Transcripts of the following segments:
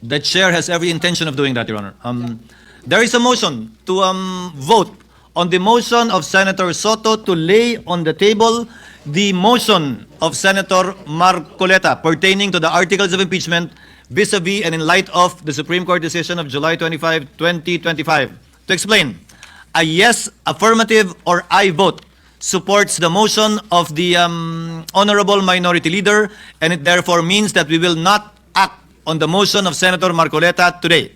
The chair has every intention of doing that, Your Honor. There is a motion to vote on the motion of Senator Sotto to lay on the table the motion of Senator Marcoleta pertaining to the articles of impeachment vis-a-vis and in light of the Supreme Court decision of July 25, 2025. To explain, a yes, affirmative, or aye vote supports the motion of the Honorable Minority Leader, and it therefore means that we will not act on the motion of Senator Marcoleta today.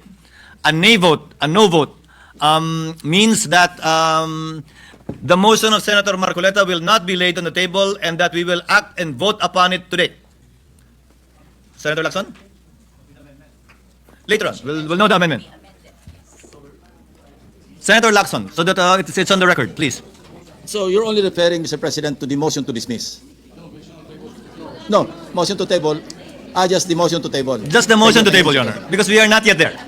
A nay vote, a no vote, means that the motion of Senator Marcoleta will not be laid on the table and that we will act and vote upon it today. Senator Lacson? Later on, we'll know the amendment. Senator Lacson, so that it's on the record, please. So you're only referring, Mr. President, to the motion to dismiss? No, motion to table. Just the motion to table. Just the motion to table, Your Honor, because we are not yet there.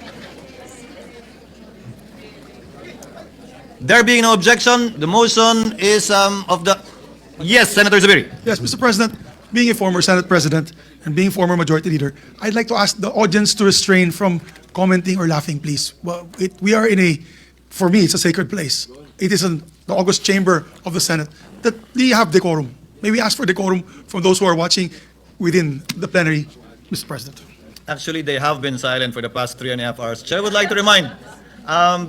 There being no objection, the motion is of the... Yes, Senator Zubiri. Yes, Mr. President, being a former Senate President and being former Majority Leader, I'd like to ask the audience to restrain from commenting or laughing, please. Well, we are in a, for me, it's a sacred place. It is in the August chamber of the Senate that we have decorum. May we ask for decorum from those who are watching within the plenary, Mr. President. Actually, they have been silent for the past 3.5 hours. Chair would like to remind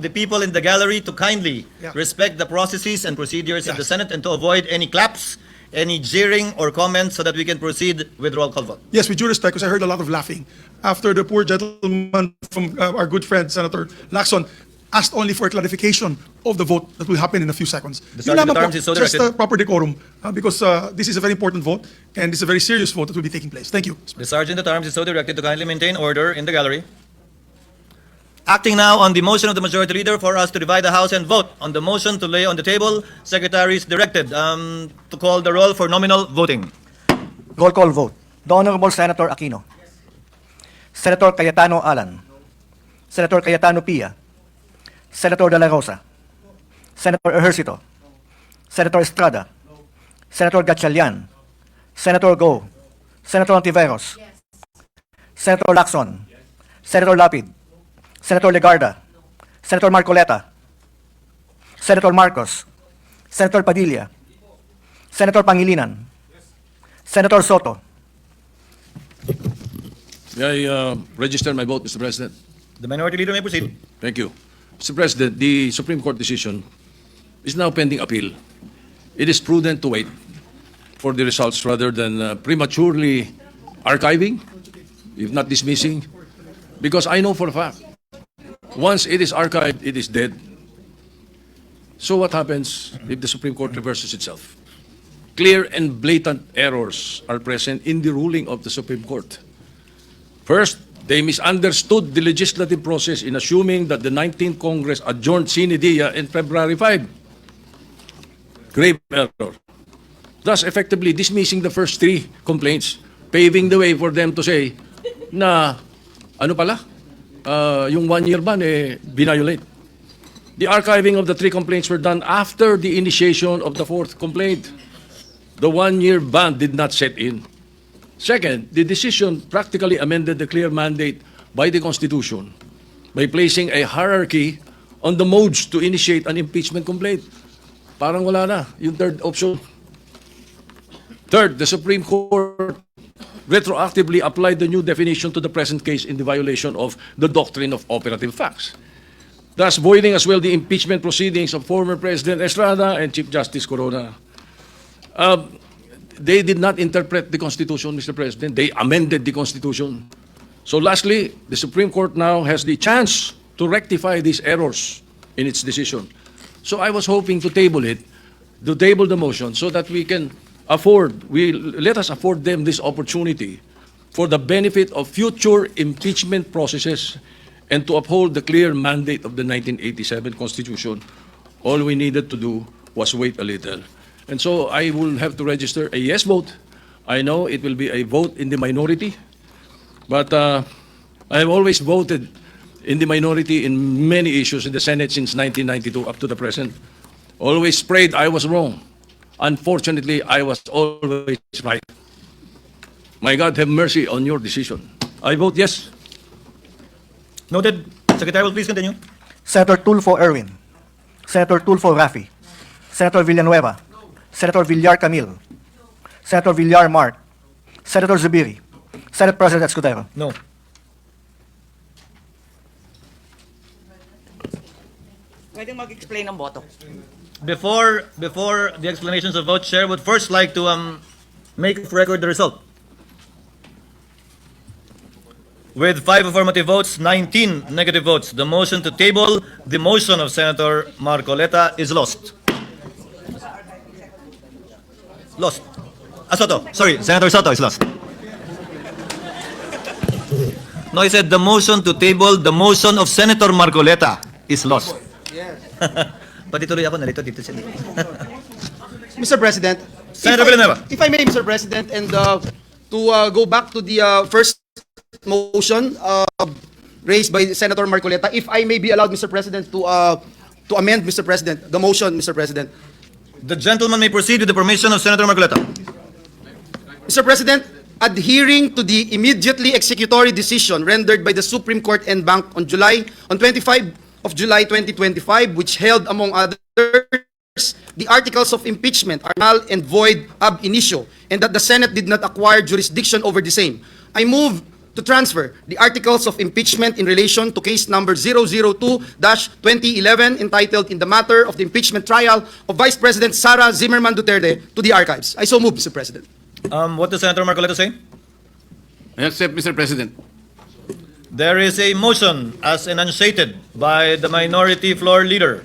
the people in the gallery to kindly respect the processes and procedures of the Senate and to avoid any claps, any jeering or comments so that we can proceed with roll call vote. Yes, with due respect, because I heard a lot of laughing after the poor gentleman from our good friend, Senator Lacson, asked only for a clarification of the vote that will happen in a few seconds. The Sergeant at Arms is so just directed. proper decorum, because this is a very important vote and it's a very serious vote that will be taking place. Thank you. The Sergeant at Arms is so directed to kindly maintain order in the gallery. Acting now on the motion of the Majority Leader for us to divide the House and vote on the motion to lay on the table, Secretary is directed to call the roll for nominal voting. Roll call vote. The Honorable Senator Aquino. Senator Cayetano Alan. Senator Cayetano-Pia. Senator De La Rosa. Senator Ejercito. Senator Estrada. Senator Gatchalian. Senator Go. Senator Hontiveros. Senator Lacson. Senator Lapid. Senator Legarda. Senator Marcoleta. Senator Marcos. Senator Padilla. Senator Pangilinan. Senator Sotto. May I register my vote, Mr. President? The Minority Leader may proceed. Thank you. Mr. President, the Supreme Court decision is now pending appeal. It is prudent to wait for the results rather than prematurely archiving, if not dismissing, because I know for a fact, once it is archived, it is dead. So what happens if the Supreme Court reverses itself? Clear and blatant errors are present in the ruling of the Supreme Court. First, they misunderstood the legislative process in assuming that the 19th Congress adjourned sine die in February 5. Grave error. Thus, effectively dismissing the first three complaints, paving the way for them to say na, ano pala, yung 1-year ban, violate. The archiving of the three complaints were done after the initiation of the fourth complaint. The 1-year ban did not set in. Second, the decision practically amended the clear mandate by the Constitution by placing a hierarchy on the modes to initiate an impeachment complaint. Parang wala na, yung third option. Third, the Supreme Court retroactively applied the new definition to the present case in the violation of the doctrine of operative facts, thus voiding as well the impeachment proceedings of former President Estrada and Chief Justice Corona. They did not interpret the Constitution, Mr. President. They amended the Constitution. So lastly, the Supreme Court now has the chance to rectify these errors in its decision. So I was hoping to table the motion so that we can let us afford them this opportunity for the benefit of future impeachment processes and to uphold the clear mandate of the 1987 Constitution. All we needed to do was wait a little. And so I will have to register a yes vote. I know it will be a vote in the minority, but I have always voted in the minority in many issues in the Senate since 1992 up to the present. Always prayed I was wrong. Unfortunately, I was always right. My God have mercy on your decision. I vote yes. Noted. Secretary will please continue. Senator Tulfo Erwin, Senator Tulfo Rafi, Senator Villanueva, Senator Villar-Camille, Senator Villar-Mark, Senator Zubiri, Senate President Escudero. No. Pwedeng mag-explain ng boto. Before the explanations of vote, Chair would first like to make of record the result. With 5 affirmative votes, 19 negative votes, the motion to table the motion of Senator Marcoleta is lost. Lost. Sotto. Sorry, Senator Sotto is lost. No, he said the motion to table the motion of Senator Marcoleta is lost. Pati tuloy ako, nalito dito siya. Mr. President, Senator Villanueva. if I may, Mr. President, and to go back to the first motion raised by Senator Marcoleta, if I may be allowed, Mr. President, to amend, Mr. President, the motion, Mr. President. The gentleman may proceed with the permission of Senator Marcoleta. Mr. President, adhering to the immediately executory decision rendered by the Supreme Court en banc on 25 of July 2025, which held, among others, the articles of impeachment are null and void ab initio, and that the Senate did not acquire jurisdiction over the same. I move to transfer the articles of impeachment in relation to case number 002-2011, entitled in the matter of the impeachment trial of Vice President Sara Zimmerman Duterte, to the archives. I so move, Mr. President. What does Senator Marcoleta say? I accept, Mr. President. There is a motion as enunciated by the minority floor leader.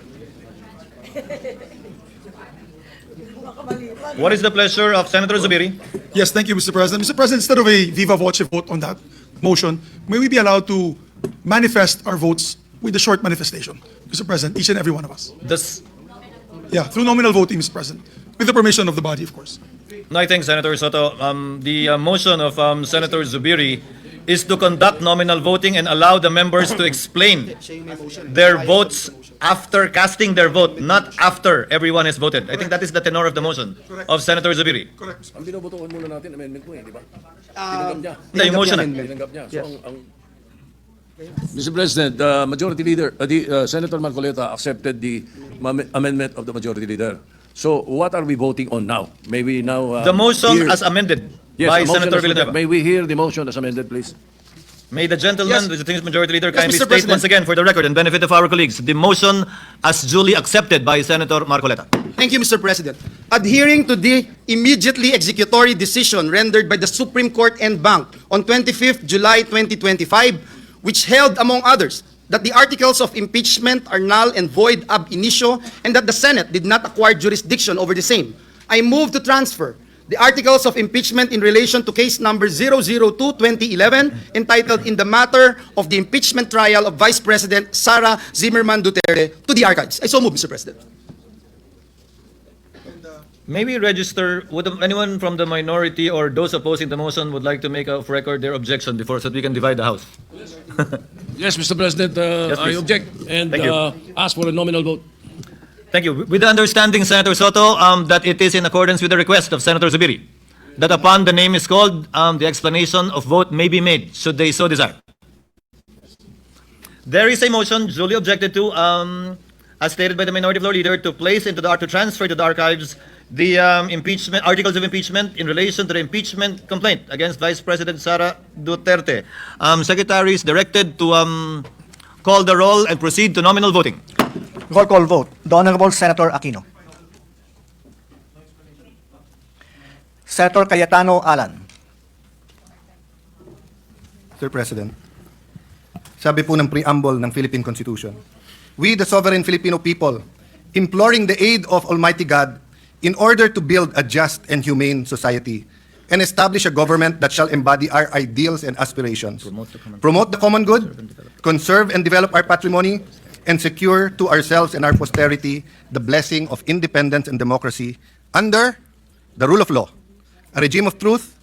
What is the pleasure of Senator Zubiri? Yes, thank you, Mr. President. Mr. President, instead of a viva voce vote on that motion, may we be allowed to manifest our votes with a short manifestation, Mr. President, each and every one of us. This, Yeah, through nominal voting, Mr. President, with the permission of the body, of course. no, I think, Senator Soto, the motion of Senator Zubiri is to conduct nominal voting and allow the members to explain their votes after casting their vote, not after everyone has voted. I think that is the tenor of the motion of Senator Zubiri. Ang binobotohan muna natin, amendment mo di ba? Tinanggap niya. Hindi, yung motion na. Tinanggap niya. So, Mr. President, Majority Leader, Senator Marcoleta accepted the amendment of the Majority Leader. So, what are we voting on now? May we now The motion hear- as amended Yes, by the motion Senator as amended. Villanueva. May we hear the motion as amended, please? May the gentleman, Yes. the distinguished majority leader, Yes, kindly Mr. state President. once again for the record and benefit of our colleagues, the motion as duly accepted by Senator Marcoleta. Thank you, Mr. President. Adhering to the immediately executory decision rendered by the Supreme Court en banc on 25th July 2025, which held, among others, that the articles of impeachment are null and void ab initio, and that the Senate did not acquire jurisdiction over the same. I move to transfer the articles of impeachment in relation to case number 002-2011, entitled in the matter of the impeachment trial of Vice President Sara Zimmerman Duterte, to the archives. I so move, Mr. President. May we register, would anyone from the minority or those opposing the motion would like to make of record their objection before so that we can divide the House? Yes, Mr. President, I please. object and Thank you. ask for a nominal vote. Thank you. With the understanding, Senator Soto, that it is in accordance with the request of Senator Zubiri, that upon the name is called, the explanation of vote may be made, should they so desire. There is a motion duly objected to, as stated by the minority floor leader, to place into to transfer to the archives the impeachment articles of impeachment in relation to the impeachment complaint against Vice President Sara Duterte. Secretary is directed to call the roll and proceed to nominal voting. Roll call vote. The Honorable Senator Aquino. Senator Cayetano Alan. Sir President, sabi po ng preamble ng Philippine Constitution, we, the sovereign Filipino people, imploring the aid of Almighty God in order to build a just and humane society and establish a government that shall embody our ideals and aspirations, promote the common good, conserve and develop our patrimony, and secure to ourselves and our posterity the blessing of independence and democracy under the rule of law, a regime of truth,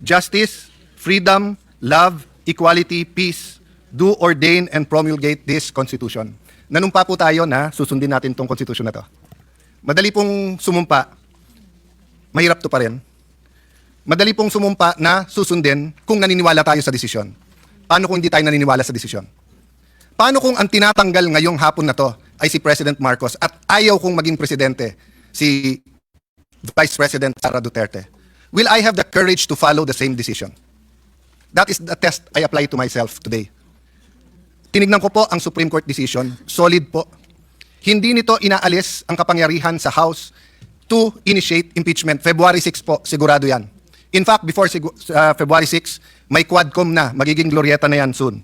justice, freedom, love, equality, peace, do ordain and promulgate this Constitution. Nanumpa po tayo na susundin natin tong Constitution na to. Madali pong sumumpa, mahirap to pa rin. Madali pong sumumpa na susundin kung naniniwala tayo sa desisyon. Paano kung hindi tayo naniniwala sa desisyon? Paano kung ang tinatanggal ngayong hapon na to ay si President Marcos at ayaw kong maging presidente si Vice President Sara Duterte? Will I have the courage to follow the same decision? That is the test I apply to myself today. Tinignan ko po ang Supreme Court decision, solid po. Hindi nito inaalis ang kapangyarihan sa House to initiate impeachment. February 6 po, sigurado yan. In fact, before February 6, may quadcom na, magiging glorieta na yan soon.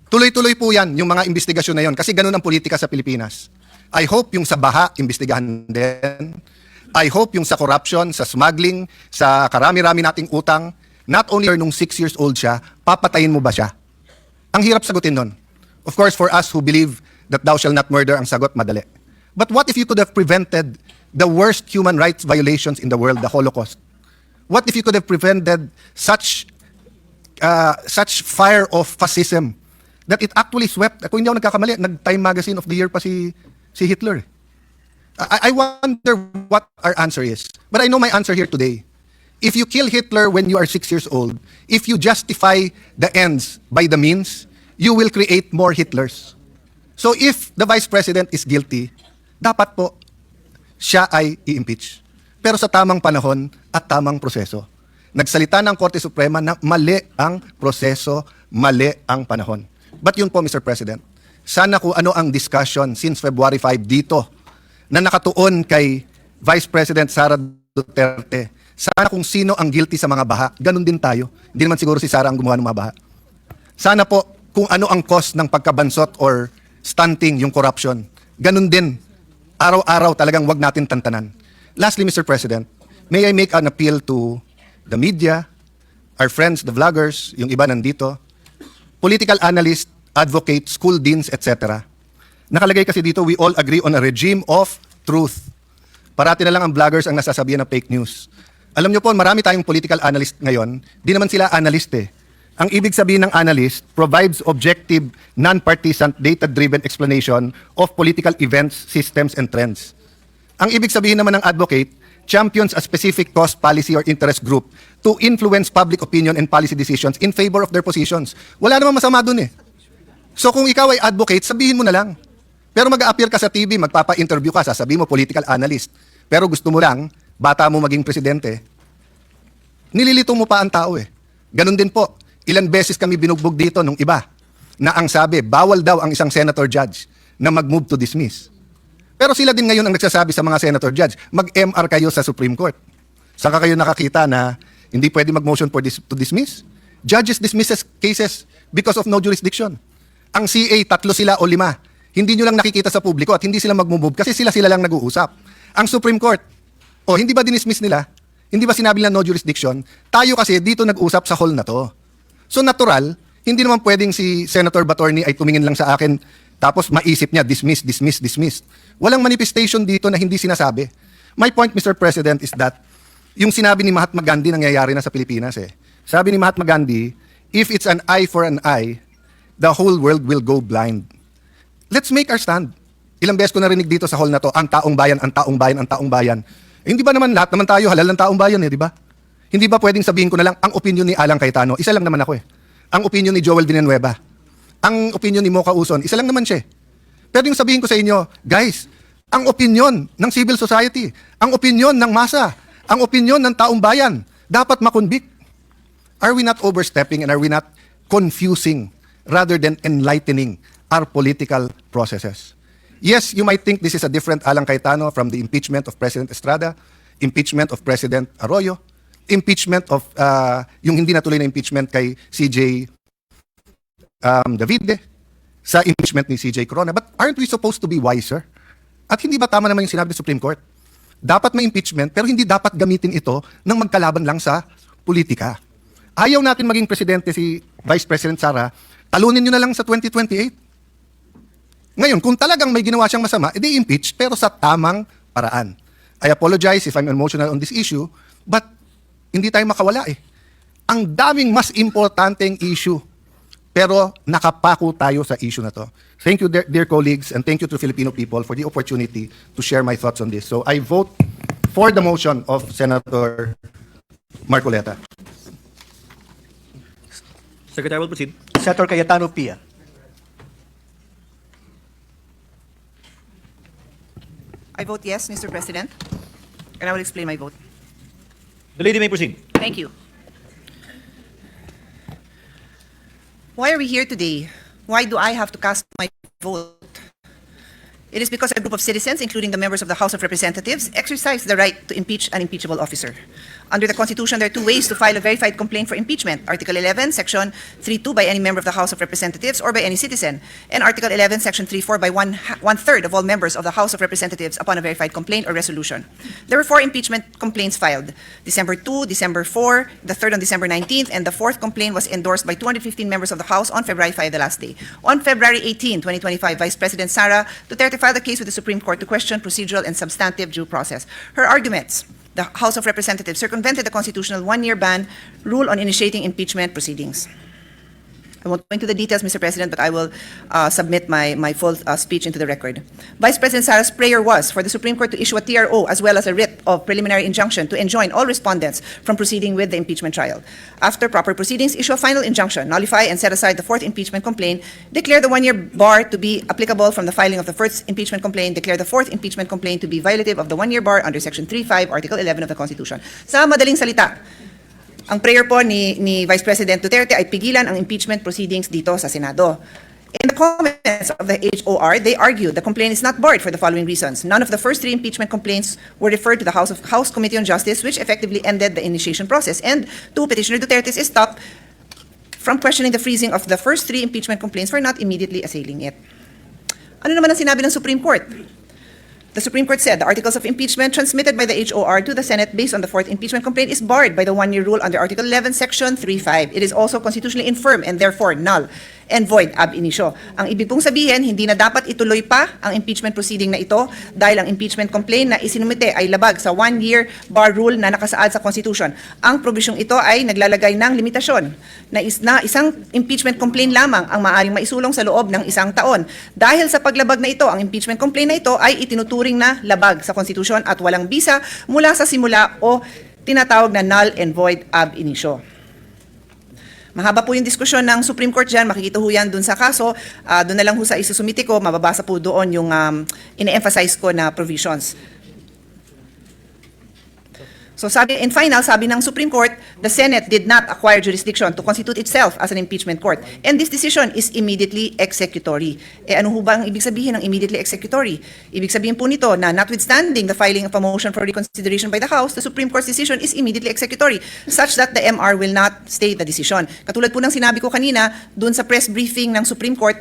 Tuloy-tuloy po yan, yung mga investigasyon na yon, kasi ganun ang politika sa Pilipinas. I hope yung sa baha, investigahan din. I hope yung sa corruption, sa smuggling, sa karami-rami nating utang, not only nung 6 years old siya, papatayin mo ba siya? Ang hirap sagutin nun. Of course, for us who believe that thou shall not murder, ang sagot madali. But what if you could have prevented the worst human rights violations in the world, the Holocaust? What if you could have prevented such fire of fascism that it actually swept, kung hindi ako nagkakamali, nag-Time Magazine of the Year pa si Hitler. I wonder what our answer is. But I know my answer here today. If you kill Hitler when you are 6 years old, if you justify the ends by the means, you will create more Hitlers. So if the Vice President is guilty, dapat po siya ay i-impeach. Pero sa tamang panahon at tamang proseso. Nagsalita ng Korte Suprema na mali ang proseso, mali ang panahon. But yun po, Mr. President, sana kung ano ang discussion since February 5 dito na nakatuon kay Vice President Sara Duterte, sana kung sino ang guilty sa mga baha, ganun din tayo. Hindi naman siguro si Sara ang gumawa ng mga baha. Sana po kung ano ang cause ng pagkabansot or stunting yung corruption, ganun din. Araw-araw talagang wag natin tantanan. Lastly, Mr. President, may I make an appeal to the media, our friends, the vloggers, yung iba nandito, political analysts, advocates, school deans, etc. Nakalagay kasi dito, we all agree on a regime of truth. Parati na lang ang vloggers ang nasasabihan ng fake news. Alam niyo po, marami tayong political analyst ngayon, di naman sila analyst eh. Ang ibig sabihin ng analyst provides objective, non-partisan, data-driven explanation of political events, systems, and trends. Ang ibig sabihin naman ng advocate, champions a specific cause, policy, or interest group to influence public opinion and policy decisions in favor of their positions. Wala namang masama dun eh. So kung ikaw ay advocate, sabihin mo na lang. Pero mag-a-appear ka sa TV, magpapa-interview ka, sasabihin mo political analyst. Pero gusto mo lang, bata mo maging presidente, nililito mo pa ang tao eh. Ganun din po. Ilan beses kami binugbog dito nung iba na ang sabi, bawal daw ang isang senator judge na mag-move to dismiss. Pero sila din ngayon ang nagsasabi sa mga senator judge, mag-MR kayo sa Supreme Court. Saka kayo nakakita na hindi pwede mag-motion to dismiss? Judges dismisses cases because of no jurisdiction. Ang CA, 3 sila o 5. Hindi nyo lang nakikita sa publiko at hindi sila mag-move kasi sila lang nag-uusap. Ang Supreme Court, hindi ba dinismiss nila? Hindi ba sinabi nila no jurisdiction? Tayo kasi dito nag-usap sa hall na to. So natural, hindi naman pwedeng si Senator Batorni ay tumingin lang sa akin tapos maisip niya, dismiss. Walang manifestation dito na hindi sinasabi. My point, Mr. President, is that yung sinabi ni Mahatma Gandhi nangyayari na sa Pilipinas eh. Sabi ni Mahatma Gandhi, if it's an eye for an eye, the whole world will go blind. Let's make our stand. Ilang beses ko narinig dito sa hall na to, ang taong bayan, ang taong bayan, ang taong bayan. Hindi ba naman lahat naman tayo halal ng taong bayan eh, di ba? Hindi ba pwedeng sabihin ko na lang ang opinion ni Alang Cayetano? Isa lang naman ako eh. Ang opinion ni Joel Villanueva. Ang opinion ni Mocha Uson. Isa lang naman siya. Pero yung sabihin ko sa inyo, guys, ang opinion ng civil society, ang opinion ng masa, ang opinion ng taong bayan, dapat makonvict. Are we not overstepping and are we not confusing rather than enlightening our political processes? Yes, you might think this is a different Alang Cayetano from the impeachment of President Estrada, impeachment of President Arroyo, impeachment of, yung hindi natuloy na impeachment kay CJ Davide, sa impeachment ni CJ Corona. But aren't we supposed to be wiser? At hindi ba tama naman yung sinabi ng Supreme Court? Dapat may impeachment, pero hindi dapat gamitin ito ng magkalaban lang sa politika. Ayaw natin maging presidente si Vice President Sara, talunin nyo na lang sa 2028. Ngayon, kung talagang may ginawa siyang masama, edi impeach, pero sa tamang paraan. I apologize if I'm emotional on this issue, but hindi tayo makawala eh. Ang daming mas importanteng issue, pero nakapako tayo sa issue na to. Thank you, dear colleagues, and thank you to Filipino people for the opportunity to share my thoughts on this. So I vote for the motion of Senator Marcoleta. Secretary will proceed. Senator Cayetano-Pia. I vote yes, Mr. President, and I will explain my vote. The lady may proceed. Thank you. Why are we here today? Why do I have to cast my vote? It is because a group of citizens, including the members of the House of Representatives, exercise the right to impeach an impeachable officer. Under the Constitution, there are two ways to file a verified complaint for impeachment. Article 11, Section 3.2 by any member of the House of Representatives or by any citizen, and Article 11, Section 3.4 by one-third of all members of the House of Representatives upon a verified complaint or resolution. There were 4 impeachment complaints filed: December 2, December 4, the third on December 19th, and the fourth complaint was endorsed by 215 members of the House on February 5, the last day. On February 18, 2025, Vice President Sara Duterte filed a case with the Supreme Court to question procedural and substantive due process. Her arguments: the House of Representatives circumvented the constitutional one-year ban rule on initiating impeachment proceedings. I won't go into the details, Mr. President, but I will submit my full speech into the record. Vice President Sara's prayer was for the Supreme Court to issue a TRO as well as a writ of preliminary injunction to enjoin all respondents from proceeding with the impeachment trial. After proper proceedings, issue a final injunction, nullify and set aside the fourth impeachment complaint, declare the one-year bar to be applicable from the filing of the first impeachment complaint, declare the fourth impeachment complaint to be violative of the one-year bar under Section 3.5, Article 11 of the Constitution. Sa madaling salita, ang prayer po ni Vice President Duterte ay pigilan ang impeachment proceedings dito sa Senado. In the comments of the HOR, they argued the complaint is not barred for the following reasons. None of the first 3 impeachment complaints were referred to the House Committee on Justice, which effectively ended the initiation process. And 2, Petitioner Duterte is stopped from questioning the freezing of the first 3 impeachment complaints for not immediately assailing it. Ano naman ang sinabi ng Supreme Court? The Supreme Court said the articles of impeachment transmitted by the HOR to the Senate based on the fourth impeachment complaint is barred by the one-year rule under Article 11, Section 3.5. It is also constitutionally infirm and therefore null and void ab initio. Ang ibig pong sabihin, hindi na dapat ituloy pa ang impeachment proceeding na ito dahil ang impeachment complaint na isinumite ay labag sa one-year bar rule na nakasaad sa Constitution. Ang probisyong ito ay naglalagay ng limitasyon na isang impeachment complaint lamang ang maaaring maisulong sa loob ng 1 taon. Dahil sa paglabag na ito, ang impeachment complaint na ito ay itinuturing na labag sa Constitution at walang bisa mula sa simula o tinatawag na null and void ab initio. Mahaba po yung diskusyon ng Supreme Court dyan, makikita ho yan dun sa kaso, dun na lang ho sa isusumiti ko, mababasa po doon yung ine-emphasize ko na provisions. So in final, sabi ng Supreme Court, the Senate did not acquire jurisdiction to constitute itself as an impeachment court. And this decision is immediately executory. Ano ho ba ang ibig sabihin ng immediately executory? Ibig sabihin po nito na notwithstanding the filing of a motion for reconsideration by the House, the Supreme Court's decision is immediately executory, such that the MR will not stay the decision. Katulad po ng sinabi ko kanina, dun sa press briefing ng Supreme Court,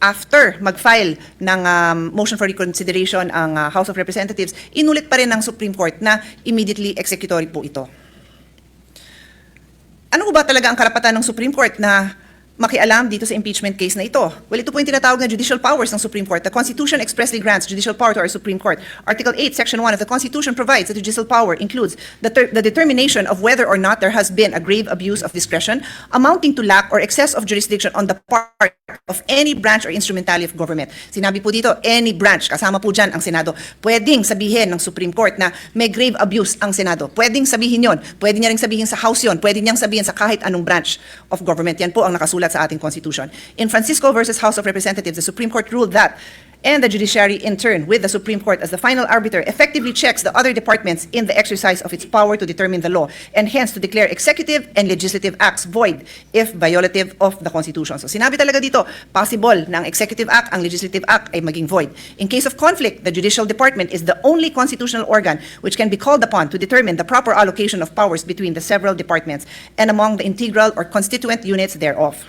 after mag-file ng motion for reconsideration ang House of Representatives, inulit pa rin ng Supreme Court na immediately executory po ito. Ano ba talaga ang karapatan ng Supreme Court na makialam dito sa impeachment case na ito? Well, ito po yung tinatawag na judicial powers ng Supreme Court. The Constitution expressly grants judicial power to our Supreme Court. Article 8, Section 1 of the Constitution provides that judicial power includes the determination of whether or not there has been a grave abuse of discretion amounting to lack or excess of jurisdiction on the part of any branch or instrumentality of government. Sinabi po dito, any branch, kasama po dyan ang Senado. Pwedeng sabihin ng Supreme Court na may grave abuse ang Senado. Pwedeng sabihin yon. Pwede niya rin sabihin sa House yon. Pwede niyang sabihin sa kahit anong branch of government. Yan po ang nakasulat sa ating Constitution. In Francisco versus House of Representatives, the Supreme Court ruled that, and the judiciary in turn, with the Supreme Court as the final arbiter, effectively checks the other departments in the exercise of its power to determine the law, and hence to declare executive and legislative acts void if violative of the Constitution. So sinabi talaga dito, possible na ang executive act, ang legislative act ay maging void. In case of conflict, the judicial department is the only constitutional organ which can be called upon to determine the proper allocation of powers between the several departments and among the integral or constituent units thereof.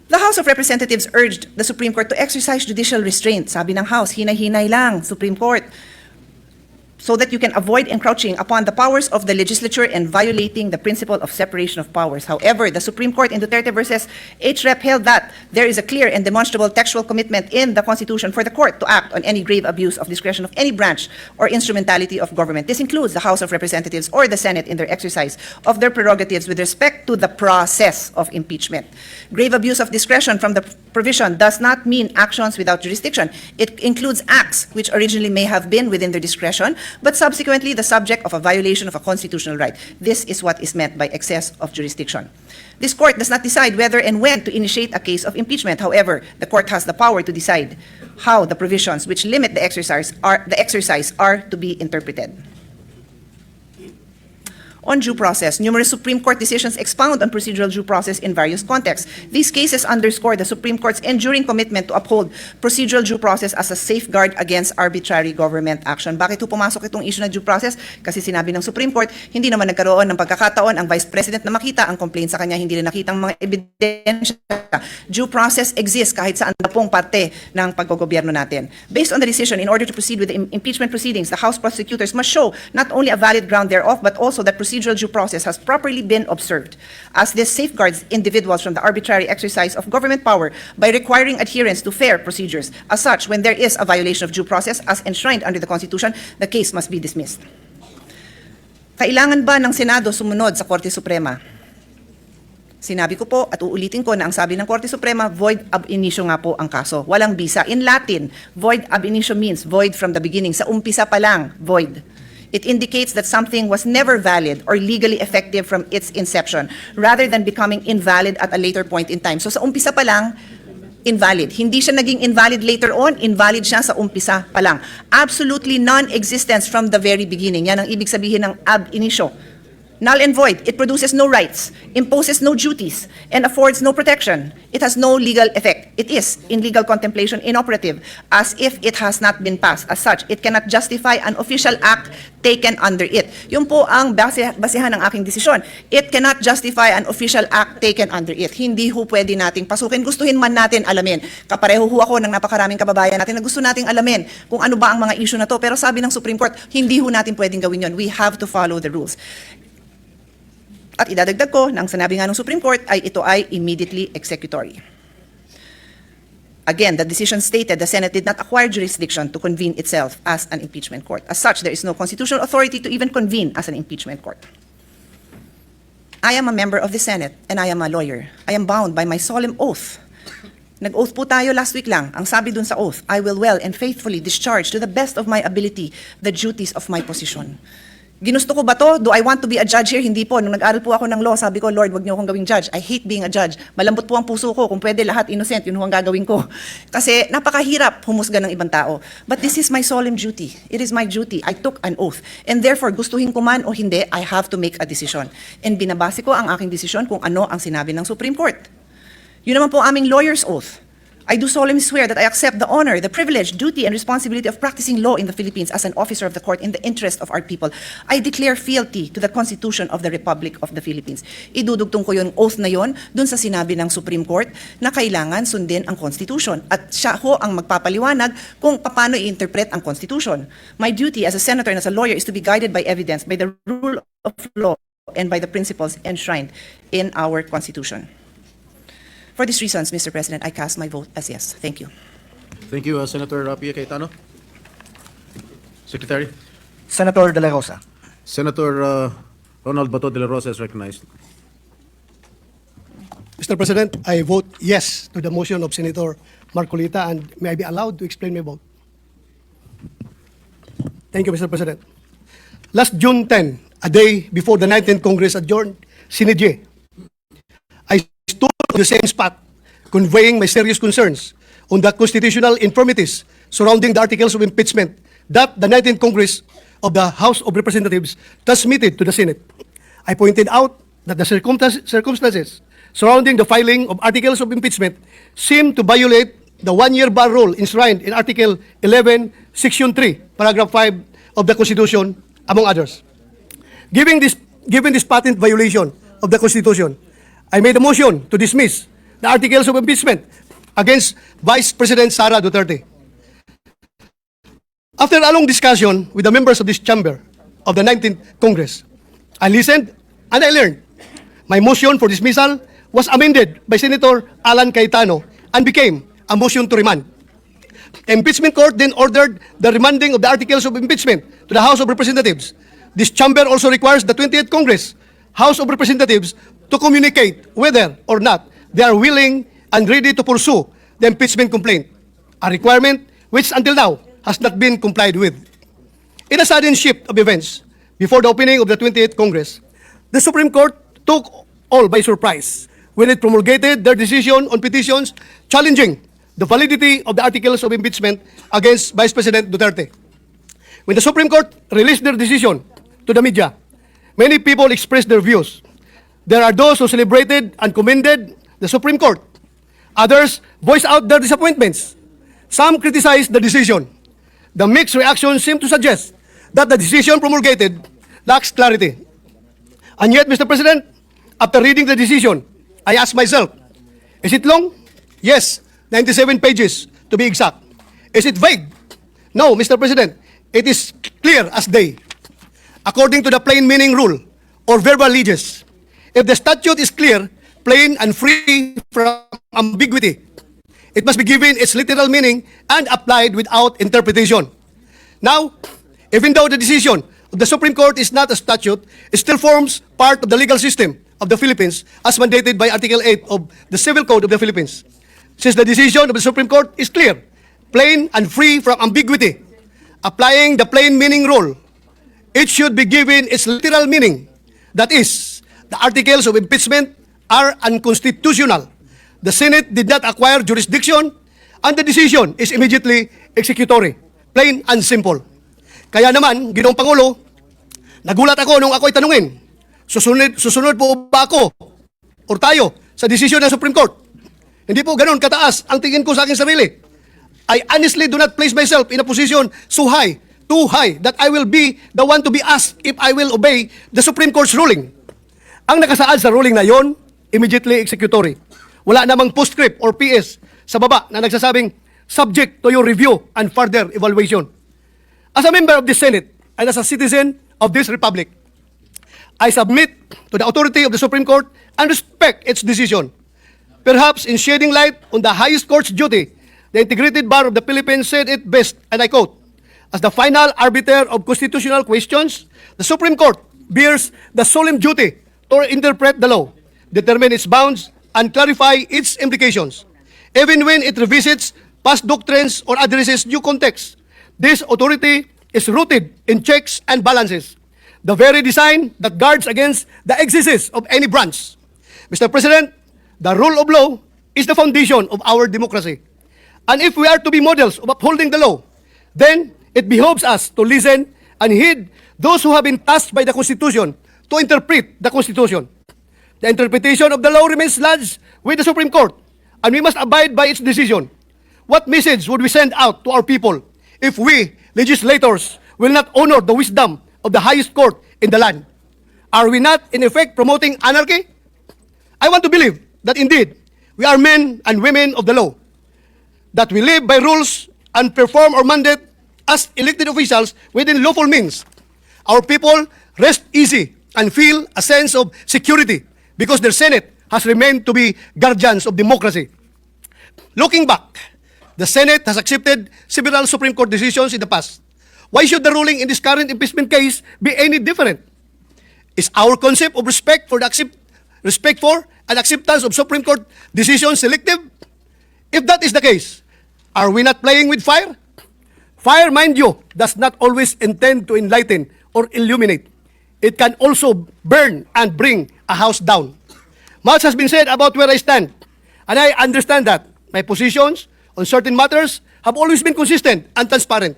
The House of Representatives urged the Supreme Court to exercise judicial restraint. Sabi ng House, hinay-hinay lang, Supreme Court, so that you can avoid encroaching upon the powers of the legislature and violating the principle of separation of powers. However, the Supreme Court in Duterte versus HREP held that there is a clear and demonstrable textual commitment in the Constitution for the court to act on any grave abuse of discretion of any branch or instrumentality of government. This includes the House of Representatives or the Senate in their exercise of their prerogatives with respect to the process of impeachment. Grave abuse of discretion from the provision does not mean actions without jurisdiction. It includes acts which originally may have been within their discretion, but subsequently the subject of a violation of a constitutional right. This is what is meant by excess of jurisdiction. This court does not decide whether and when to initiate a case of impeachment. However, the court has the power to decide how the provisions which limit the exercise are to be interpreted. On due process, numerous Supreme Court decisions expound on procedural due process in various contexts. These cases underscore the Supreme Court's enduring commitment to uphold procedural due process as a safeguard against arbitrary government action. Bakit po pumasok itong issue na due process? Kasi sinabi ng Supreme Court, hindi naman nagkaroon ng pagkakataon ang Vice President na makita ang complaint sa kanya, hindi na nakita ang mga ebidensya. Due process exists kahit saan na pong parte ng paggogobyerno natin. Based on the decision, in order to proceed with the impeachment proceedings, the House prosecutors must show not only a valid ground thereof, but also that procedural due process has properly been observed, as this safeguards individuals from the arbitrary exercise of government power by requiring adherence to fair procedures. As such, when there is a violation of due process as enshrined under the Constitution, the case must be dismissed. Kailangan ba ng Senado sumunod sa Korte Suprema? Sinabi ko po at uulitin ko na ang sabi ng Korte Suprema, void ab initio nga po ang kaso. Walang bisa. In Latin, void ab initio means void from the beginning. Sa umpisa pa lang, void. It indicates that something was never valid or legally effective from its inception, rather than becoming invalid at a later point in time. So sa umpisa pa lang, invalid. Hindi siya naging invalid later on, invalid siya sa umpisa pa lang. Absolutely non-existence from the very beginning. Yan ang ibig sabihin ng ab initio. Null and void. It produces no rights, imposes no duties, and affords no protection. It has no legal effect. It is, in legal contemplation, inoperative, as if it has not been passed. As such, it cannot justify an official act taken under it. Yun po ang basihan ng aking desisyon. It cannot justify an official act taken under it. Hindi ho pwede nating pasukin. Gustuhin man natin alamin. Kapareho ho ako ng napakaraming kababayan natin na gusto nating alamin kung ano ba ang mga issue na to. Pero sabi ng Supreme Court, hindi ho natin pwedeng gawin yun. We have to follow the rules. At idadagdag ko, na ang sinabi nga ng Supreme Court ay ito ay immediately executory. Again, the decision stated the Senate did not acquire jurisdiction to convene itself as an impeachment court. As such, there is no constitutional authority to even convene as an impeachment court. I am a member of the Senate and I am a lawyer. I am bound by my solemn oath. Nag-oath po tayo last week lang. Ang sabi dun sa oath, I will well and faithfully discharge to the best of my ability the duties of my position. Ginusto ko ba to? Do I want to be a judge here? Hindi po. Nung nag-aral po ako ng law, sabi ko, Lord, wag niyo akong gawing judge. I hate being a judge. Malambot po ang puso ko. Kung pwede, lahat innocent. Yun ang gagawin ko. Kasi napakahirap humusga ng ibang tao. But this is my solemn duty. It is my duty. I took an oath. And therefore, gustuhin ko man o hindi, I have to make a decision. And binabase ko ang aking desisyon kung ano ang sinabi ng Supreme Court. Yun naman po aming lawyer's oath. I do solemnly swear that I accept the honor, the privilege, duty, and responsibility of practicing law in the Philippines as an officer of the court in the interest of our people. I declare fealty to the Constitution of the Republic of the Philippines. Idudugtong ko yung oath na yon dun sa sinabi ng Supreme Court na kailangan sundin ang Constitution. At siya ho ang magpapaliwanag kung paano i-interpret ang Constitution. My duty as a senator and as a lawyer is to be guided by evidence, by the rule of law, and by the principles enshrined in our Constitution. For these reasons, Mr. President, I cast my vote as yes. Thank you. Thank you, Senator Pia Cayetano. Secretary. Senator De La Rosa. Senator Ronald Boto de la Rosa is recognized. Mr. President, I vote yes to the motion of Senator Marcolita, and may I be allowed to explain my vote? Thank you, Mr. President. Last June 10, a day before the 19th Congress adjourned, Sine Die, I stood on the same spot, conveying my serious concerns on the constitutional infirmities surrounding the articles of impeachment that the 19th Congress of the House of Representatives transmitted to the Senate. I pointed out that the circumstances surrounding the filing of articles of impeachment seem to violate the one-year bar rule enshrined in Article 11, Section 3, Paragraph 5 of the Constitution, among others. Given this patent violation of the Constitution, I made a motion to dismiss the articles of impeachment against Vice President Sara Duterte. After a long discussion with the members of this chamber of the 19th Congress, I listened and I learned. My motion for dismissal was amended by Senator Alan Cayetano and became a motion to remand. The impeachment court then ordered the remanding of the articles of impeachment to the House of Representatives. This chamber also requires the 20th Congress House of Representatives to communicate whether or not they are willing and ready to pursue the impeachment complaint, a requirement which until now has not been complied with. In a sudden shift of events, before the opening of the 28th Congress, the Supreme Court took all by surprise when it promulgated their decision on petitions challenging the validity of the articles of impeachment against Vice President Duterte. When the Supreme Court released their decision to the media, many people expressed their views. There are those who celebrated and commended the Supreme Court. Others voiced out their disappointments. Some criticized the decision. The mixed reactions seem to suggest that the decision promulgated lacks clarity. And yet, Mr. President, after reading the decision, I asked myself, is it long? Yes, 97 pages to be exact. Is it vague? No, Mr. President, it is clear as day. According to the plain meaning rule or verbal leges, if the statute is clear, plain, and free from ambiguity, it must be given its literal meaning and applied without interpretation. Now, even though the decision of the Supreme Court is not a statute, it still forms part of the legal system of the Philippines as mandated by Article 8 of the Civil Code of the Philippines. Since the decision of the Supreme Court is clear, plain, and free from ambiguity, applying the plain meaning rule, it should be given its literal meaning. That is, the articles of impeachment are unconstitutional. The Senate did not acquire jurisdiction, and the decision is immediately executory. Plain and simple. Kaya naman, Ginoong Pangulo, nagulat ako nung ako'y tanungin, susunod po ba ako or tayo sa desisyon ng Supreme Court? Hindi po ganun kataas ang tingin ko sa aking sarili. I honestly do not place myself in a position so high, too high, that I will be the one to be asked if I will obey the Supreme Court's ruling. Ang nakasaad sa ruling na yon, immediately executory. Wala namang postscript or PS sa baba na nagsasabing subject to your review and further evaluation. As a member of the Senate and as a citizen of this republic, I submit to the authority of the Supreme Court and respect its decision. Perhaps in shedding light on the highest court's duty, the Integrated Bar of the Philippines said it best, and I quote, "As the final arbiter of constitutional questions, the Supreme Court bears the solemn duty to interpret the law, determine its bounds, and clarify its implications. Even when it revisits past doctrines or addresses new context, this authority is rooted in checks and balances, the very design that guards against the excesses of any branch. Mr. President, the rule of law is the foundation of our democracy. And if we are to be models of upholding the law, then it behoves us to listen and heed those who have been tasked by the Constitution to interpret the Constitution. The interpretation of the law remains lodged with the Supreme Court, and we must abide by its decision. What message would we send out to our people if we, legislators, will not honor the wisdom of the highest court in the land? Are we not, in effect, promoting anarchy? I want to believe that indeed we are men and women of the law, that we live by rules and perform our mandate as elected officials within lawful means. Our people rest easy and feel a sense of security because their Senate has remained to be guardians of democracy. Looking back, the Senate has accepted several Supreme Court decisions in the past. Why should the ruling in this current impeachment case be any different? Is our concept of respect for and acceptance of Supreme Court decisions selective? If that is the case, are we not playing with fire? Fire, mind you, does not always intend to enlighten or illuminate. It can also burn and bring a house down. Much has been said about where I stand, and I understand that my positions on certain matters have always been consistent and transparent.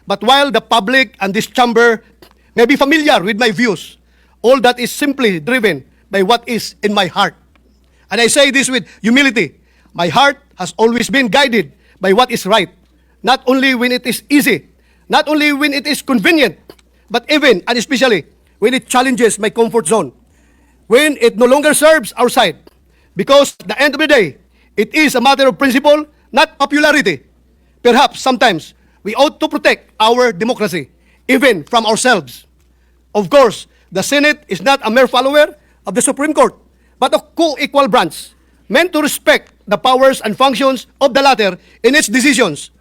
But while the public and this chamber may be familiar with my views, all that is simply driven by what is in my heart. And I say this with humility. My heart has always been guided by what is right, not only when it is easy, not only when it is convenient, but even and especially when it challenges my comfort zone, when it no longer serves our side. Because at the end of the day, it is a matter of principle, not popularity. Perhaps sometimes we ought to protect our democracy, even from ourselves. Of course, the Senate is not a mere follower of the Supreme Court, but a co-equal branch, meant to respect the powers and functions of the latter in its decisions.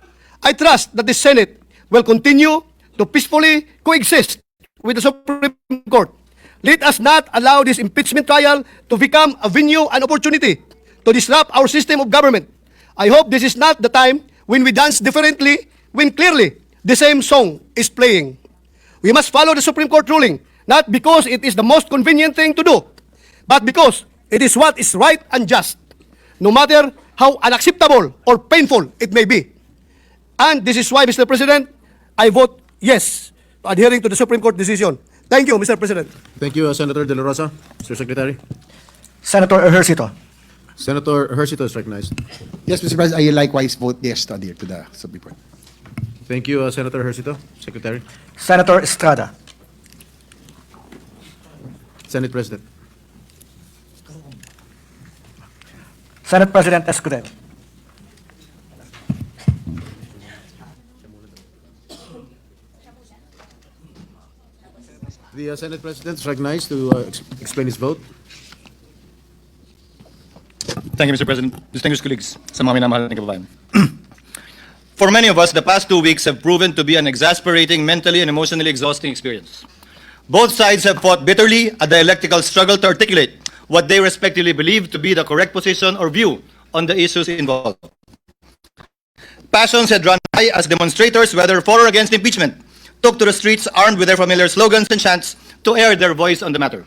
I trust that the Senate will continue to peacefully coexist with the Supreme Court. Let us not allow this impeachment trial to become a venue and opportunity to disrupt our system of government. I hope this is not the time when we dance differently, when clearly the same song is playing. We must follow the Supreme Court ruling, not because it is the most convenient thing to do, but because it is what is right and just, no matter how unacceptable or painful it may be. And this is why, Mr. President, I vote yes to adhering to the Supreme Court decision. Thank you, Mr. President. Thank you, Senator De La Rosa. Mr. Secretary. Senator Ejercito. Senator Ejercito is recognized. Yes, Mr. President, I likewise vote yes to adhere to the Supreme Court. Thank you, Senator Ejercito. Secretary. Senator Estrada. Senate President. Senate President Escudero. The Senate President is recognized to explain his vote. Thank you, Mr. President. Distinguished colleagues, sa mga minamahal na kababayan. For many of us, the past 2 weeks have proven to be an exasperating, mentally and emotionally exhausting experience. Both sides have fought bitterly a dialectical struggle to articulate what they respectively believe to be the correct position or view on the issues involved. Passions had run high as demonstrators, whether for or against impeachment, took to the streets armed with their familiar slogans and chants to air their voice on the matter.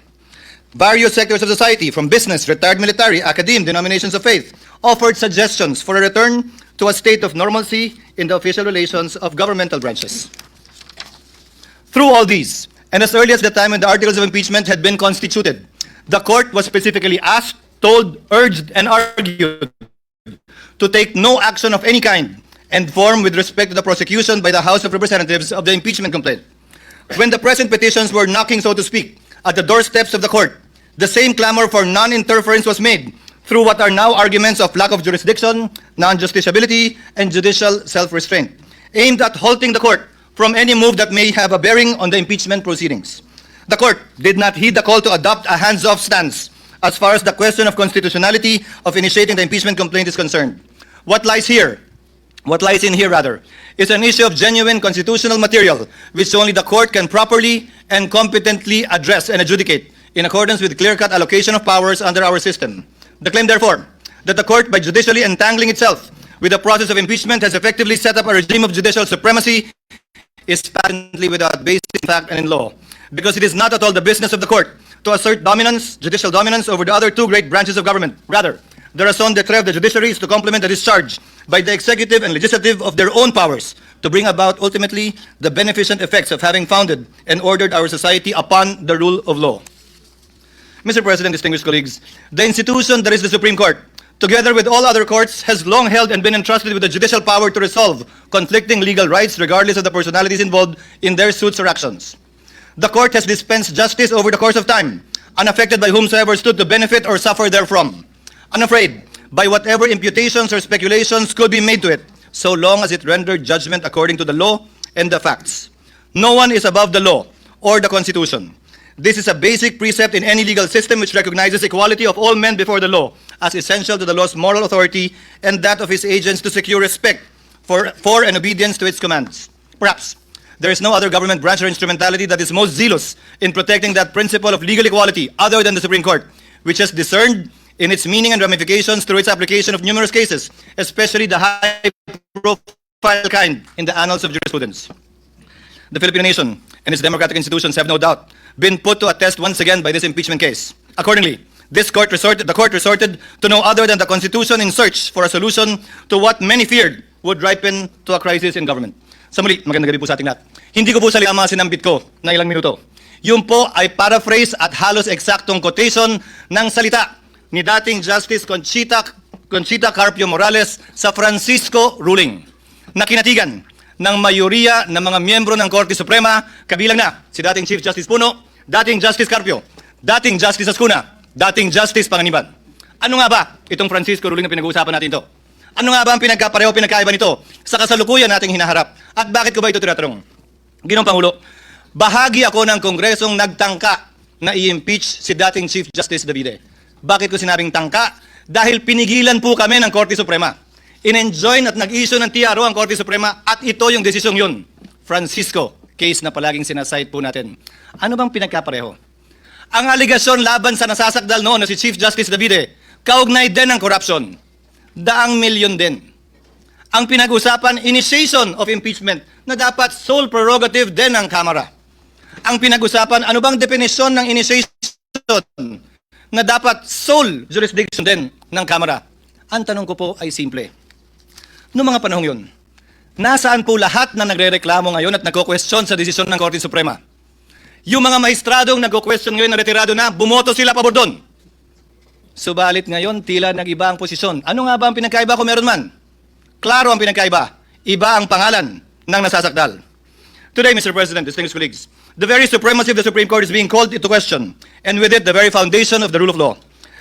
Various sectors of society, from business, retired military, academe, denominations of faith, offered suggestions for a return to a state of normalcy in the official relations of governmental branches. Through all these, and as early as the time when the articles of impeachment had been constituted, the court was specifically asked, told, urged, and argued to take no action of any kind and form with respect to the prosecution by the House of Representatives of the impeachment complaint. When the present petitions were knocking, so to speak, at the doorsteps of the court, the same clamor for non-interference was made through what are now arguments of lack of jurisdiction, non-justiciability, and judicial self-restraint, aimed at halting the court from any move that may have a bearing on the impeachment proceedings. The court did not heed the call to adopt a hands-off stance as far as the question of constitutionality of initiating the impeachment complaint is concerned. What lies in here, is an issue of genuine constitutional material which only the court can properly and competently address and adjudicate in accordance with clear-cut allocation of powers under our system. The claim, therefore, that the court, by judicially entangling itself with the process of impeachment, has effectively set up a regime of judicial supremacy is patently without basis in fact and in law, because it is not at all the business of the court to assert dominance, judicial dominance, over the other two great branches of government. Rather, the raison d'etre of the judiciary is to complement the discharge by the executive and legislative of their own powers to bring about, ultimately, the beneficent effects of having founded and ordered our society upon the rule of law. Mr. President, distinguished colleagues, the institution that is the Supreme Court, together with all other courts, has long held and been entrusted with the judicial power to resolve conflicting legal rights regardless of the personalities involved in their suits or actions. The court has dispensed justice over the course of time, unaffected by whomsoever stood to benefit or suffer therefrom, unafraid by whatever imputations or speculations could be made to it, so long as it rendered judgment according to the law and the facts. No one is above the law or the Constitution. This is a basic precept in any legal system which recognizes equality of all men before the law as essential to the law's moral authority and that of its agents to secure respect for and obedience to its commands. Perhaps there is no other government branch or instrumentality that is most zealous in protecting that principle of legal equality other than the Supreme Court, which has discerned in its meaning and ramifications through its application of numerous cases, especially the high-profile kind in the annals of jurisprudence. The Filipino nation and its democratic institutions have no doubt been put to a test once again by this impeachment case. Accordingly, the court resorted to no other than the Constitution in search for a solution to what many feared would ripen to a crisis in government. Sa muli, magandang gabi po sa ating lahat. Hindi ko po salita mga sinambit ko na ilang minuto. Yun po ay paraphrase at halos eksaktong quotation ng salita ni dating Justice Conchita Carpio Morales sa Francisco ruling na kinatigan ng mayoriya ng mga miyembro ng Korte Suprema, kabilang na si dating Chief Justice Puno, dating Justice Carpio, dating Justice Ascuna, dating Justice Panganiban. Ano nga ba itong Francisco ruling na pinag-uusapan natin ito? Ano nga ba ang pinagkapareho, pinagkaiba nito sa kasalukuyan nating hinaharap? At bakit ko ba ito tinatanong? Ginoong Pangulo, bahagi ako ng Kongresong nagtangka na i-impeach si dating Chief Justice David. Bakit ko sinabing tangka? Dahil pinigilan po kami ng Korte Suprema. In-enjoin at nag-issue ng TRO ang Korte Suprema at ito yung desisyong yun. Francisco, case na palaging sinasite po natin. Ano bang pinagkapareho? Ang aligasyon laban sa nasasakdal noon na si Chief Justice Davide, kaugnay din ng corruption. Daang milyon din. Ang pinag-usapan, initiation of impeachment na dapat sole prerogative din ng Kamara. ang pinag-usapan, ano bang definisyon ng initiation na dapat sole jurisdiction din ng Kamara? Ang tanong ko po ay simple. Noong mga panahong yun, nasaan po lahat na nagre-reklamo ngayon at nagko-question sa desisyon ng Korte Suprema? Yung mga maestradong nagko-question ngayon na retirado na, bumoto sila pabor doon. Subalit ngayon, tila nag-iba ang posisyon. Ano nga ba ang pinagkaiba kung meron man? Klaro ang pinagkaiba. Iba ang pangalan ng nasasakdal. Today, Mr. President, distinguished colleagues, the very supremacy of the Supreme Court is being called into question, and with it, the very foundation of the rule of law.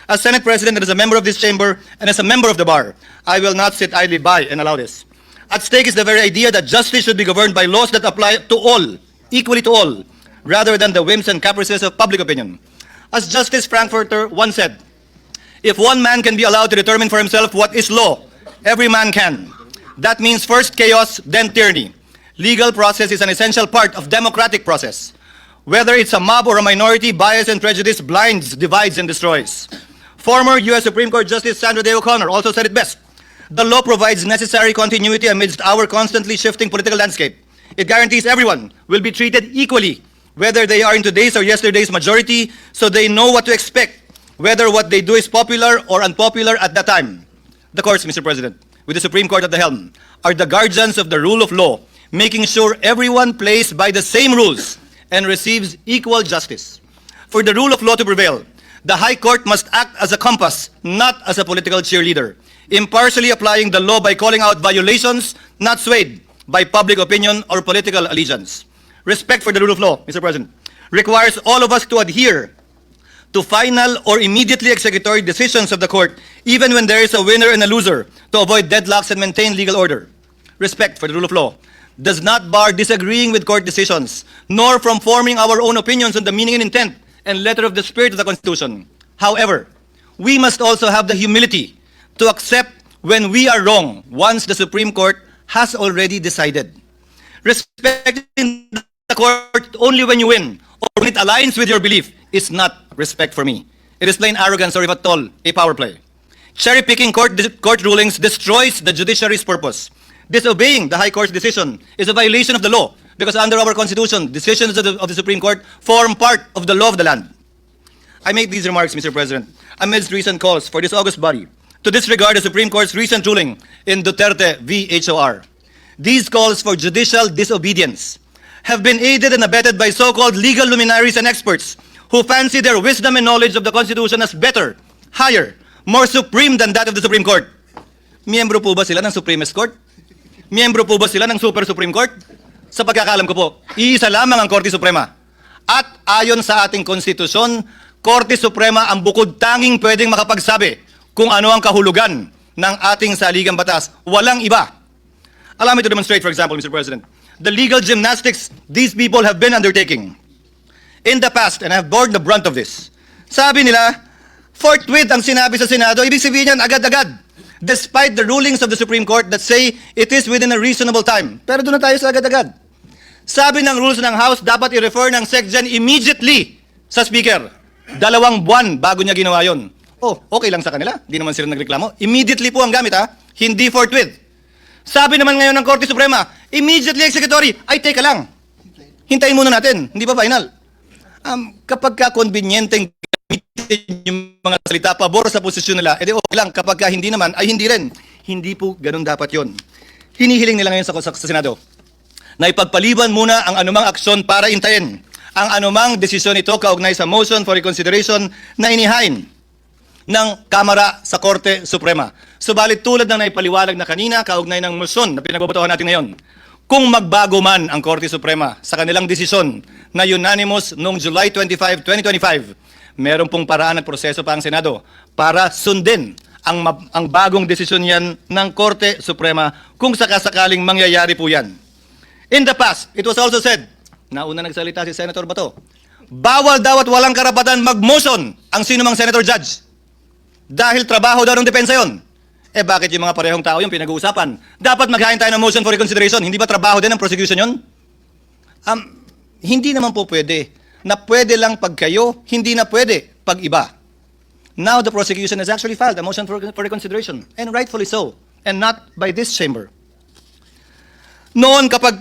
As Senate President and as a member of this chamber and as a member of the bar, I will not sit idly by and allow this. At stake is the very idea that justice should be governed by laws that apply to all, equally to all, rather than the whims and caprices of public opinion. As Justice Frankfurter once said, if one man can be allowed to determine for himself what is law, every man can. That means first chaos, then tyranny. Legal process is an essential part of democratic process. Whether it's a mob or a minority, bias and prejudice blinds, divides, and destroys. Former U.S. Supreme Court Justice Sandra Day O'Connor also said it best. The law provides necessary continuity amidst our constantly shifting political landscape. It guarantees everyone will be treated equally, whether they are in today's or yesterday's majority, so they know what to expect, whether what they do is popular or unpopular at that time. The courts, Mr. President, with the Supreme Court at the helm, are the guardians of the rule of law, making sure everyone plays by the same rules and receives equal justice. For the rule of law to prevail, the High Court must act as a compass, not as a political cheerleader, impartially applying the law by calling out violations, not swayed by public opinion or political allegiance. Respect for the rule of law, Mr. President, requires all of us to adhere to final or immediately executory decisions of the court, even when there is a winner and a loser, to avoid deadlocks and maintain legal order. Respect for the rule of law does not bar disagreeing with court decisions, nor from forming our own opinions on the meaning and intent and letter of the spirit of the Constitution. However, we must also have the humility to accept when we are wrong once the Supreme Court has already decided. Respecting the court only when you win or when it aligns with your belief is not respect for me. It is plain arrogance or if at all, a power play. Cherry-picking court rulings destroys the judiciary's purpose. Disobeying the High Court's decision is a violation of the law because under our Constitution, decisions of the Supreme Court form part of the law of the land. I make these remarks, Mr. President, amidst recent calls for this august body to disregard the Supreme Court's recent ruling in Duterte v. HOR. These calls for judicial disobedience have been aided and abetted by so-called legal luminaries and experts who fancy their wisdom and knowledge of the Constitution as better, higher, more supreme than that of the Supreme Court. Miyembro po ba sila ng Supremist Court? Miyembro po ba sila ng Super Supreme Court? Sa pagkakaalam ko po, iisa lamang ang Korte Suprema. At ayon sa ating konstitusyon, Korte Suprema ang bukod tanging pwedeng makapagsabi kung ano ang kahulugan ng ating saligang batas. Walang iba. Allow me to demonstrate, for example, Mr. President, the legal gymnastics these people have been undertaking in the past and have borne the brunt of this. Sabi nila, forthwith ang sinabi sa Senado, ibig sabihin yan agad-agad. Despite the rulings of the Supreme Court that say it is within a reasonable time. Pero doon na tayo sa agad-agad. Sabi ng rules ng House, dapat i-refer ng SecGen immediately sa Speaker. 2 buwan bago niya ginawa yun. Oh, okay lang sa kanila. Di naman sila nagreklamo. Immediately po ang gamit ha. Hindi forthwith. Sabi naman ngayon ng Korte Suprema, immediately executory. Ay, teka lang. Hintayin muna natin. Hindi pa final. Kapag ka-convenienteng yung mga salita pabor sa posisyon nila, edi okay lang. Kapag ka hindi naman, ay hindi rin. Hindi po ganun dapat yon. Hinihiling nila ngayon sa Senado na ipagpaliban muna ang anumang aksyon para intayin ang anumang desisyon ito kaugnay sa motion for reconsideration na inihain ng Kamara sa Korte Suprema. Subalit tulad ng naipaliwanag na kanina kaugnay ng motion na pinagbobotohan natin ngayon, kung magbago man ang Korte Suprema sa kanilang desisyon na unanimous noong July 25, 2025, meron pong paraan at proseso pa ang Senado para sundin ang bagong desisyon yan ng Korte Suprema kung sakasakaling mangyayari po yan. In the past, it was also said, nauna nagsalita si Senator Boto, bawal daw at walang karapatan mag-motion ang sinumang Senator Judge. Dahil trabaho daw ng depensa yon. Eh bakit yung mga parehong tao yung pinag-uusapan? Dapat maghain tayo ng motion for reconsideration. Hindi ba trabaho din ng prosecution yon? Hindi naman po pwede. Na pwede lang pag kayo, hindi na pwede pag iba. Now the prosecution has actually filed a motion for reconsideration, and rightfully so, and not by this chamber. Noon kapag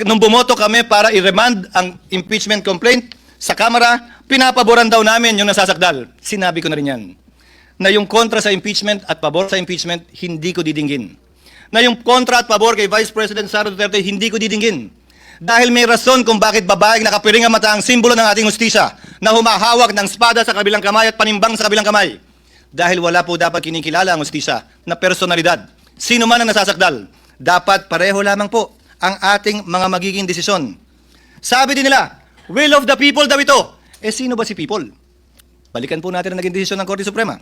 nung bumoto kami para i-remand ang impeachment complaint sa Kamara, pinapaboran daw namin yung nasasakdal. Sinabi ko na rin yan. Na yung kontra sa impeachment at pabor sa impeachment, hindi ko didinggin. Na yung kontra at pabor kay Vice President Sara Duterte, hindi ko didinggin. Dahil may rason kung bakit babaeng nakapiring ang mata ang simbolo ng ating hustisya na humahawak ng espada sa kabilang kamay at panimbang sa kabilang kamay. Dahil wala po dapat kinikilala ang hustisya na personalidad. Sino man ang nasasakdal, dapat pareho lamang po ang ating mga magiging desisyon. Sabi din nila, will of the people daw ito. Sino ba si people? Balikan po natin ang naging desisyon ng Korte Suprema.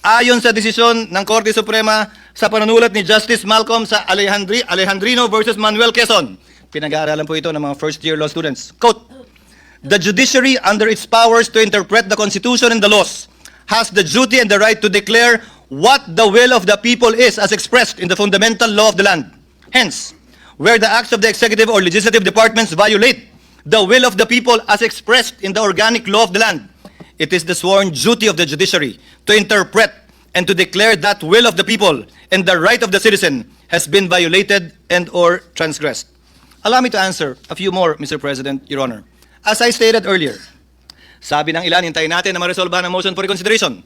Ayon sa desisyon ng Korte Suprema sa panunulat ni Justice Malcolm sa Alejandrino versus Manuel Quezon, pinag-aaralan po ito ng mga first-year law students. Quote, the judiciary, under its powers to interpret the Constitution and the laws, has the duty and the right to declare what the will of the people is as expressed in the fundamental law of the land. Hence, where the acts of the executive or legislative departments violate the will of the people as expressed in the organic law of the land, it is the sworn duty of the judiciary to interpret and to declare that will of the people and the right of the citizen has been violated and or transgressed. Allow me to answer a few more, Mr. President, Your Honor. As I stated earlier, sabi ng ilan, hintayin natin na maresolbahan ang motion for reconsideration.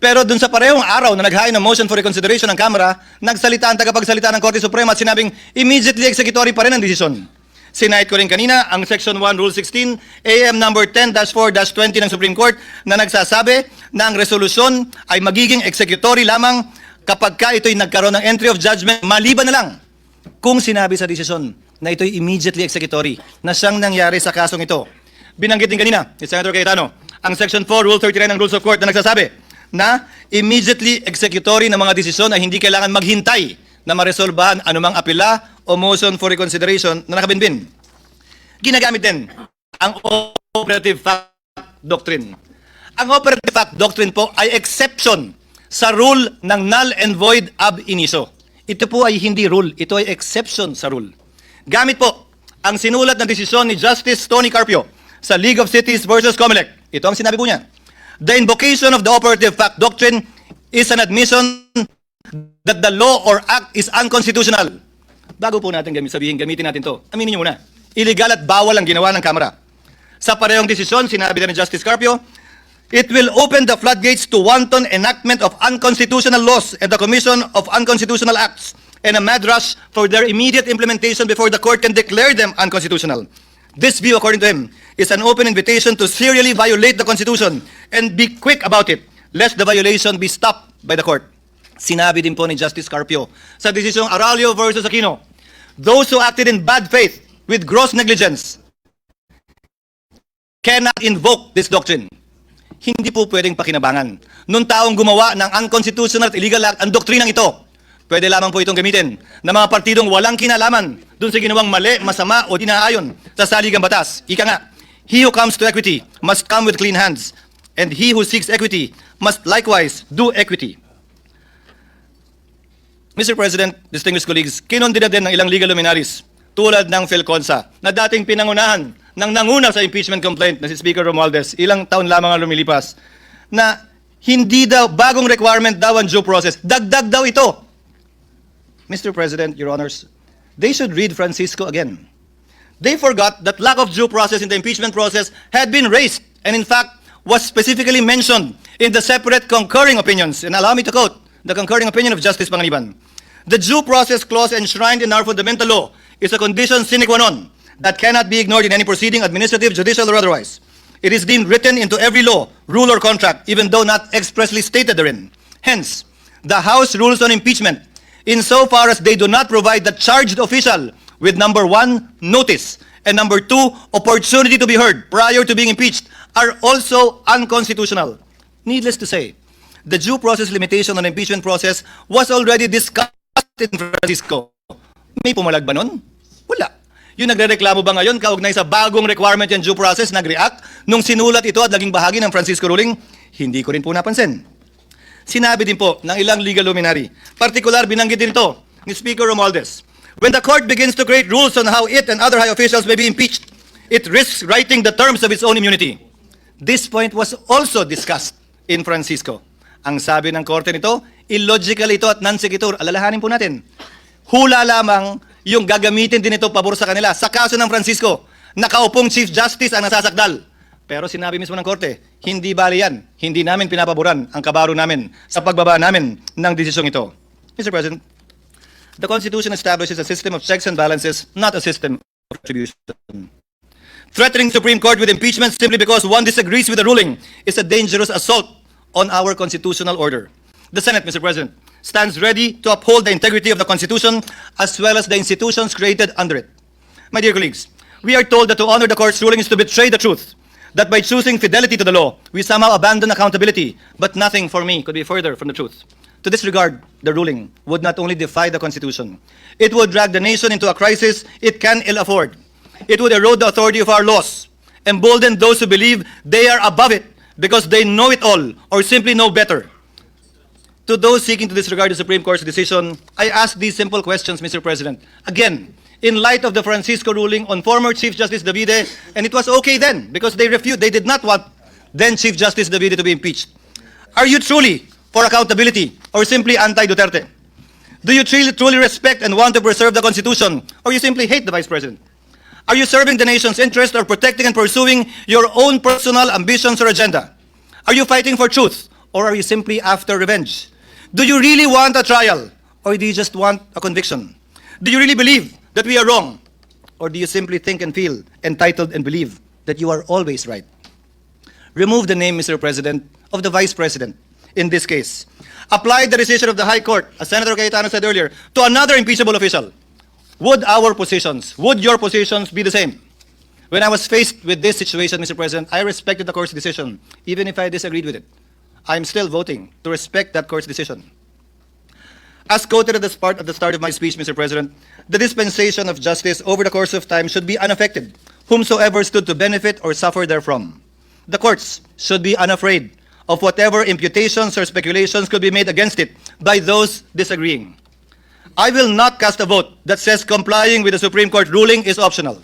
Pero dun sa parehong araw na naghain ng motion for reconsideration ng Kamara, nagsalita ang tagapagsalita ng Korte Suprema at sinabing immediately executory pa rin ang desisyon. Sinahit ko rin kanina ang Section 1, Rule 16, AM number 10-4-20 ng Supreme Court na nagsasabi na ang resolusyon ay magiging executory lamang kapag ka ito'y nagkaroon ng entry of judgment, maliban na lang kung sinabi sa desisyon na ito'y immediately executory na siyang nangyari sa kasong ito. Binanggit din kanina ni Senator Cayetano ang Section 4, Rule 39 ng Rules of Court na nagsasabi na immediately executory ng mga desisyon ay hindi kailangan maghintay na maresolbahan anumang apela o motion for reconsideration na nakabinbin. Ginagamit din ang operative fact doctrine. Ang operative fact doctrine po ay exception sa rule ng null and void ab initio. Ito po ay hindi rule, ito ay exception sa rule. Gamit po ang sinulat ng desisyon ni Justice Tony Carpio sa League of Cities versus Comelec. Ito ang sinabi po niya. The invocation of the operative fact doctrine is an admission that the law or act is unconstitutional. Bago po natin gamitin natin to, aminin niyo muna. Illegal at bawal ang ginawa ng Kamara. Sa parehong desisyon, sinabi din ni Justice Carpio, it will open the floodgates to wanton enactment of unconstitutional laws and the commission of unconstitutional acts and a mad rush for their immediate implementation before the court can declare them unconstitutional. This view, according to him, is an open invitation to serially violate the Constitution and be quick about it, lest the violation be stopped by the court. Sinabi din po ni Justice Carpio sa desisyong Aralio versus Aquino, those who acted in bad faith with gross negligence cannot invoke this doctrine. Hindi po pwedeng pakinabangan nung taong gumawa ng unconstitutional at illegal act ang doktrinang ito. Pwede lamang po itong gamitin ng mga partidong walang kinalaman dun sa ginawang mali, masama o di naaayon sa saligang batas. Ika nga, he who comes to equity must come with clean hands, and he who seeks equity must likewise do equity. Mr. President, distinguished colleagues, kinondena din ng ilang legal luminaries tulad ng Philconsa na dating pinangunahan ng nanguna sa impeachment complaint na si Speaker Romualdez, ilang taon lamang ang lumilipas, na hindi daw, bagong requirement daw ang due process. Dagdag daw ito. Mr. President, Your Honors, they should read Francisco again. They forgot that lack of due process in the impeachment process had been raised and in fact was specifically mentioned in the separate concurring opinions. And allow me to quote the concurring opinion of Justice Pangilinan. The due process clause enshrined in our fundamental law is a condition sine qua non that cannot be ignored in any proceeding, administrative, judicial, or otherwise. It is deemed written into every law, rule, or contract, even though not expressly stated therein. Hence, the House rules on impeachment, insofar as they do not provide the charged official with number 1, notice, and number 2, opportunity to be heard prior to being impeached, are also unconstitutional. Needless to say, the due process limitation on the impeachment process was already discussed in Francisco. May pumalag ba nun? Wala. Yung nagrereklamo ba ngayon kaugnay sa bagong requirement yung due process, nag-react nung sinulat ito at naging bahagi ng Francisco ruling? Hindi ko rin po napansin. Sinabi din po ng ilang legal luminary, partikular binanggit din ito ni Speaker Romualdez, when the court begins to create rules on how it and other high officials may be impeached, it risks writing the terms of its own immunity. This point was also discussed in Francisco. Ang sabi ng korte nito, illogical ito at non sequitur. Alalahanin po natin. hula lamang yung gagamitin din ito pabor sa kanila. Sa kaso ng Francisco, nakaupong Chief Justice ang nasasakdal. Pero sinabi mismo ng Korte, hindi bali yan. Hindi namin pinapaboran ang kabaro namin sa pagbaba namin ng desisyong ito. Mr. President, the Constitution establishes a system of checks and balances, not a system of attribution. Threatening the Supreme Court with impeachment simply because one disagrees with the ruling is a dangerous assault on our constitutional order. The Senate, Mr. President, stands ready to uphold the integrity of the Constitution as well as the institutions created under it. My dear colleagues, we are told that to honor the Court's ruling is to betray the truth, that by choosing fidelity to the law, we somehow abandon accountability, but nothing for me could be further from the truth. To disregard the ruling would not only defy the Constitution, it would drag the nation into a crisis it can ill afford. It would erode the authority of our laws, embolden those who believe they are above it because they know it all or simply know better. To those seeking to disregard the Supreme Court's decision, I ask these simple questions, Mr. President. Again, in light of the Francisco ruling on former Chief Justice Davide, and it was okay then because they did not want then Chief Justice Davide to be impeached. Are you truly for accountability or simply anti-Duterte? Do you truly respect and want to preserve the Constitution or you simply hate the Vice President? Are you serving the nation's interest or protecting and pursuing your own personal ambitions or agenda? Are you fighting for truth or are you simply after revenge? Do you really want a trial or do you just want a conviction? Do you really believe that we are wrong? Or do you simply think and feel entitled and believe that you are always right? Remove the name, Mr. President, of the Vice President in this case. Apply the decision of the High Court, as Senator Cayetano said earlier, to another impeachable official. Would your positions be the same? When I was faced with this situation, Mr. President, I respected the Court's decision, even if I disagreed with it. I'm still voting to respect that Court's decision. As quoted at the start of my speech, Mr. President, the dispensation of justice over the course of time should be unaffected, whomsoever stood to benefit or suffer therefrom. The courts should be unafraid of whatever imputations or speculations could be made against it by those disagreeing. I will not cast a vote that says complying with the Supreme Court ruling is optional.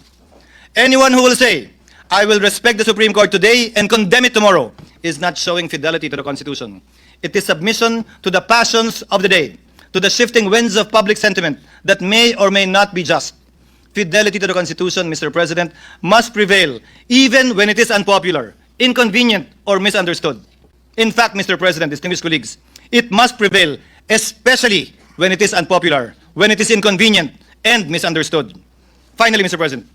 Anyone who will say, I will respect the Supreme Court today and condemn it tomorrow, is not showing fidelity to the Constitution. It is submission to the passions of the day, to the shifting winds of public sentiment that may or may not be just. Fidelity to the Constitution, Mr. President, must prevail even when it is unpopular, inconvenient, or misunderstood. In fact, Mr. President, distinguished colleagues, it must prevail especially when it is unpopular, when it is inconvenient, and misunderstood. Finally, Mr. President,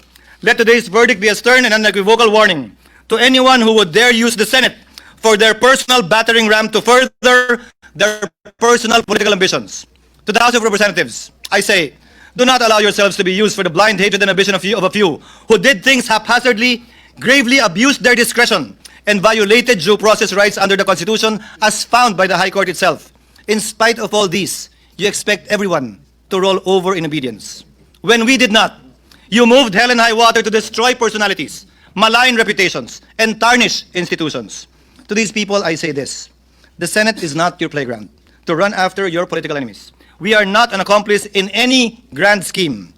let today's verdict be a stern and unequivocal warning to anyone who would dare use the Senate for their personal battering ram to further their personal political ambitions. To the House of Representatives, I say, do not allow yourselves to be used for the blind hatred and ambition of a few who did things haphazardly, gravely abused their discretion, and violated due process rights under the Constitution as found by the High Court itself. In spite of all these, you expect everyone to roll over in obedience. When we did not, you moved hell and high water to destroy personalities, malign reputations, and tarnish institutions. To these people, I say this. The Senate is not your playground to run after your political enemies. We are not an accomplice in any grand scheme.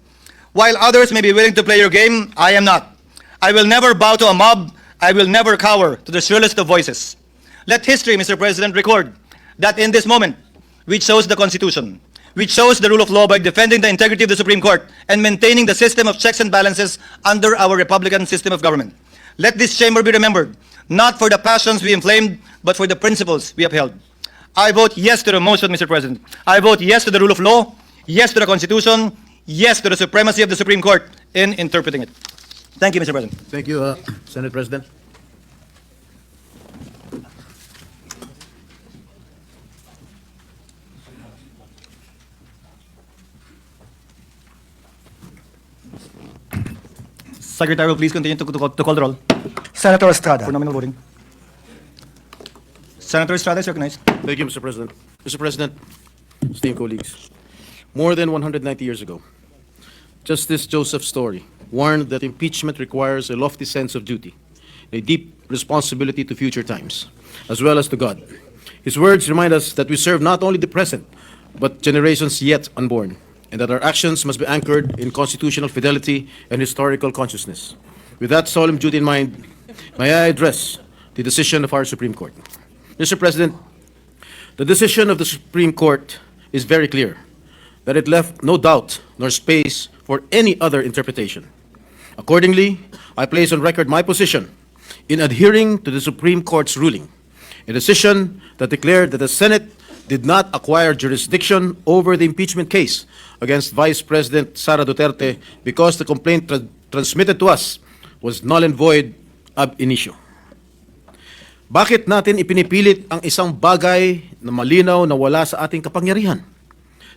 While others may be willing to play your game, I am not. I will never bow to a mob. I will never cower to the shrillest of voices. Let history, Mr. President, record that in this moment, we chose the Constitution. We chose the rule of law by defending the integrity of the Supreme Court and maintaining the system of checks and balances under our Republican system of government. Let this chamber be remembered, not for the passions we inflamed, but for the principles we upheld. I vote yes to the motion, Mr. President. I vote yes to the rule of law, yes to the Constitution, yes to the supremacy of the Supreme Court in interpreting it. Thank you, Mr. President. Thank you, Senate President. Secretary will please continue to call the roll Senator Estrada. for nominal voting. Senator Estrada is recognized. Thank you, Mr. President. Mr. President, esteemed colleagues, more than 190 years ago, Justice Joseph Story warned that impeachment requires a lofty sense of duty, a deep responsibility to future times, as well as to God. His words remind us that we serve not only the present, but generations yet unborn, and that our actions must be anchored in constitutional fidelity and historical consciousness. With that solemn duty in mind, may I address the decision of our Supreme Court. Mr. President, the decision of the Supreme Court is very clear. that it left no doubt nor space for any other interpretation. Accordingly, I place on record my position in adhering to the Supreme Court's ruling, a decision that declared that the Senate did not acquire jurisdiction over the impeachment case against Vice President Sara Duterte because the complaint transmitted to us was null and void ab initio. Bakit natin ipinipilit ang isang bagay na malinaw na wala sa ating kapangyarihan?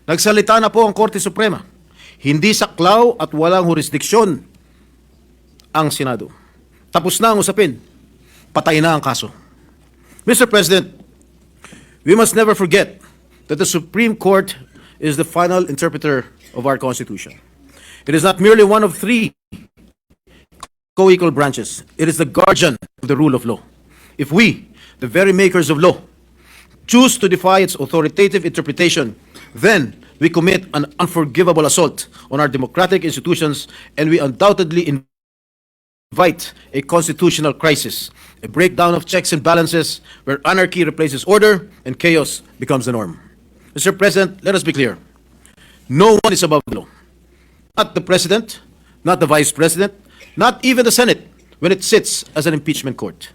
Nagsalita na po ang Korte Suprema. Hindi saklaw at walang jurisdiksyon ang Senado. Tapos na ang usapin. Patay na ang kaso. Mr. President, we must never forget that the Supreme Court is the final interpreter of our Constitution. It is not merely one of three co-equal branches. It is the guardian of the rule of law. If we, the very makers of law, choose to defy its authoritative interpretation, then we commit an unforgivable assault on our democratic institutions, and we undoubtedly invite a constitutional crisis, a breakdown of checks and balances where anarchy replaces order and chaos becomes the norm. Mr. President, let us be clear. No one is above the law. Not the President, not the Vice President, not even the Senate when it sits as an impeachment court.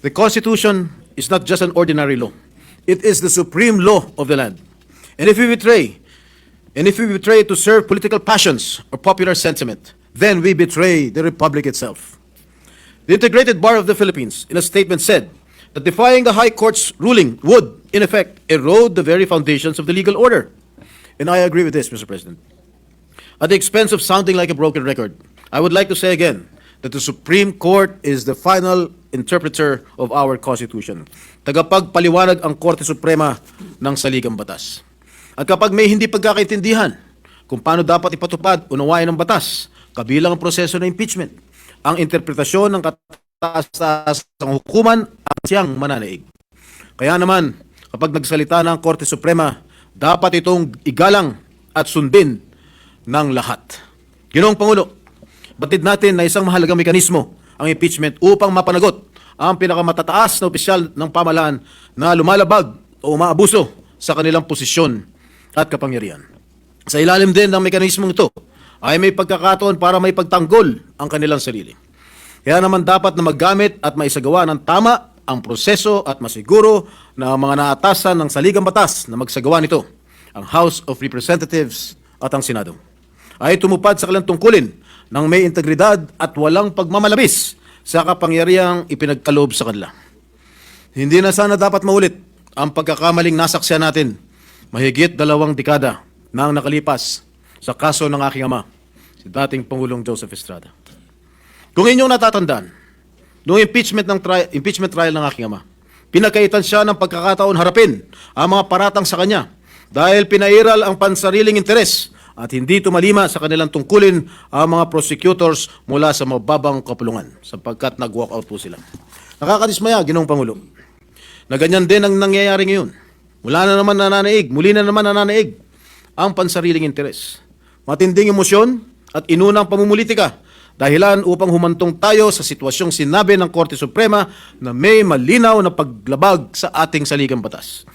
The Constitution is not just an ordinary law. It is the supreme law of the land. And if we betray it to serve political passions or popular sentiment, then we betray the Republic itself. The Integrated Bar of the Philippines, in a statement, said that defying the High Court's ruling would, in effect, erode the very foundations of the legal order. And I agree with this, Mr. President. At the expense of sounding like a broken record, I would like to say again that the Supreme Court is the final interpreter of our Constitution. Tagapagpaliwanag ang Korte Suprema ng saligang batas. At kapag may hindi pagkakaintindihan kung paano dapat ipatupad, unawain ng batas, kabilang ang proseso ng impeachment, ang interpretasyon ng kataas-taasang hukuman ang siyang mananaig. Kaya naman, kapag nagsalita ng Korte Suprema, dapat itong igalang at sundin ng lahat. Ginoong Pangulo, batid natin na isang mahalagang mekanismo ang impeachment upang mapanagot ang pinakamatataas na opisyal ng pamahalaan na lumalabag o umaabuso sa kanilang posisyon at kapangyarihan. Sa ilalim din ng mekanismong ito ay may pagkakataon para may pagtanggol ang kanilang sarili. Kaya naman dapat na maggamit at maisagawa ng tama ang proseso at masiguro na ang mga naatasan ng saligang batas na magsagawa nito, ang House of Representatives at ang Senado, ay tumupad sa kanilang tungkulin ng may integridad at walang pagmamalabis sa kapangyarihang ipinagkaloob sa kanila. Hindi na sana dapat maulit ang pagkakamaling nasaksihan natin mahigit 2 dekada na ang nakalipas sa kaso ng aking ama, si dating Pangulong Joseph Estrada. Kung inyong natatandaan, noong impeachment trial ng aking ama, pinakaitan siya ng pagkakataon harapin ang mga paratang sa kanya dahil pinairal ang pansariling interes at hindi tumalima sa kanilang tungkulin ang mga prosecutors mula sa mababang kapulungan sapagkat nag-walk out po sila. Nakakadismaya, Ginoong Pangulo, na ganyan din ang nangyayari ngayon. Muli na naman nananaig ang pansariling interes. Matinding emosyon at inunang pamumulitika dahilan upang humantong tayo sa sitwasyong sinabi ng Korte Suprema na may malinaw na paglabag sa ating saligang batas.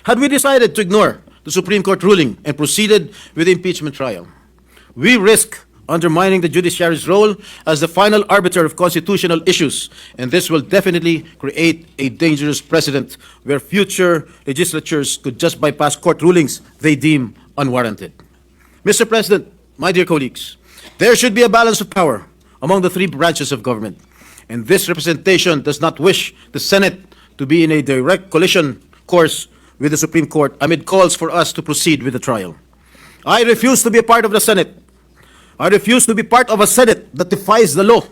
Had we decided to ignore the Supreme Court ruling and proceeded with the impeachment trial, we risk undermining the judiciary's role as the final arbiter of constitutional issues, and this will definitely create a dangerous precedent where future legislatures could just bypass court rulings they deem unwarranted. Mr. President, my dear colleagues, there should be a balance of power among the three branches of government, and this representation does not wish the Senate to be in a direct collision course with the Supreme Court amid calls for us to proceed with the trial. I refuse to be a part of the Senate. I refuse to be part of a Senate that defies the law,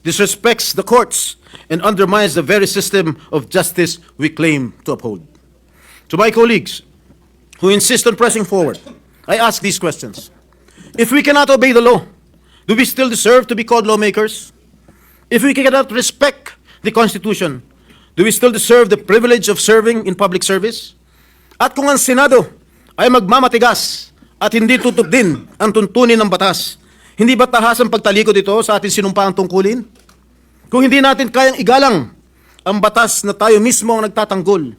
disrespects the courts, and undermines the very system of justice we claim to uphold. To my colleagues who insist on pressing forward, I ask these questions. If we cannot obey the law, do we still deserve to be called lawmakers? If we cannot respect the Constitution, do we still deserve the privilege of serving in public service? At kung ang Senado ay magmamatigas at hindi tutup din ang tuntunin ng batas, hindi ba tahas ang pagtalikod ito sa ating sinumpaang tungkulin? Kung hindi natin kayang igalang ang batas na tayo mismo ang nagtatanggol,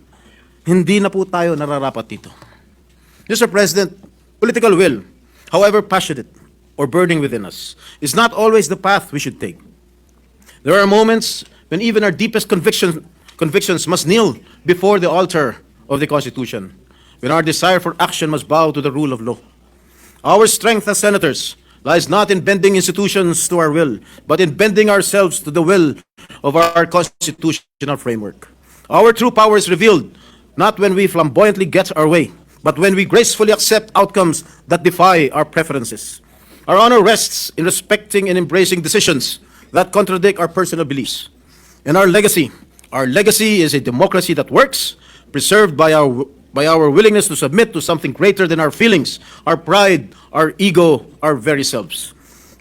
hindi na po tayo nararapat dito. Mr. President, Political will, however passionate or burning within us, is not always the path we should take. There are moments when even our deepest convictions must kneel before the altar of the Constitution, when our desire for action must bow to the rule of law. Our strength as senators lies not in bending institutions to our will, but in bending ourselves to the will of our constitutional framework. Our true power is revealed not when we flamboyantly get our way, but when we gracefully accept outcomes that defy our preferences. Our honor rests in respecting and embracing decisions that contradict our personal beliefs. And our legacy is a democracy that works, preserved by our willingness to submit to something greater than our feelings, our pride, our ego, our very selves.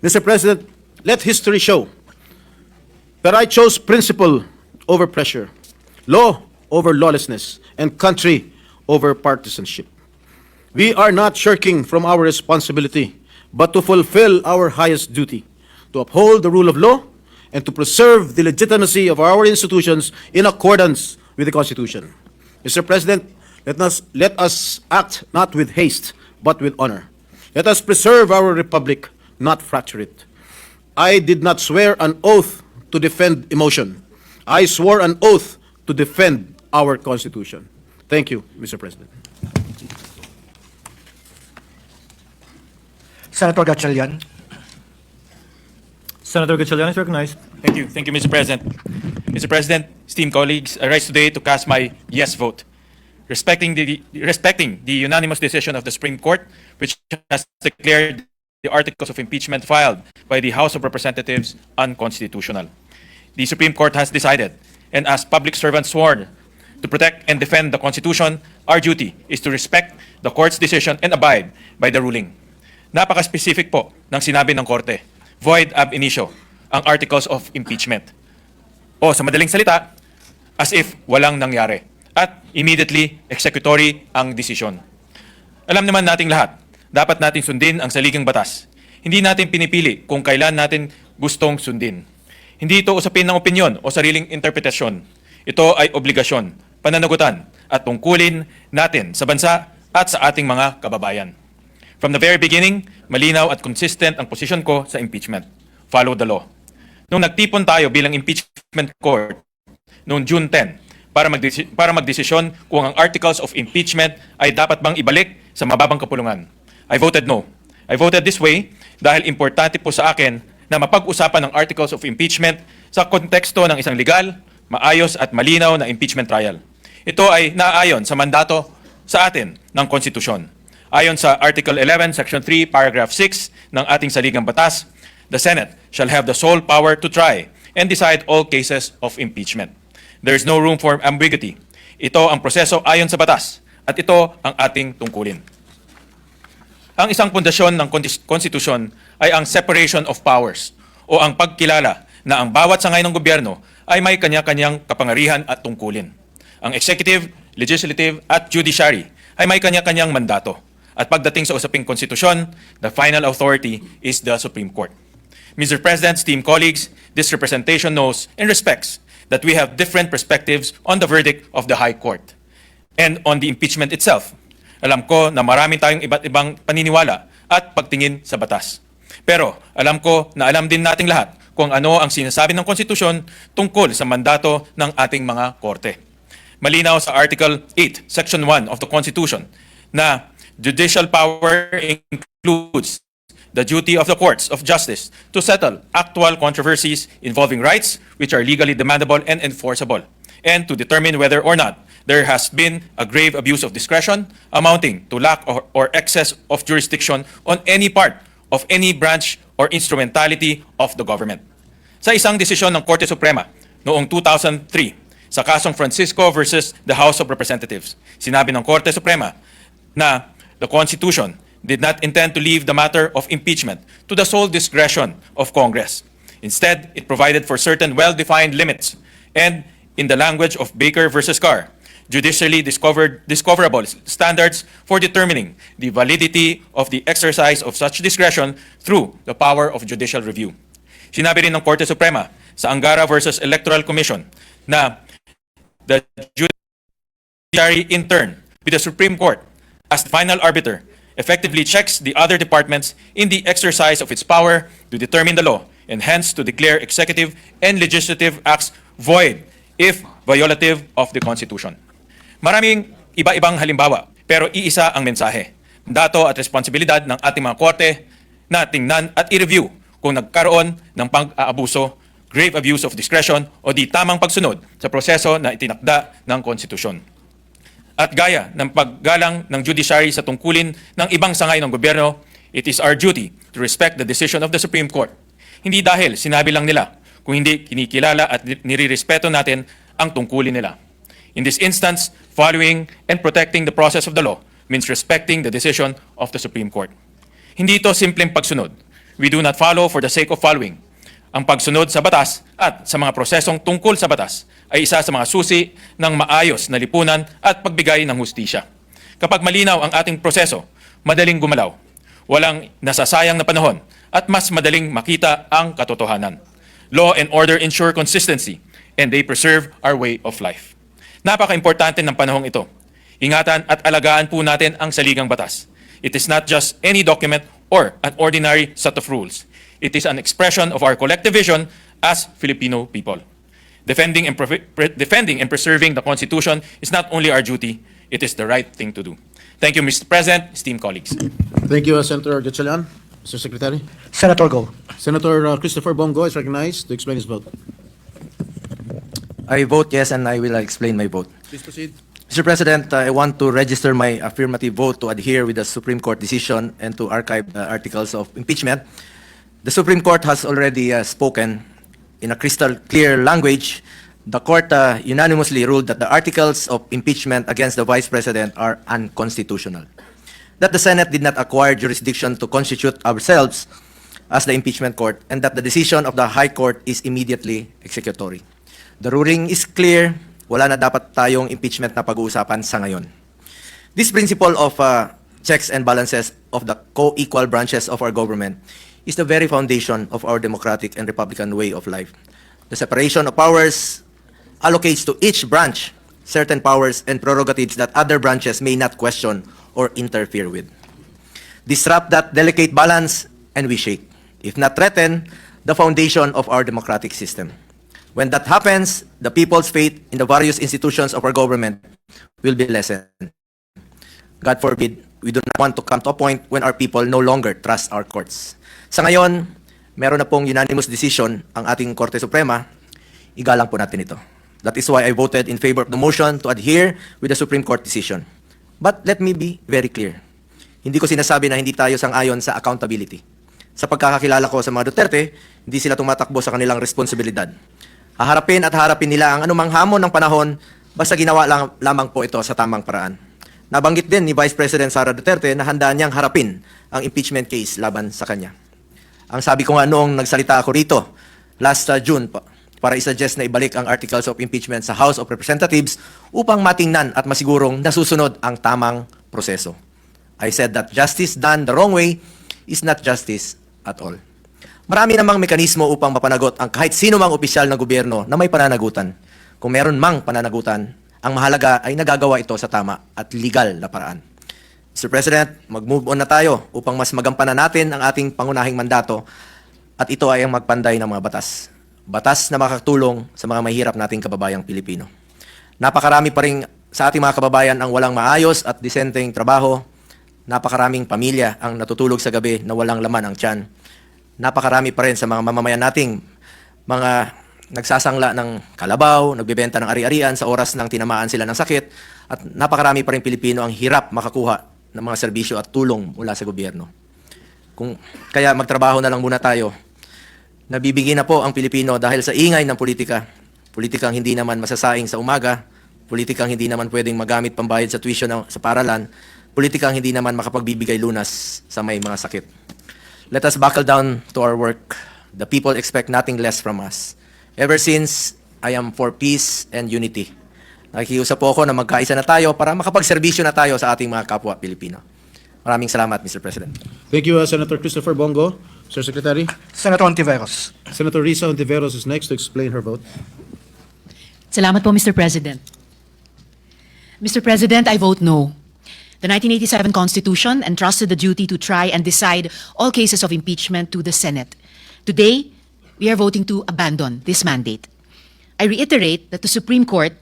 Mr. President, let history show that I chose principle over pressure, law over lawlessness, and country over partisanship. We are not shirking from our responsibility, but to fulfill our highest duty, to uphold the rule of law and to preserve the legitimacy of our institutions in accordance with the Constitution. Mr. President, let us act not with haste, but with honor. Let us preserve our republic, not fracture it. I did not swear an oath to defend emotion. I swore an oath to defend our Constitution. Thank you, Mr. President. Senator Gatchalian. Senator Gatchalian is recognized. Thank you, Mr. President. Mr. President, esteemed colleagues, I rise today to cast my yes vote, respecting the unanimous decision of the Supreme Court, which has declared the articles of impeachment filed by the House of Representatives unconstitutional. The Supreme Court has decided, and as public servants sworn to protect and defend the Constitution, our duty is to respect the Court's decision and abide by the ruling. Napaka-specific po ng sinabi ng Korte, void ab initio ang articles of impeachment. O sa madaling salita, as if walang nangyari. At immediately executory ang desisyon. Alam naman nating lahat, dapat nating sundin ang saligang batas. Hindi natin pinipili kung kailan natin gustong sundin. Hindi ito usapin ng opinyon o sariling interpretasyon. Ito ay obligasyon, pananagutan at tungkulin natin sa bansa at sa ating mga kababayan. From the very beginning, malinaw at consistent ang posisyon ko sa impeachment. Follow the law. Nung nagtipon tayo bilang impeachment court noong June 10 para magdesisyon kung ang articles of impeachment ay dapat bang ibalik sa mababang kapulungan, I voted no. I voted this way dahil importante po sa akin na mapag-usapan ang articles of impeachment sa konteksto ng isang legal, maayos at malinaw na impeachment trial. Ito ay naaayon sa mandato sa atin ng konstitusyon. Ayon sa Article 11, Section 3, Paragraph 6 ng ating saligang batas, the Senate shall have the sole power to try and decide all cases of impeachment. There is no room for ambiguity. Ito ang proseso ayon sa batas at ito ang ating tungkulin. Ang isang pundasyon ng konstitusyon ay ang separation of powers o ang pagkilala na ang bawat sangay ng gobyerno ay may kanya-kanyang kapangyarihan at tungkulin. Ang executive, legislative at judiciary ay may kanya-kanyang mandato. At pagdating sa usaping konstitusyon, the final authority is the Supreme Court. Mr. President, esteemed colleagues, this representation knows and respects that we have different perspectives on the verdict of the High Court and on the impeachment itself. Alam ko na marami tayong iba't ibang paniniwala at pagtingin sa batas. Pero alam ko na alam din nating lahat kung ano ang sinasabi ng konstitusyon tungkol sa mandato ng ating mga korte. Malinaw sa Article 8, Section 1 of the Constitution na judicial power includes the duty of the courts of justice to settle actual controversies involving rights which are legally demandable and enforceable, and to determine whether or not there has been a grave abuse of discretion amounting to lack or excess of jurisdiction on any part of any branch or instrumentality of the government. Sa isang desisyon ng Korte Suprema noong 2003 sa kasong Francisco versus the House of Representatives, sinabi ng Korte Suprema na the Constitution did not intend to leave the matter of impeachment to the sole discretion of Congress. Instead, it provided for certain well-defined limits and, in the language of Baker versus Carr, judicially discoverable standards for determining the validity of the exercise of such discretion through the power of judicial review. Sinabi rin ng Korte Suprema sa Angara versus Electoral Commission na the judiciary in turn with the Supreme Court as the final arbiter effectively checks the other departments in the exercise of its power to determine the law and hence to declare executive and legislative acts void if violative of the Constitution. Maraming iba-ibang halimbawa, pero iisa ang mensahe. Dato at responsibilidad ng ating mga korte na tingnan at i-review kung nagkaroon ng pang-aabuso, grave abuse of discretion o di tamang pagsunod sa proseso na itinakda ng konstitusyon. At gaya ng paggalang ng judiciary sa tungkulin ng ibang sangay ng gobyerno, it is our duty to respect the decision of the Supreme Court. Hindi dahil sinabi lang nila, kung hindi kinikilala at nirirespeto natin ang tungkulin nila. In this instance, following and protecting the process of the law means respecting the decision of the Supreme Court. Hindi ito simpleng pagsunod. We do not follow for the sake of following. Ang pagsunod sa batas at sa mga prosesong tungkol sa batas ay isa sa mga susi ng maayos na lipunan at pagbigay ng hustisya. Kapag malinaw ang ating proseso, madaling gumalaw, walang nasasayang na panahon at mas madaling makita ang katotohanan. Law and order ensure consistency and they preserve our way of life. Napaka-importante ng panahong ito. Ingatan at alagaan po natin ang saligang batas. It is not just any document or an ordinary set of rules. It is an expression of our collective vision as Filipino people. Defending and preserving the Constitution is not only our duty, it is the right thing to do. Thank you, Mr. President, esteemed colleagues. Thank you, Senator Gatchalian. Mr. Secretary. Senator Go. Senator Christopher Bongo is recognized to explain his vote. I vote yes, and I will explain my vote. Please proceed. Mr. President, I want to register my affirmative vote to adhere with the Supreme Court decision and to archive the articles of impeachment. The Supreme Court has already spoken in a crystal clear language. The court unanimously ruled that the articles of impeachment against the Vice President are unconstitutional. That the Senate did not acquire jurisdiction to constitute ourselves as the impeachment court, and that the decision of the High Court is immediately executory. The ruling is clear. Wala na dapat tayong impeachment na pag-uusapan sa ngayon. This principle of checks and balances of the co-equal branches of our government is the very foundation of our democratic and republican way of life. The separation of powers allocates to each branch certain powers and prerogatives that other branches may not question or interfere with. Disrupt that delicate balance and we shake, if not threaten, the foundation of our democratic system. When that happens, the people's faith in the various institutions of our government will be lessened. God forbid, we do not want to come to a point when our people no longer trust our courts. Sa ngayon, meron na pong unanimous decision ang ating Korte Suprema. Igalang po natin ito. That is why I voted in favor of the motion to adhere with the Supreme Court decision. But let me be very clear. Hindi ko sinasabi na hindi tayo sang-ayon sa accountability. Sa pagkakakilala ko sa mga Duterte, hindi sila tumatakbo sa kanilang responsibilidad. Haharapin at harapin nila ang anumang hamon ng panahon basta ginawa lamang po ito sa tamang paraan. Nabanggit din ni Vice President Sara Duterte na handa niyang harapin ang impeachment case laban sa kanya. Ang sabi ko nga noong nagsalita ako rito last June para isuggest na ibalik ang articles of impeachment sa House of Representatives upang matingnan at masigurong nasusunod ang tamang proseso. I said that justice done the wrong way is not justice at all. Marami namang mekanismo upang mapanagot ang kahit sino mang opisyal ng gobyerno na may pananagutan. Kung meron mang pananagutan, ang mahalaga ay nagagawa ito sa tama at legal na paraan. Mr. President, mag-move on na tayo upang mas magampanan natin ang ating pangunahing mandato at ito ay ang magpanday ng mga batas. Batas na makakatulong sa mga mahirap nating kababayang Pilipino. Napakarami pa rin sa ating mga kababayan ang walang maayos at disenteng trabaho. Napakaraming pamilya ang natutulog sa gabi na walang laman ang tiyan. Napakarami pa rin sa mga mamamayan nating mga nagsasangla ng kalabaw, nagbebenta ng ari-arian sa oras ng tinamaan sila ng sakit, at napakarami pa rin Pilipino ang hirap makakuha ng mga serbisyo at tulong mula sa gobyerno. Kaya magtrabaho na lang muna tayo. Nabibigyan na po ang Pilipino dahil sa ingay ng politika. Politikang hindi naman masasaing sa umaga, politikang hindi naman pwedeng magamit pambayad sa tuition sa paralan, politikang hindi naman makapagbibigay lunas sa may mga sakit. Let us buckle down to our work. The people expect nothing less from us. Ever since, I am for peace and unity. Nakikiusap po ako na magkaisa na tayo para makapagserbisyo na tayo sa ating mga kapwa Pilipino. Maraming salamat, Mr. President. Thank you, Senator Christopher Bongo. Sir Secretary. Senator Hontiveros. Senator Rosa Hontiveros is next to explain her vote. Salamat po, Mr. President. Mr. President, I vote no. The 1987 Constitution entrusted the duty to try and decide all cases of impeachment to the Senate. Today, we are voting to abandon this mandate. I reiterate that the Supreme Court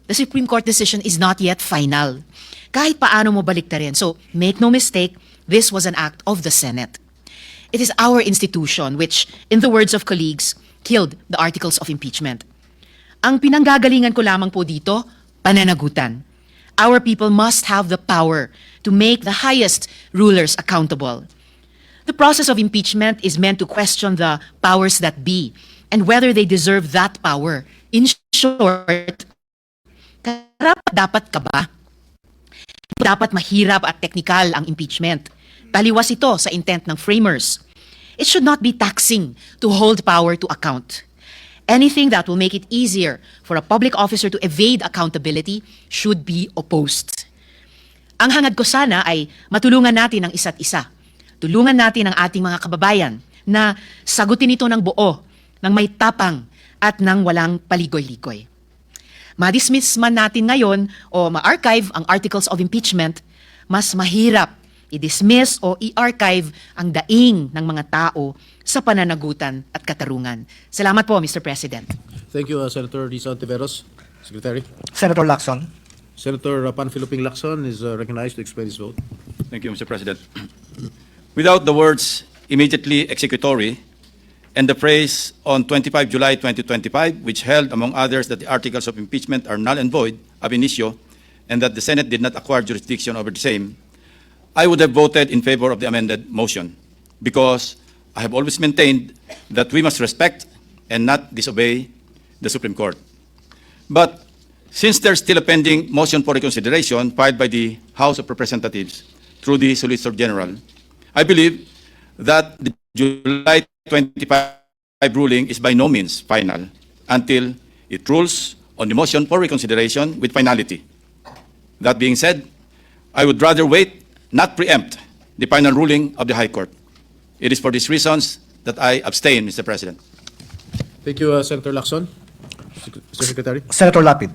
decision is not yet final. Kahit paano mo baliktarin. So, make no mistake, this was an act of the Senate. It is our institution which, in the words of colleagues, killed the articles of impeachment. Ang pinanggagalingan ko lamang po dito, pananagutan. Our people must have the power to make the highest rulers accountable. The process of impeachment is meant to question the powers that be and whether they deserve that power. In short, dapat ka ba? Dapat mahirap at teknikal ang impeachment. Taliwas ito sa intent ng framers. It should not be taxing to hold power to account. Anything that will make it easier for a public officer to evade accountability should be opposed. Ang hangad ko sana ay matulungan natin ang isa't isa. Tulungan natin ang ating mga kababayan na sagutin ito ng buo, ng may tapang at ng walang paligoy-ligoy. Ma-dismiss man natin ngayon o ma-archive ang articles of impeachment, mas mahirap i-dismiss o i-archive ang daing ng mga tao sa pananagutan at katarungan. Salamat po, Mr. President. Thank you, Senator Risa Hontiveros. Secretary. Senator Lacson. Senator Panfiloping Lacson is recognized to explain his vote. Thank you, Mr. President. Without the words immediately executory and the phrase on 25 July 2025, which held, among others, that the articles of impeachment are null and void ab initio and that the Senate did not acquire jurisdiction over the same, I would have voted in favor of the amended motion because I have always maintained that we must respect and not disobey the Supreme Court. But since there's still a pending motion for reconsideration filed by the House of Representatives through the Solicitor General, I believe that the July 25 ruling is by no means final until it rules on the motion for reconsideration with finality. That being said, I would rather wait, not preempt, the final ruling of the High Court. It is for these reasons that I abstain, Mr. President. Thank you, Senator Lacson. Secretary. Senator Lapid.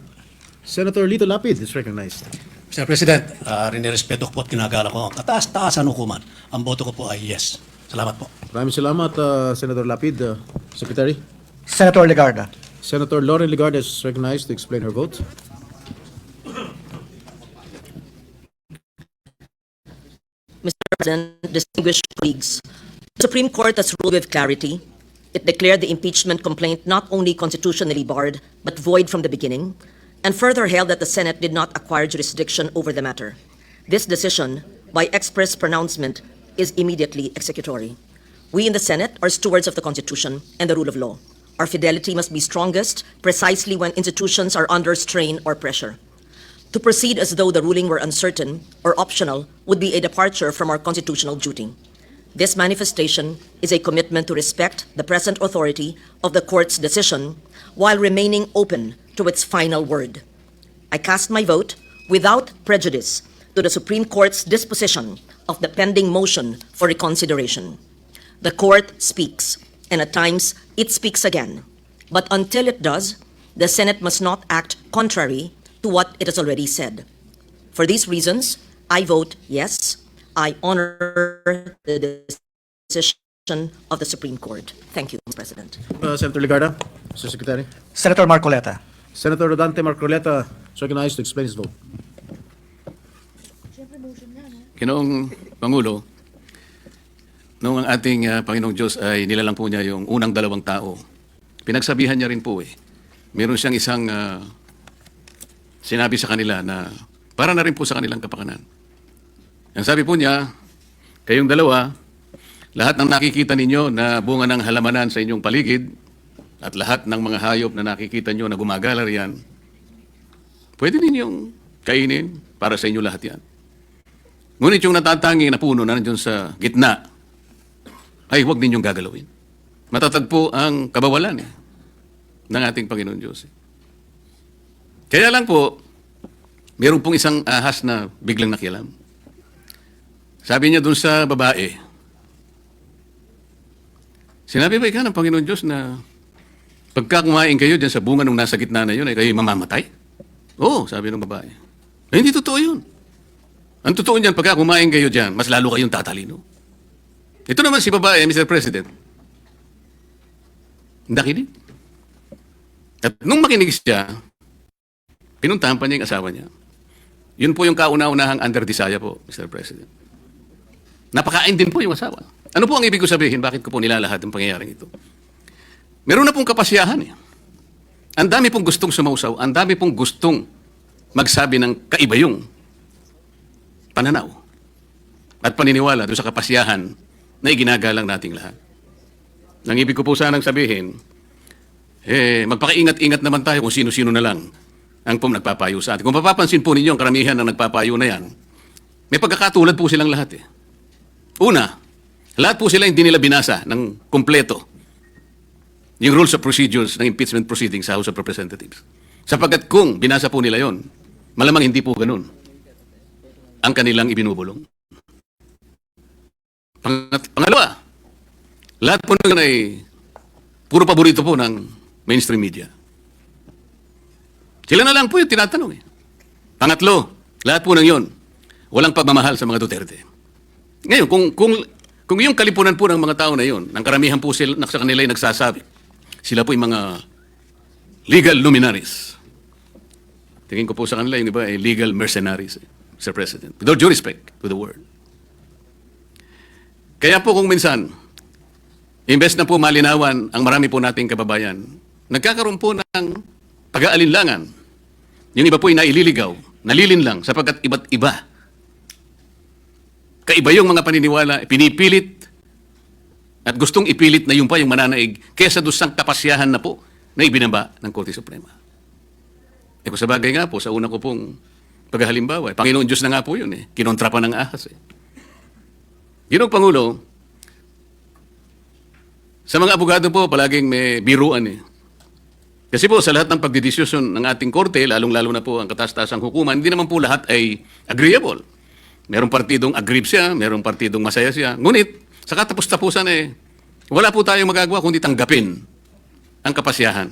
Senator Lito Lapid is recognized. Mr. President, rinirespeto ko po at ginagala ko ang kataas-taasan hukuman. Ang boto ko po ay yes. Salamat po. Maraming salamat, Senator Lapid. Secretary. Senator Legarda. Senator Lauren Legarda is recognized to explain her vote. Mr. President, distinguished colleagues, the Supreme Court has ruled with clarity. It declared the impeachment complaint not only constitutionally barred, but void from the beginning, and further held that the Senate did not acquire jurisdiction over the matter. This decision, by express pronouncement, is immediately executory. We in the Senate are stewards of the Constitution and the rule of law. Our fidelity must be strongest precisely when institutions are under strain or pressure. To proceed as though the ruling were uncertain or optional would be a departure from our constitutional duty. This manifestation is a commitment to respect the present authority of the Court's decision while remaining open to its final word. I cast my vote without prejudice to the Supreme Court's disposition of the pending motion for reconsideration. The Court speaks, and at times it speaks again. But until it does, the Senate must not act contrary to what it has already said. For these reasons, I vote yes. I honor the decision of the Supreme Court. Thank you, Mr. President. Senator Legarda. Mr. Secretary. Senator Marcoleta. Senator Rodante Marcoleta is recognized to explain his vote. Ginoong Pangulo, noong ang ating Panginoong Diyos ay nilalang po niya yung unang dalawang tao, pinagsabihan niya rin po meron siyang isang sinabi sa kanila na para na rin po sa kanilang kapakanan. Ang sabi po niya, kayong dalawa, lahat ng nakikita ninyo na bunga ng halamanan sa inyong paligid at lahat ng mga hayop na nakikita nyo na gumagala riyan, pwede ninyong kainin para sa inyo lahat yan. Ngunit yung natatangi na puno na nandiyon sa gitna, ay huwag ninyong gagalawin. Matatagpo ang kabawalan ng ating Panginoon Diyos. Kaya lang po, meron pong isang ahas na biglang nakialam. Sabi niya dun sa babae, sinabi ba ikaw ng Panginoon Diyos na pagka kumain kayo dyan sa bunga nung nasa gitna na yun, ay kayo mamamatay? Oo, sabi ng babae. Ay, hindi totoo yun. Ang totoo niyan, pagka kumain kayo dyan, mas lalo kayong tatalino. Ito naman si babae, Mr. President. Nakinig. At nung makinig siya, pinuntahan pa niya yung asawa niya. Yun po yung kauna-unahang under-desire po, Mr. President. Napakain din po yung asawa. Ano po ang ibig ko sabihin? Bakit ko po nilalahad ang pangyayaring ito? Meron na pong kapasyahan eh. Ang dami pong gustong sumausaw, ang dami pong gustong magsabi ng kaiba yung pananaw at paniniwala doon sa kapasyahan na iginagalang nating lahat. Ang ibig ko po sanang sabihin, magpakaingat-ingat naman tayo kung sino-sino na lang ang nagpapayo sa atin. Kung mapapansin po ninyo, ang karamihan ng nagpapayo na yan, may pagkakatulad po silang lahat eh. Una, lahat po sila hindi nila binasa ng kumpleto yung rules of procedures ng impeachment proceedings sa House of Representatives. Sapagkat kung binasa po nila yon, malamang hindi po ganun ang kanilang ibinubulong. Pangalawa, lahat po nun ay puro paborito po ng mainstream media. Sila na lang po yung tinatanong eh. Pangatlo, lahat po ng yon, walang pagmamahal sa mga Duterte. Ngayon, kung yung kalipunan po ng mga tao na yon, ang karamihan po sila, sa kanila ay nagsasabi, sila po yung mga legal luminaries. Tingin ko po sa kanila, yung iba ay legal mercenaries, Mr. President. With all due respect to the word. Kaya po kung minsan, imbes na po malinawan ang marami po nating kababayan, nagkakaroon po ng pag-aalinlangan. Yung iba po ay naililigaw, nalilinlang sapagkat iba't iba. Kaiba yung mga paniniwala, pinipilit at gustong ipilit na yung pa yung mananaig kesa doon sa kapasyahan na po na ibinaba ng Korte Suprema. Kung sa bagay nga po, sa una ko pong paghalimbawa, Panginoon Diyos na nga po yun eh. Kinontra pa ng ahas eh. Ginong Pangulo, sa mga abogado po, palaging may biruan eh. Kasi po, sa lahat ng pagdidiskusyon ng ating korte, lalong-lalo na po ang kataas-taasang hukuman, hindi naman po lahat ay agreeable. Merong partidong aggrieved siya, merong partidong masaya siya. Ngunit, sa katapos-tapusan eh, wala po tayong magagawa kundi tanggapin ang kapasyahan.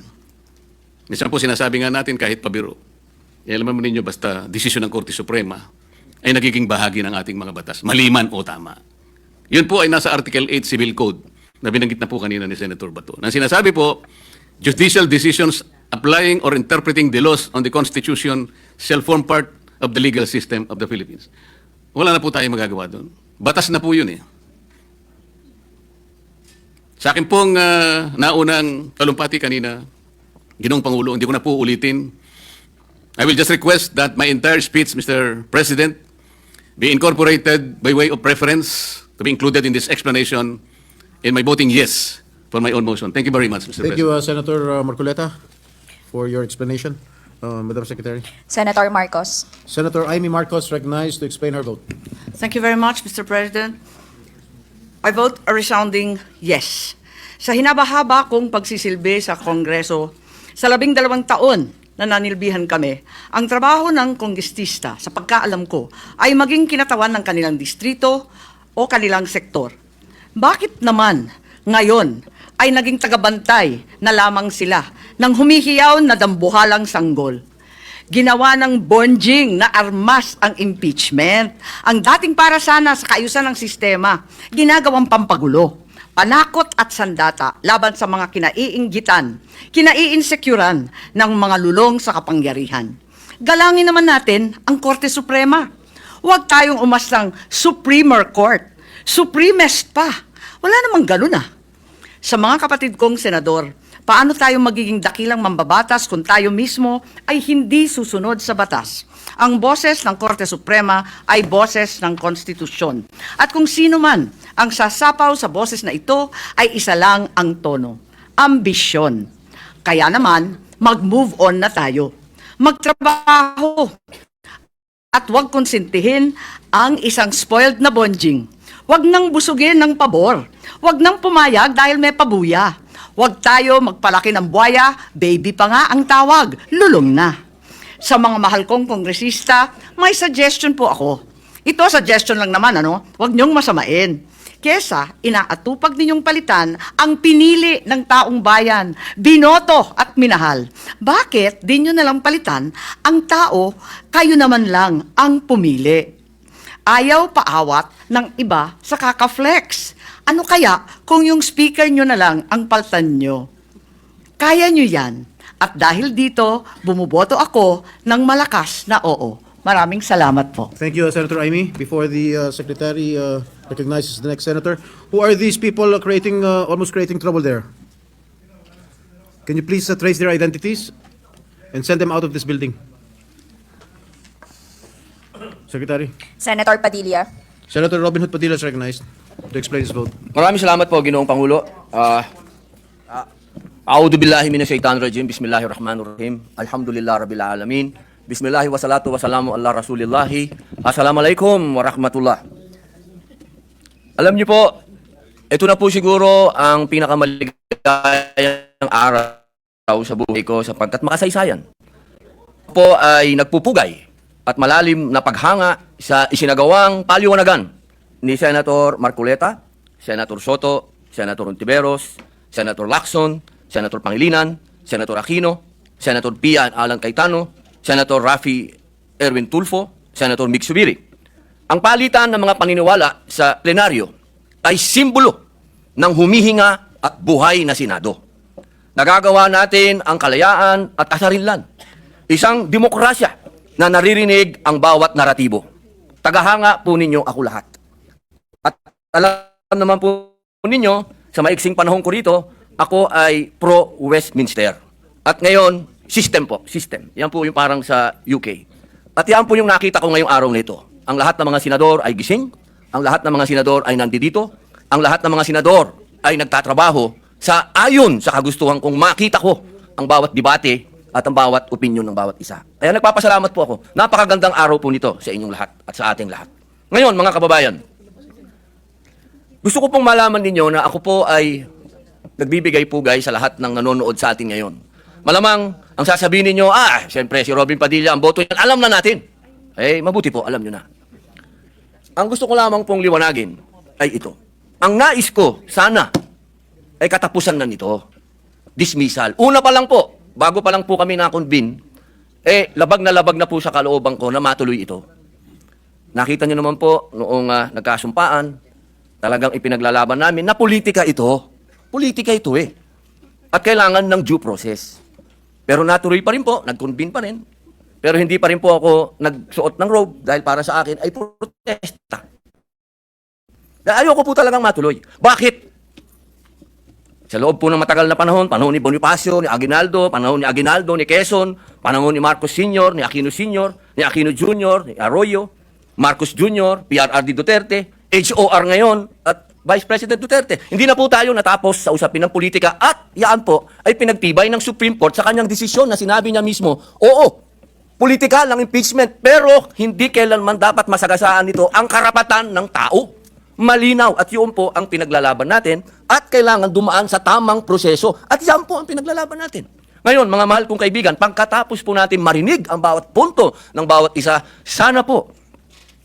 Minsan po sinasabi nga natin kahit pabiro. Alam mo ninyo, basta desisyon ng Korte Suprema ay nagiging bahagi ng ating mga batas, maliman o tama. Yun po ay nasa Article 8 Civil Code na binanggit na po kanina ni Senator Bato. Nang sinasabi po, judicial decisions applying or interpreting the laws on the Constitution shall form part of the legal system of the Philippines. Wala na po tayong magagawa doon. Batas na po yun eh. Sa akin pong naunang talumpati kanina, Ginoong Pangulo, hindi ko na po ulitin. I will just request that my entire speech, Mr. President, be incorporated by way of preference to be included in this explanation in my voting yes for my own motion. Thank you very much, Mr. Thank President. you, Senator Marcoleta, for your explanation. Madam Secretary. Senator Marcos. Senator Amy Marcos recognized to explain her vote. Thank you very much, Mr. President. I vote a resounding yes. Sa hinabahaba kong pagsisilbi sa Kongreso, sa 12 taon na nanilbihan kami, ang trabaho ng kongrestista, sa pagkaalam ko, ay maging kinatawan ng kanilang distrito o kanilang sektor. Bakit naman ngayon ay naging tagabantay na lamang sila ng humihiyaw na dambuhalang sanggol? Ginawa ng bonjing na armas ang impeachment. Ang dating para sana sa kaayusan ng sistema, ginagawang pampagulo, panakot at sandata laban sa mga kinaiinggitan, kinaiinsecuran ng mga lulong sa kapangyarihan. Galangin naman natin ang Korte Suprema. Huwag tayong umastang Supremer Court. Supremest pa. Wala namang ganun ah. Sa mga kapatid kong senador, paano tayo magiging dakilang mambabatas kung tayo mismo ay hindi susunod sa batas? Ang boses ng Korte Suprema ay boses ng konstitusyon. At kung sino man ang sasapaw sa boses na ito ay isa lang ang tono, ambisyon. Kaya naman, mag-move on na tayo. Magtrabaho at huwag konsintihin ang isang spoiled na bonjing. Huwag nang busugin ng pabor. Huwag nang pumayag dahil may pabuya. Huwag tayo magpalaki ng buhaya, baby pa nga ang tawag, lulong na. Sa mga mahal kong kongresista, may suggestion po ako. Ito, suggestion lang naman, ano? Huwag niyong masamain. Kesa, inaatupag ninyong palitan ang pinili ng taong bayan, binoto at minahal. Bakit di nyo nalang palitan ang tao, kayo naman lang ang pumili? ayaw paawat ng iba sa kaka-flex. Ano kaya kung yung speaker nyo na lang ang paltan nyo? Kaya nyo yan. At dahil dito, bumuboto ako ng malakas na oo. Maraming salamat po. Thank you, Senator Amy. Before the Secretary recognizes the next Senator, who are these people almost creating trouble there? Can you please trace their identities and send them out of this building? Secretary. Senator Padilla. Senator Robin Hood Padilla is recognized to explain his vote. Maraming salamat po, Ginoong Pangulo. A'udhu billahi minash shaitanir rajim. Bismillahirrahmanirrahim. Alhamdulillah rabbil alamin. Bismillahi wassalatu wassalamu ala rasulillahi. Assalamualaikum warahmatullah. Alam niyo po, ito na po siguro ang pinakamaligayang araw sa buhay ko sapagkat makasaysayan. Po ay nagpupugay at malalim na paghanga sa isinagawang paliwanagan ni Senator Marcoleta, Senator Sotto, Senator Hontiveros, Senator Lacson, Senator Pangilinan, Senator Aquino, Senator Pia Alan Cayetano, Senator Rafi Erwin Tulfo, Senator Mig Subiri. Ang palitan ng mga paniniwala sa plenaryo ay simbolo ng humihinga at buhay na Senado. Nagagawa natin ang kalayaan at kasarinlan. Isang demokrasya na naririnig ang bawat naratibo. Tagahanga po ninyo ako lahat. At alam naman po ninyo, sa maiksing panahon ko rito, ako ay pro-Westminster. At ngayon, system po, system. Yan po yung parang sa UK. At yan po yung nakita ko ngayong araw nito. Ang lahat ng mga senador ay gising, ang lahat ng mga senador ay nandito, ang lahat ng mga senador ay nagtatrabaho sa ayon sa kagustuhan kong makita ko ang bawat debate at ang bawat opinion ng bawat isa. Kaya nagpapasalamat po ako. Napakagandang araw po nito sa inyong lahat at sa ating lahat. Ngayon, mga kababayan, gusto ko pong malaman ninyo na ako po ay nagbibigay pugay sa lahat ng nanonood sa atin ngayon. Malamang, ang sasabihin ninyo, siyempre si Robin Padilla, ang boto yan, alam na natin. Mabuti po, alam nyo na. Ang gusto ko lamang pong liwanagin ay ito. Ang nais ko, sana, ay katapusan na nito. Dismissal. Una pa lang po, bago pa lang po kami na-convene, labag na po sa kalooban ko na matuloy ito. Nakita nyo naman po, noong nagkasumpaan, talagang ipinaglalaban namin na politika ito. Politika ito At kailangan ng due process. Pero natuloy pa rin po, nag-convene pa rin. Pero hindi pa rin po ako nagsuot ng robe dahil para sa akin ay protesta. Dahil ayoko po talagang matuloy. Bakit? Sa loob po ng matagal na panahon ni Bonifacio, ni Aguinaldo, panahon ni Aguinaldo, ni Quezon, panahon ni Marcos Sr., ni Aquino Sr., ni Aquino Jr., ni Arroyo, Marcos Jr., PRRD Duterte, HOR ngayon, at Vice President Duterte. Hindi na po tayo natapos sa usapin ng politika at yan po ay pinagtibay ng Supreme Court sa kanyang desisyon na sinabi niya mismo, oo, politika lang impeachment, pero hindi kailanman dapat masagasaan nito ang karapatan ng tao. Malinaw at yun po ang pinaglalaban natin at kailangan dumaan sa tamang proseso at yan po ang pinaglalaban natin. Ngayon, mga mahal kong kaibigan, pagkatapos po natin marinig ang bawat punto ng bawat isa, sana po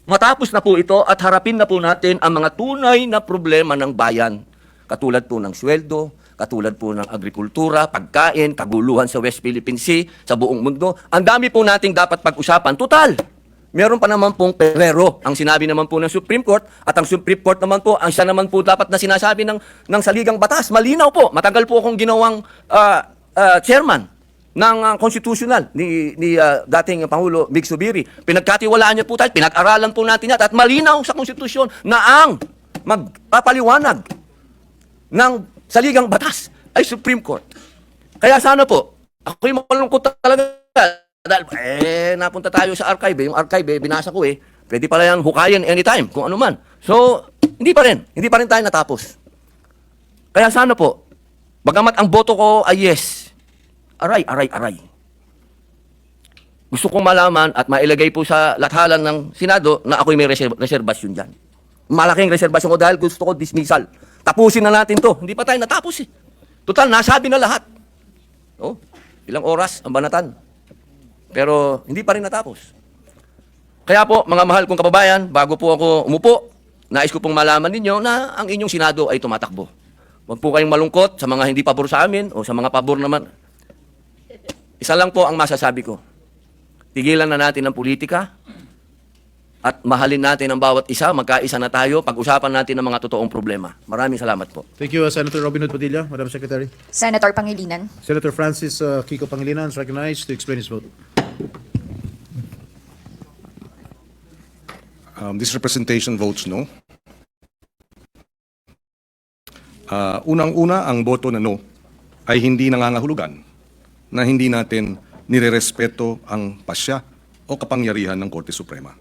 matapos na po ito at harapin na po natin ang mga tunay na problema ng bayan. Katulad po ng sweldo, katulad po ng agrikultura, pagkain, kaguluhan sa West Philippine Sea, sa buong mundo. Ang dami po nating dapat pag-usapan. Total, meron pa naman pong perero ang sinabi naman po ng Supreme Court at ang Supreme Court naman po, ang siya naman po dapat na sinasabi ng saligang batas. Malinaw po. Matagal po akong ginawang chairman ng constitutional ni dating Pangulo Mig Subiri. Pinagkatiwalaan niya po tayo, pinag-aralan po natin yan at malinaw sa konstitusyon na ang magpapaliwanag ng saligang batas ay Supreme Court. Kaya sana po, ako'y malungkot talaga dahil napunta tayo sa archive. Yung archive, binasa ko pwede pala yan hukayin anytime, kung ano man. So, hindi pa rin tayo natapos. Kaya sana po, bagamat ang boto ko ay yes, aray. Gusto kong malaman at mailagay po sa lathalan ng Senado na ako'y may reserbasyon dyan. Malaking reserbasyon ko dahil gusto ko dismissal. Tapusin na natin to. Hindi pa tayo natapos Total, nasabi na lahat. Ilang oras ang banatan. Pero hindi pa rin natapos. Kaya po, mga mahal kong kababayan, bago po ako umupo, nais ko pong malaman ninyo na ang inyong Senado ay tumatakbo. Huwag po kayong malungkot sa mga hindi pabor sa amin o sa mga pabor naman. Isa lang po ang masasabi ko. Tigilan na natin ang politika. at mahalin natin ang bawat isa, magkaisa na tayo, pag-usapan natin ang mga totoong problema. Maraming salamat po. Thank you, Senator Robin Hood Padilla. Madam Secretary. Senator Pangilinan. Senator Francis Kiko Pangilinan is recognized to explain his vote. This representation votes no. Unang-una, ang boto na no ay hindi nangangahulugan na hindi natin nirerespeto ang pasya o kapangyarihan ng Korte Suprema.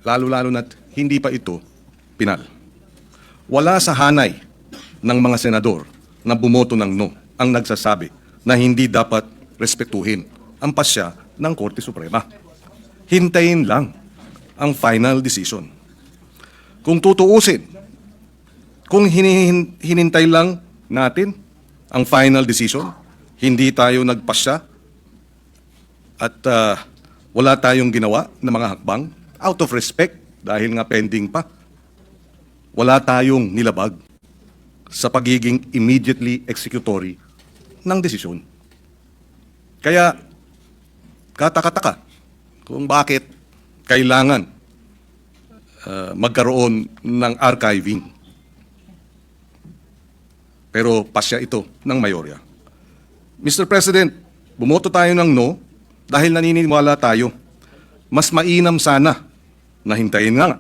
Lalo-lalo na't hindi pa ito pinal. Wala sa hanay ng mga senador na bumoto ng no ang nagsasabi na hindi dapat respetuhin ang pasya ng Korte Suprema. Hintayin lang ang final decision. Kung tutuusin, kung hinintay lang natin ang final decision, hindi tayo nagpasya at wala tayong ginawa na mga hakbang, out of respect, dahil nga pending pa, wala tayong nilabag sa pagiging immediately executory ng desisyon. Kaya, kataka-taka kung bakit kailangan magkaroon ng archiving. Pero pasya ito ng mayorya. Mr. President, bumoto tayo ng no dahil naniniwala tayo. Mas mainam sana na hintayin nga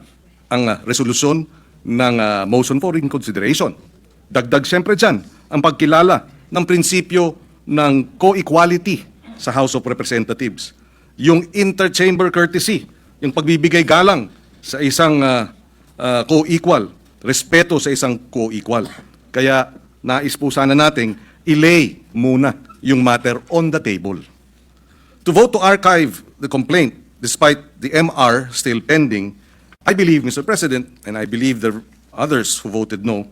ang resolusyon ng motion for reconsideration. Dagdag siyempre dyan ang pagkilala ng prinsipyo ng co-equality sa House of Representatives. Yung interchamber courtesy, yung pagbibigay galang sa isang co-equal, respeto sa isang co-equal. Kaya nais po sana nating i-lay muna yung matter on the table. To vote to archive the complaint despite the MR still pending, I believe, Mr. President, and I believe the others who voted no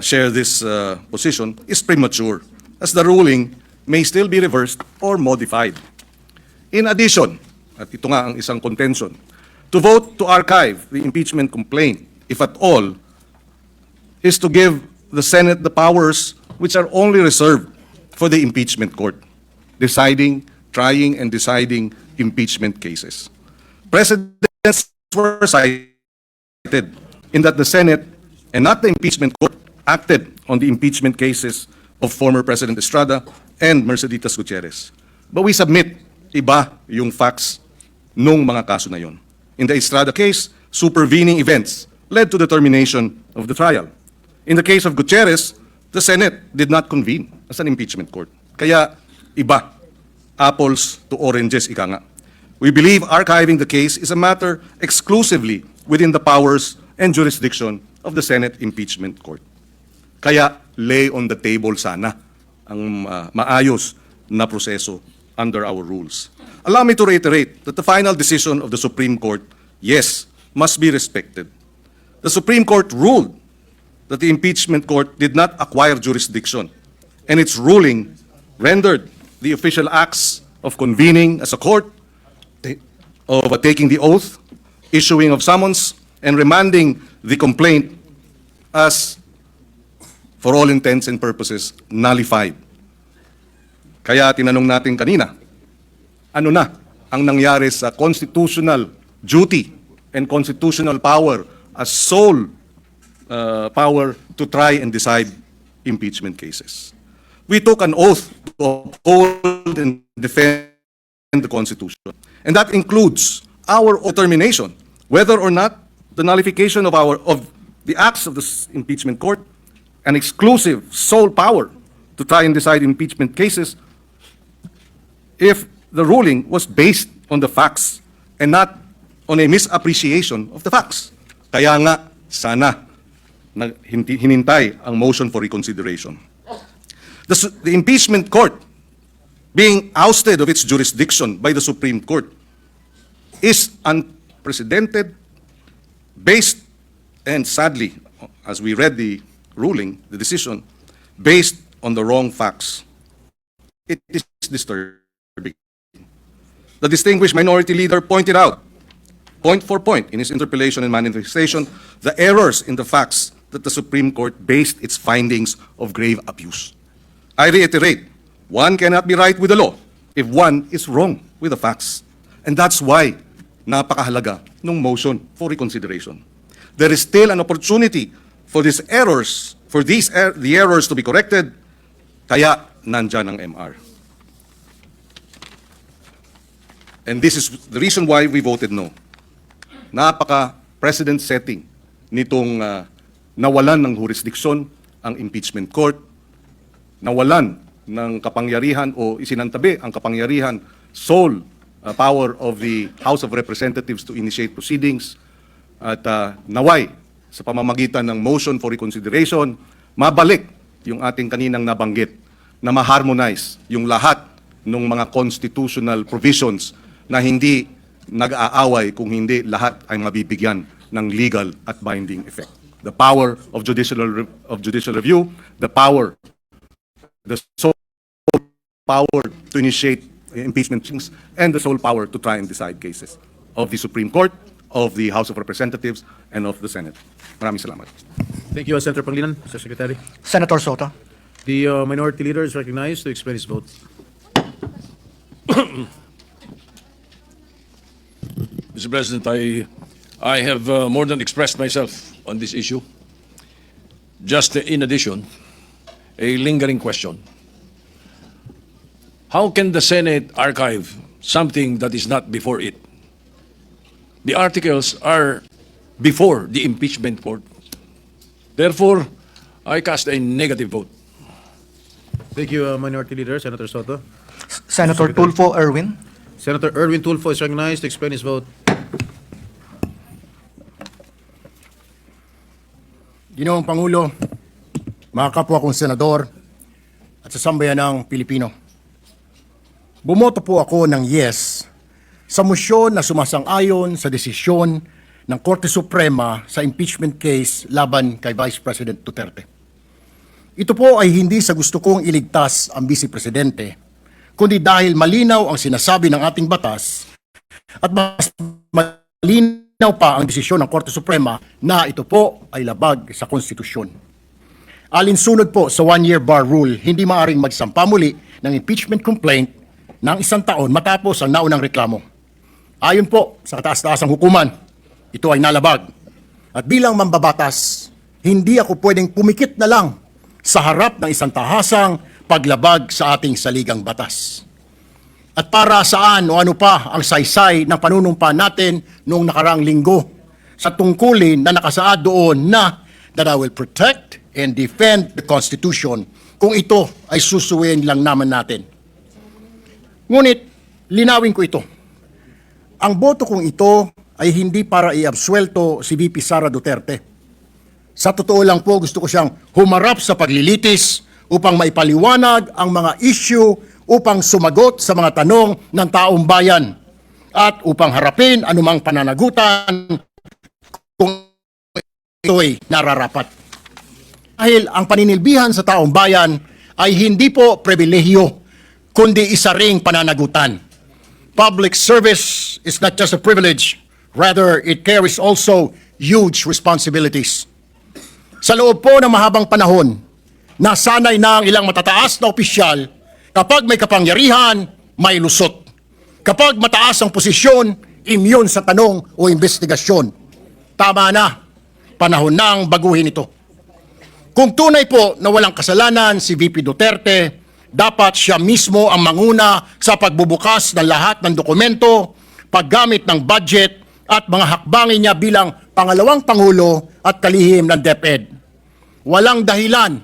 share this position, is premature, as the ruling may still be reversed or modified. In addition, at ito nga ang isang contention, to vote to archive the impeachment complaint, if at all, is to give the Senate the powers which are only reserved for the impeachment court, trying and deciding impeachment cases. Precedents were cited in that the Senate and not the impeachment court acted on the impeachment cases of former President Estrada and Merceditas Gutierrez. But we submit, iba yung facts nung mga kaso na yon. In the Estrada case, supervening events led to the termination of the trial. In the case of Gutierrez, the Senate did not convene as an impeachment court. Kaya iba, apples to oranges, ika nga. We believe archiving the case is a matter exclusively within the powers and jurisdiction of the Senate Impeachment Court. Kaya lay on the table sana ang maayos na proseso under our rules. Allow me to reiterate that the final decision of the Supreme Court, yes, must be respected. The Supreme Court ruled that the impeachment court did not acquire jurisdiction, and its ruling rendered the official acts of convening as a court, of taking the oath, issuing of summons, and remanding the complaint as, for all intents and purposes, nullified. Kaya tinanong natin kanina, ano na ang nangyari sa constitutional duty and constitutional power as sole power to try and decide impeachment cases. We took an oath to uphold and defend the Constitution. And that includes our determination whether or not the nullification of the acts of the impeachment court, an exclusive sole power to try and decide impeachment cases, if the ruling was based on the facts and not on a misappreciation of the facts. Kaya nga, sana hinintay ang motion for reconsideration. The impeachment court, being ousted of its jurisdiction by the Supreme Court, is unprecedented, based, and sadly, as we read the ruling, the decision, based on the wrong facts. It is disturbing. The distinguished minority leader pointed out, point for point, in his interpellation and manifestation, the errors in the facts that the Supreme Court based its findings of grave abuse. I reiterate, one cannot be right with the law if one is wrong with the facts. And that's why napakahalaga ng motion for reconsideration. There is still an opportunity for the errors to be corrected, kaya nandyan ang MR. And this is the reason why we voted no. Napaka-precedent setting nitong nawalan ng jurisdiksyon ang impeachment court, nawalan ng kapangyarihan o isinantabi ang kapangyarihan, sole power of the House of Representatives to initiate proceedings, at naway sa pamamagitan ng motion for reconsideration, mabalik yung ating kaninang nabanggit na ma-harmonize yung lahat ng mga constitutional provisions na hindi nag-aaway kung hindi lahat ay mabibigyan ng legal at binding effect. The power of judicial review, the sole power to initiate impeachment, and the sole power to try and decide cases of the Supreme Court, of the House of Representatives, and of the Senate. Maraming salamat. Thank you, Senator Pangilinan. Mr. Secretary. Senator Sotto. The minority leader is recognized to explain his vote. Mr. President, I have more than expressed myself on this issue. Just in addition, a lingering question. How can the Senate archive something that is not before it? The articles are before the impeachment court. Therefore, I cast a negative vote. Thank you, Minority Leader, Senator Sotto. Senator Tulfo-R. Senator Erwin Tulfo is recognized to explain his vote. Ginoong Pangulo, mga kapwa kong senador at sa sambayanang Pilipino, bumoto po ako ng yes sa mosyon na sumasang-ayon sa desisyon ng Korte Suprema sa impeachment case laban kay Vice President Duterte. Ito po ay hindi sa gusto kong iligtas ang Vice Presidente, kundi dahil malinaw ang sinasabi ng ating batas at mas malinaw pa ang desisyon ng Korte Suprema na ito po ay labag sa konstitusyon. Alinsunod po sa one-year bar rule, hindi maaaring magsampa muli ng impeachment complaint ng 1 taon matapos ang naunang reklamo. Ayon po sa kataas-taasang hukuman, ito ay nalabag. At bilang mambabatas, hindi ako pwedeng pumikit na lang sa harap ng isang tahasang paglabag sa ating saligang batas. At para saan o ano pa ang saysay ng panunumpa natin noong nakaraang linggo sa tungkulin na nakasaad doon na that I will protect and defend the Constitution kung ito ay susuwiin lang naman natin. Ngunit, linawin ko ito. Ang boto kong ito ay hindi para iabsuelto si VP Sara Duterte. Sa totoo lang po, gusto ko siyang humarap sa paglilitis upang maipaliwanag ang mga issue, upang sumagot sa mga tanong ng taong bayan at upang harapin anumang pananagutan kung ito'y nararapat. Dahil ang paninilbihan sa taong bayan ay hindi po pribilehyo, kundi isa ring pananagutan. Public service is not just a privilege, rather it carries also huge responsibilities. Sa loob po ng mahabang panahon, nasanay na ang ilang matataas na opisyal kapag may kapangyarihan, may lusot. Kapag mataas ang posisyon, imyon sa tanong o investigasyon. Tama na, panahon nang baguhin ito. Kung tunay po na walang kasalanan si VP Duterte, dapat siya mismo ang manguna sa pagbubukas ng lahat ng dokumento, paggamit ng budget at mga hakbangin niya bilang pangalawang Pangulo at kalihim ng DepEd. Walang dahilan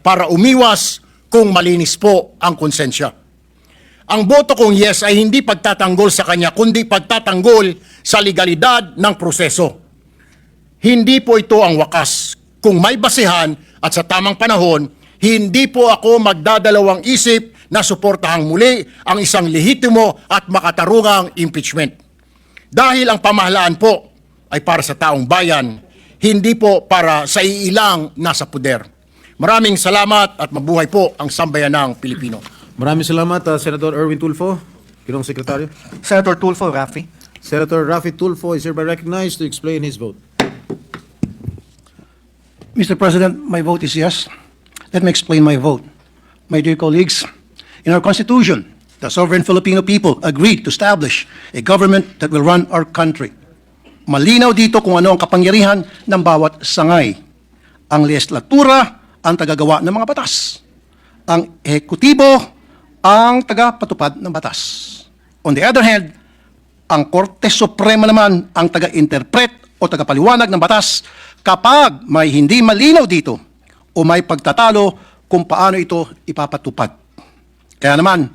para umiwas kung malinis po ang konsensya. Ang boto kong yes ay hindi pagtatanggol sa kanya, kundi pagtatanggol sa legalidad ng proseso. Hindi po ito ang wakas. Kung may basehan at sa tamang panahon, hindi po ako magdadalawang isip na suportahang muli ang isang lehitimo at makatarungang impeachment. Dahil ang pamahalaan po ay para sa taong bayan, hindi po para sa iilang nasa puder. Maraming salamat at mabuhay po ang sambayanang Pilipino. Maraming salamat, Senator Erwin Tulfo. Ginoong Sekretaryo. Senator Tulfo, Rafi. Senator Rafi Tulfo is hereby recognized to explain his vote. Mr. President, my vote is yes. Let me explain my vote. My dear colleagues, in our Constitution, the sovereign Filipino people agreed to establish a government that will run our country. Malinaw dito kung ano ang kapangyarihan ng bawat sangay. Ang legislatura ang tagagawa ng mga batas. Ang ehekutibo ang tagapatupad ng batas. On the other hand, ang Korte Suprema naman ang taga-interpret o tagapaliwanag ng batas kapag may hindi malinaw dito o may pagtatalo kung paano ito ipapatupad. Kaya naman,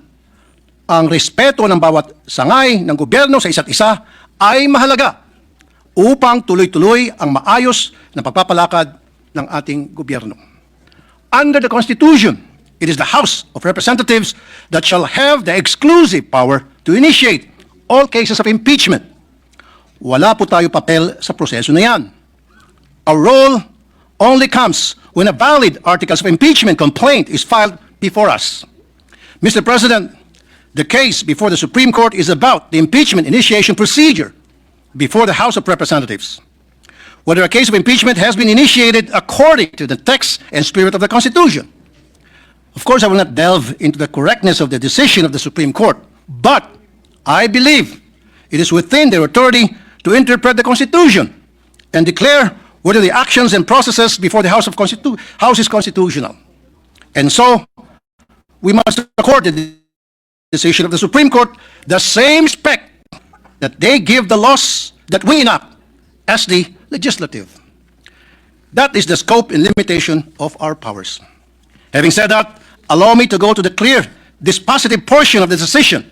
ang respeto ng bawat sangay ng gobyerno sa isa't isa ay mahalaga upang tuloy-tuloy ang maayos na pagpapalakad ng ating gobyerno. Under the Constitution, it is the House of Representatives that shall have the exclusive power to initiate all cases of impeachment. Wala po tayo papel sa proseso na yan. Our role only comes when a valid articles of impeachment complaint is filed before us. Mr. President, the case before the Supreme Court is about the impeachment initiation procedure before the House of Representatives. Whether a case of impeachment has been initiated according to the text and spirit of the Constitution. Of course, I will not delve into the correctness of the decision of the Supreme Court, but I believe it is within their authority to interpret the Constitution and declare whether the actions and processes before the House is constitutional. And so, we must accord the decision of the Supreme Court the same respect that they give the laws that we enact as the legislative. That is the scope and limitation of our powers. Having said that, allow me to go to the clear, dispositive portion of the decision.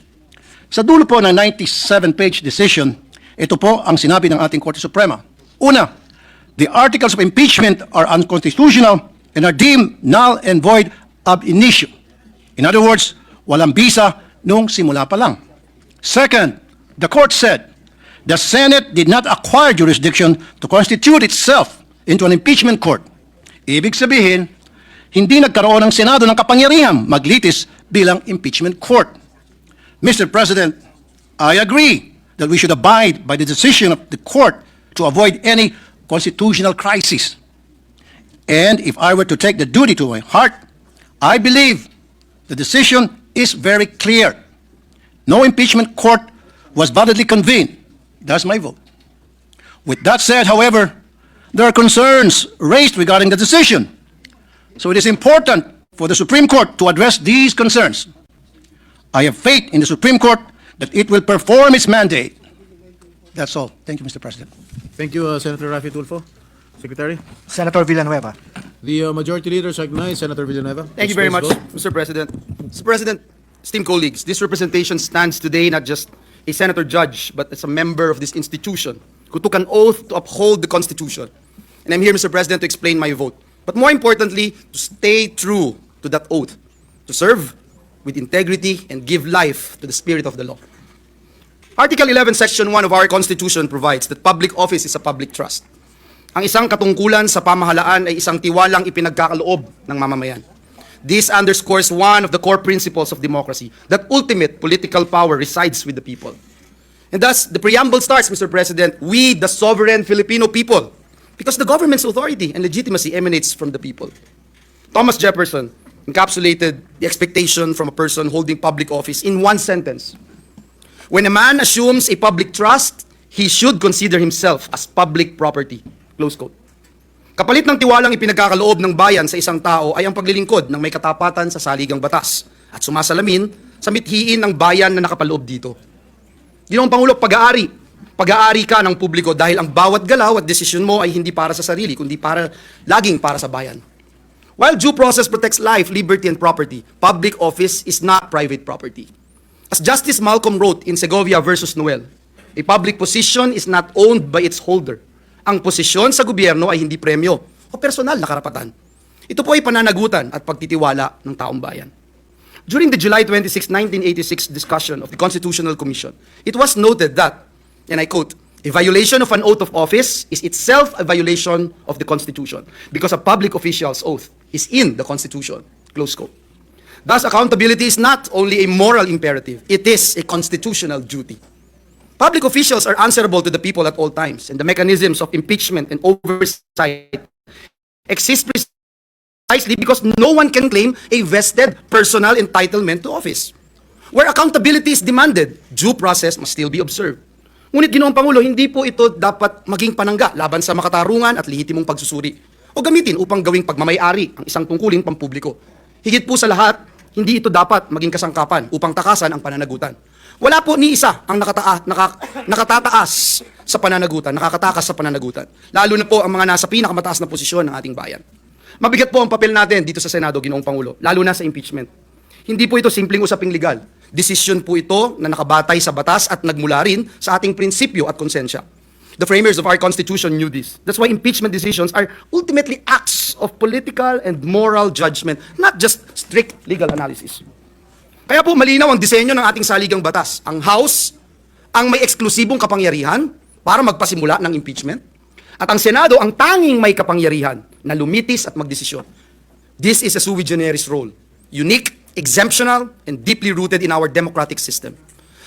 Sa dulo po ng 97-page decision, ito po ang sinabi ng ating Korte Suprema. Una, the articles of impeachment are unconstitutional and are deemed null and void ab initio. In other words, walang bisa nung simula pa lang. Second, the court said, the Senate did not acquire jurisdiction to constitute itself into an impeachment court. Ibig sabihin, hindi nagkaroon ng Senado ng kapangyarihang maglitis bilang impeachment court. Mr. President, I agree that we should abide by the decision of the court to avoid any constitutional crisis. And if I were to take the duty to my heart, I believe the decision is very clear. No impeachment court was validly convened. That's my vote. With that said, however, there are concerns raised regarding the decision. So it is important for the Supreme Court to address these concerns. I have faith in the Supreme Court that it will perform its mandate. That's all. Thank you, Mr. President. Thank you, Senator Raffy Tulfo. Secretary? Senator Villanueva. The Majority Leader recognizes Senator Villanueva. Thank you very much, Vote. Mr. President. Mr. President, esteemed colleagues, this representation stands today not just a senator judge, but as a member of this institution who took an oath to uphold the Constitution. And I'm here, Mr. President, to explain my vote. But more importantly, to stay true to that oath, to serve with integrity and give life to the spirit of the law. Article 11, Section 1 of our Constitution provides that public office is a public trust. Ang isang katungkulan sa pamahalaan ay isang tiwalang ipinagkakaloob ng mamamayan. This underscores one of the core principles of democracy, that ultimate political power resides with the people. And thus, the preamble starts, Mr. President, we, the sovereign Filipino people, because the government's authority and legitimacy emanates from the people. Thomas Jefferson encapsulated the expectation from a person holding public office in one sentence. When a man assumes a public trust, he should consider himself as public property. Close quote. Kapalit ng tiwalang ipinagkakaloob ng bayan sa isang tao ay ang paglilingkod ng may katapatan sa saligang batas at sumasalamin sa mithiin ng bayan na nakapaloob dito. Ginoong Pangulo, pag-aari. Pag-aari ka ng publiko dahil ang bawat galaw at desisyon mo ay hindi para sa sarili, kundi laging para sa bayan. While due process protects life, liberty, and property, public office is not private property. As Justice Malcolm wrote in Segovia versus Noel, a public position is not owned by its holder. Ang posisyon sa gobyerno ay hindi premyo o personal na karapatan. Ito po ay pananagutan at pagtitiwala ng taong bayan. During the July 26, 1986 discussion of the Constitutional Commission, it was noted that, and I quote, a violation of an oath of office is itself a violation of the Constitution because a public official's oath is in the Constitution. Close quote. Thus, accountability is not only a moral imperative, it is a constitutional duty. Public officials are answerable to the people at all times, and the mechanisms of impeachment and oversight exist precisely because no one can claim a vested personal entitlement to office. Where accountability is demanded, due process must still be observed. Ngunit Ginoong Pangulo, hindi po ito dapat maging panangga laban sa makatarungan at lehitimong pagsusuri o gamitin upang gawing pagmamayari ang isang tungkulin pampubliko. Higit po sa lahat, hindi ito dapat maging kasangkapan upang takasan ang pananagutan. Wala po ni isa ang nakatataas sa pananagutan, nakakatakas sa pananagutan. Lalo na po ang mga nasa pinakamataas na posisyon ng ating bayan. Mabigat po ang papel natin dito sa Senado, Ginoong Pangulo, lalo na sa impeachment. Hindi po ito simpleng usaping legal. Desisyon po ito na nakabatay sa batas at nagmula rin sa ating prinsipyo at konsensya. The framers of our Constitution knew this. That's why impeachment decisions are ultimately acts of political and moral judgment, not just strict legal analysis. Kaya po malinaw ang disenyo ng ating saligang batas. Ang House ang may eksklusibong kapangyarihan para magpasimula ng impeachment, at ang Senado ang tanging may kapangyarihan na lumitis at magdesisyon. This is a sui generis role, unique, exemptional, and deeply rooted in our democratic system.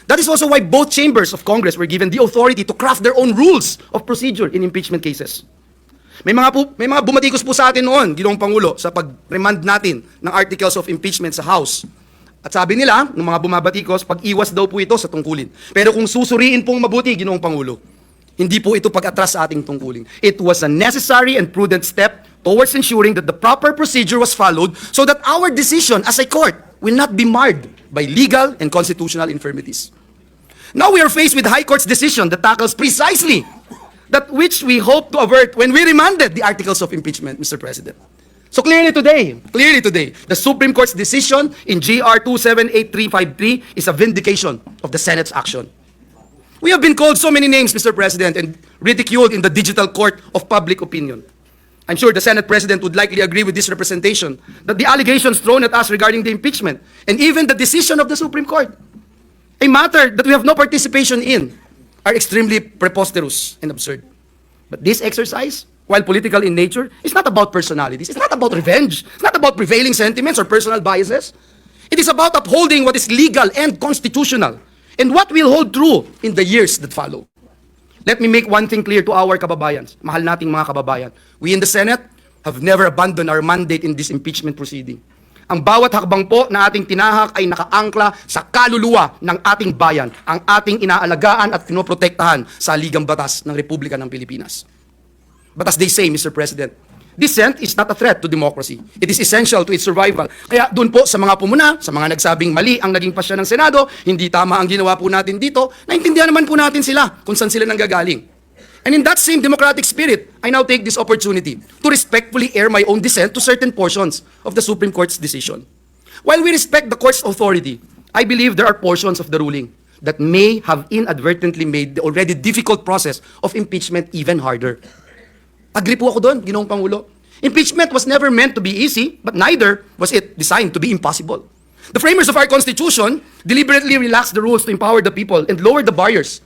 That is also why both chambers of Congress were given the authority to craft their own rules of procedure in impeachment cases. May mga bumatikos po sa atin noon, Ginoong Pangulo, sa pag-remand natin ng articles of impeachment sa House. At sabi nila, ng mga bumabatikos, pag-iwas daw po ito sa tungkulin. Pero kung susuriin pong mabuti, Ginoong Pangulo, hindi po ito pag-atras sa ating tungkulin. It was a necessary and prudent step towards ensuring that the proper procedure was followed so that our decision as a court will not be marred by legal and constitutional infirmities. Now we are faced with the High Court's decision that tackles precisely that which we hope to avert when we remanded the articles of impeachment, Mr. President. So clearly today, the Supreme Court's decision in GR 278353 is a vindication of the Senate's action. We have been called so many names, Mr. President, and ridiculed in the digital court of public opinion. I'm sure the Senate President would likely agree with this representation that the allegations thrown at us regarding the impeachment and even the decision of the Supreme Court, a matter that we have no participation in, are extremely preposterous and absurd. But this exercise, while political in nature, is not about personalities. It's not about revenge. It's not about prevailing sentiments or personal biases. It is about upholding what is legal and constitutional and what will hold true in the years that follow. Let me make one thing clear to our kababayans, mahal nating mga kababayan. We in the Senate have never abandoned our mandate in this impeachment proceeding. Ang bawat hakbang po na ating tinahak ay nakaangkla sa kaluluwa ng ating bayan, ang ating inaalagaan at pinoprotektahan sa ligang batas ng Republika ng Pilipinas. But as they say, Mr. President, dissent is not a threat to democracy. It is essential to its survival. Kaya doon po sa mga pumuna, sa mga nagsabing mali ang naging pasya ng Senado, hindi tama ang ginawa po natin dito, naintindihan naman po natin sila kung saan sila nanggagaling. And in that same democratic spirit, I now take this opportunity to respectfully air my own dissent to certain portions of the Supreme Court's decision. While we respect the Court's authority, I believe there are portions of the ruling that may have inadvertently made the already difficult process of impeachment even harder. Agree po ako doon, Ginoong Pangulo. Impeachment was never meant to be easy, but neither was it designed to be impossible. The framers of our Constitution deliberately relaxed the rules to empower the people and lower the barriers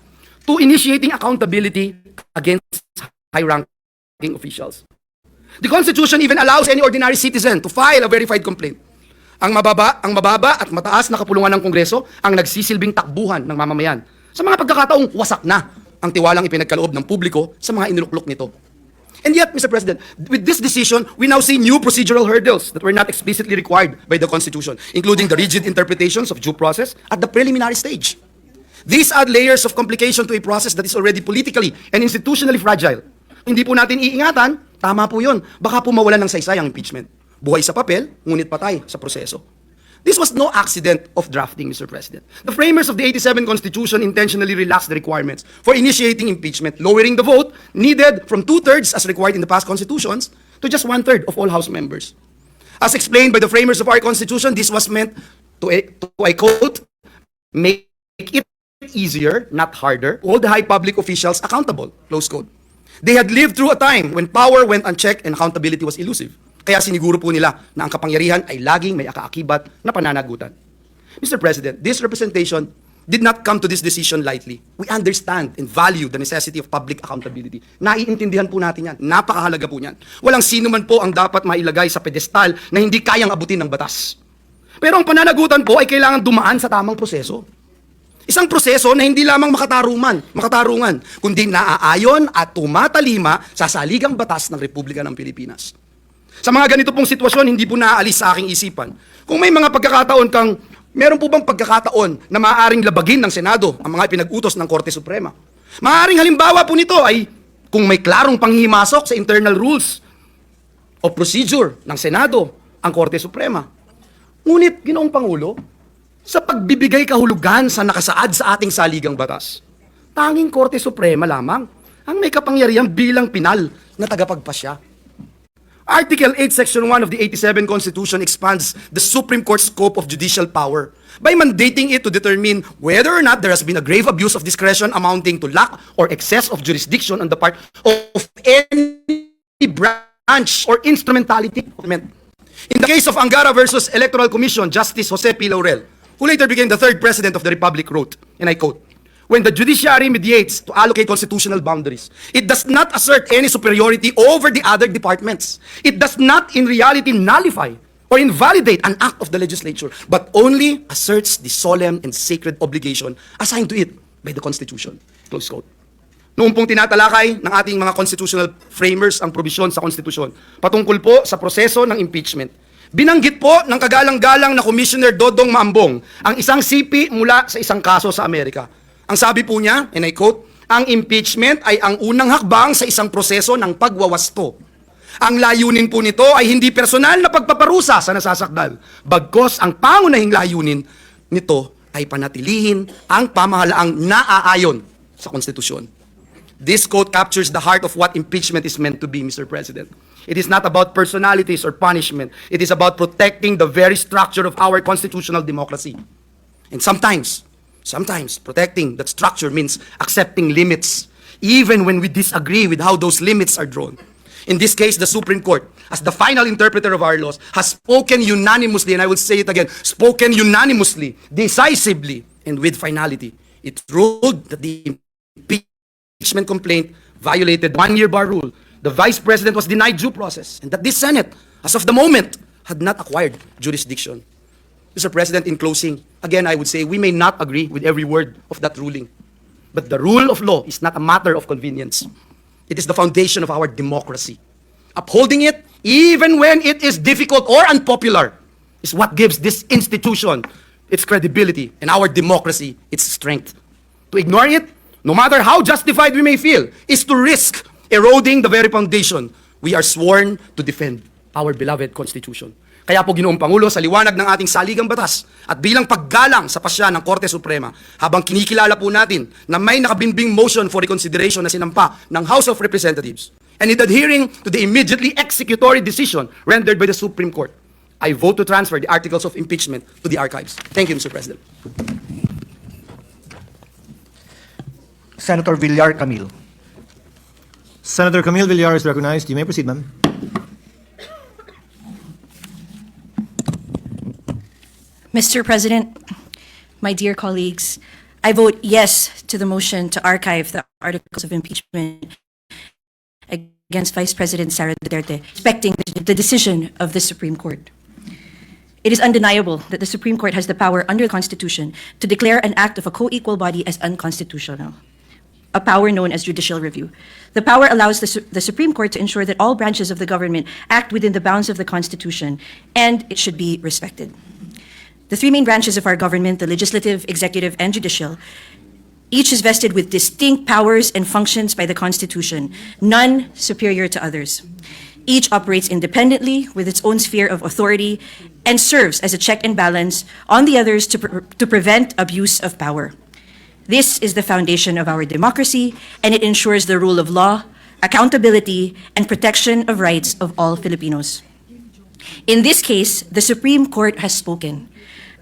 to initiating accountability against high-ranking officials. The Constitution even allows any ordinary citizen to file a verified complaint. Ang mababa at mataas na kapulungan ng Kongreso ang nagsisilbing takbuhan ng mamamayan sa mga pagkakataong wasak na ang tiwalang ipinagkaloob ng publiko sa mga iniluklok nito. And yet, Mr. President, with this decision, we now see new procedural hurdles that were not explicitly required by the Constitution, including the rigid interpretations of due process at the preliminary stage. These add layers of complication to a process that is already politically and institutionally fragile. Hindi po natin iingatan, tama po yun, baka po mawalan ng saysay ang impeachment. Buhay sa papel, ngunit patay sa proseso. This was no accident of drafting, Mr. President. The framers of the 87 Constitution intentionally relaxed the requirements for initiating impeachment, lowering the vote needed from 2/3 as required in the past constitutions to just 1/3 of all House members. As explained by the framers of our Constitution, this was meant to I quote, make it easier, not harder, to hold the high public officials accountable, close quote. They had lived through a time when power went unchecked and accountability was elusive. Kaya siniguro po nila na ang kapangyarihan ay laging may akaakibat na pananagutan. Mr. President, this representation did not come to this decision lightly. We understand and value the necessity of public accountability. Naiintindihan po natin yan. Napakahalaga po yan. Walang sino man po ang dapat mailagay sa pedestal na hindi kayang abutin ng batas. Pero ang pananagutan po ay kailangan dumaan sa tamang proseso. Isang proseso na hindi lamang makatarungan, kundi naaayon at tumatalima sa saligang batas ng Republika ng Pilipinas. Sa mga ganito pong sitwasyon, hindi po naaalis sa aking isipan. Kung may mga pagkakataon kang Meron po bang pagkakataon na maaaring labagin ng Senado ang mga pinag-utos ng Korte Suprema? Maaaring halimbawa po nito ay kung may klarong panghimasok sa internal rules o procedure ng Senado ang Korte Suprema. Ngunit, Ginoong Pangulo, sa pagbibigay kahulugan sa nakasaad sa ating saligang batas, tanging Korte Suprema lamang ang may kapangyarihan bilang pinal na tagapagpasya. Article 8, Section 1 of the 87 Constitution expands the Supreme Court's scope of judicial power by mandating it to determine whether or not there has been a grave abuse of discretion amounting to lack or excess of jurisdiction on the part of any branch or instrumentality. In the case of Angara versus Electoral Commission, Justice Jose P. Laurel, who later became the third president of the Republic, wrote, and I quote, "When the judiciary mediates to allocate constitutional boundaries, it does not assert any superiority over the other departments. It does not in reality nullify or invalidate an act of the legislature, but only asserts the solemn and sacred obligation assigned to it by the Constitution." Close quote. Noong pong tinatalakay ng ating mga constitutional framers ang probisyon sa Konstitusyon patungkol po sa proseso ng impeachment, binanggit po ng kagalang-galang na Commissioner Dodong Maambong ang isang sipi mula sa isang kaso sa Amerika. Ang sabi po niya, and I quote, "Ang impeachment ay ang unang hakbang sa isang proseso ng pagwawasto. Ang layunin po nito ay hindi personal na pagpaparusa sa nasasakdal, bagkos ang pangunahing layunin nito ay panatilihin ang pamahalaang naaayon sa konstitusyon." This quote captures the heart of what impeachment is meant to be, Mr. President. It is not about personalities or punishment. It is about protecting the very structure of our constitutional democracy. And sometimes protecting that structure means accepting limits, even when we disagree with how those limits are drawn. In this case, the Supreme Court, as the final interpreter of our laws, has spoken unanimously, and I will say it again, spoken unanimously, decisively, and with finality. It ruled that the impeachment complaint violated one-year bar rule. The Vice President was denied due process, and that this Senate, as of the moment, had not acquired jurisdiction. Mr. President, in closing, again, I would say we may not agree with every word of that ruling. But the rule of law is not a matter of convenience. It is the foundation of our democracy. Upholding it, even when it is difficult or unpopular, is what gives this institution its credibility and our democracy its strength. To ignore it, no matter how justified we may feel, is to risk eroding the very foundation we are sworn to defend, our beloved Constitution. Kaya po, Ginoong Pangulo, sa liwanag ng ating saligang batas at bilang paggalang sa pasya ng Korte Suprema, habang kinikilala po natin na may nakabinbing motion for reconsideration na sinampa ng House of Representatives, and in adhering to the immediately executory decision rendered by the Supreme Court, I vote to transfer the articles of impeachment to the archives. Thank you, Mr. President. Senator Villar-Camil. Senator Camille Villar is recognized. You may proceed, ma'am. Mr. President, my dear colleagues, I vote yes to the motion to archive the articles of impeachment against Vice President Sara Duterte, respecting the decision of the Supreme Court. It is undeniable that the Supreme Court has the power under the Constitution to declare an act of a co-equal body as unconstitutional, a power known as judicial review. The power allows the Supreme Court to ensure that all branches of the government act within the bounds of the Constitution, and it should be respected. The three main branches of our government, the legislative, executive, and judicial, each is vested with distinct powers and functions by the Constitution, none superior to others. Each operates independently with its own sphere of authority and serves as a check and balance on the others to prevent abuse of power. This is the foundation of our democracy, and it ensures the rule of law, accountability, and protection of rights of all Filipinos. In this case, the Supreme Court has spoken.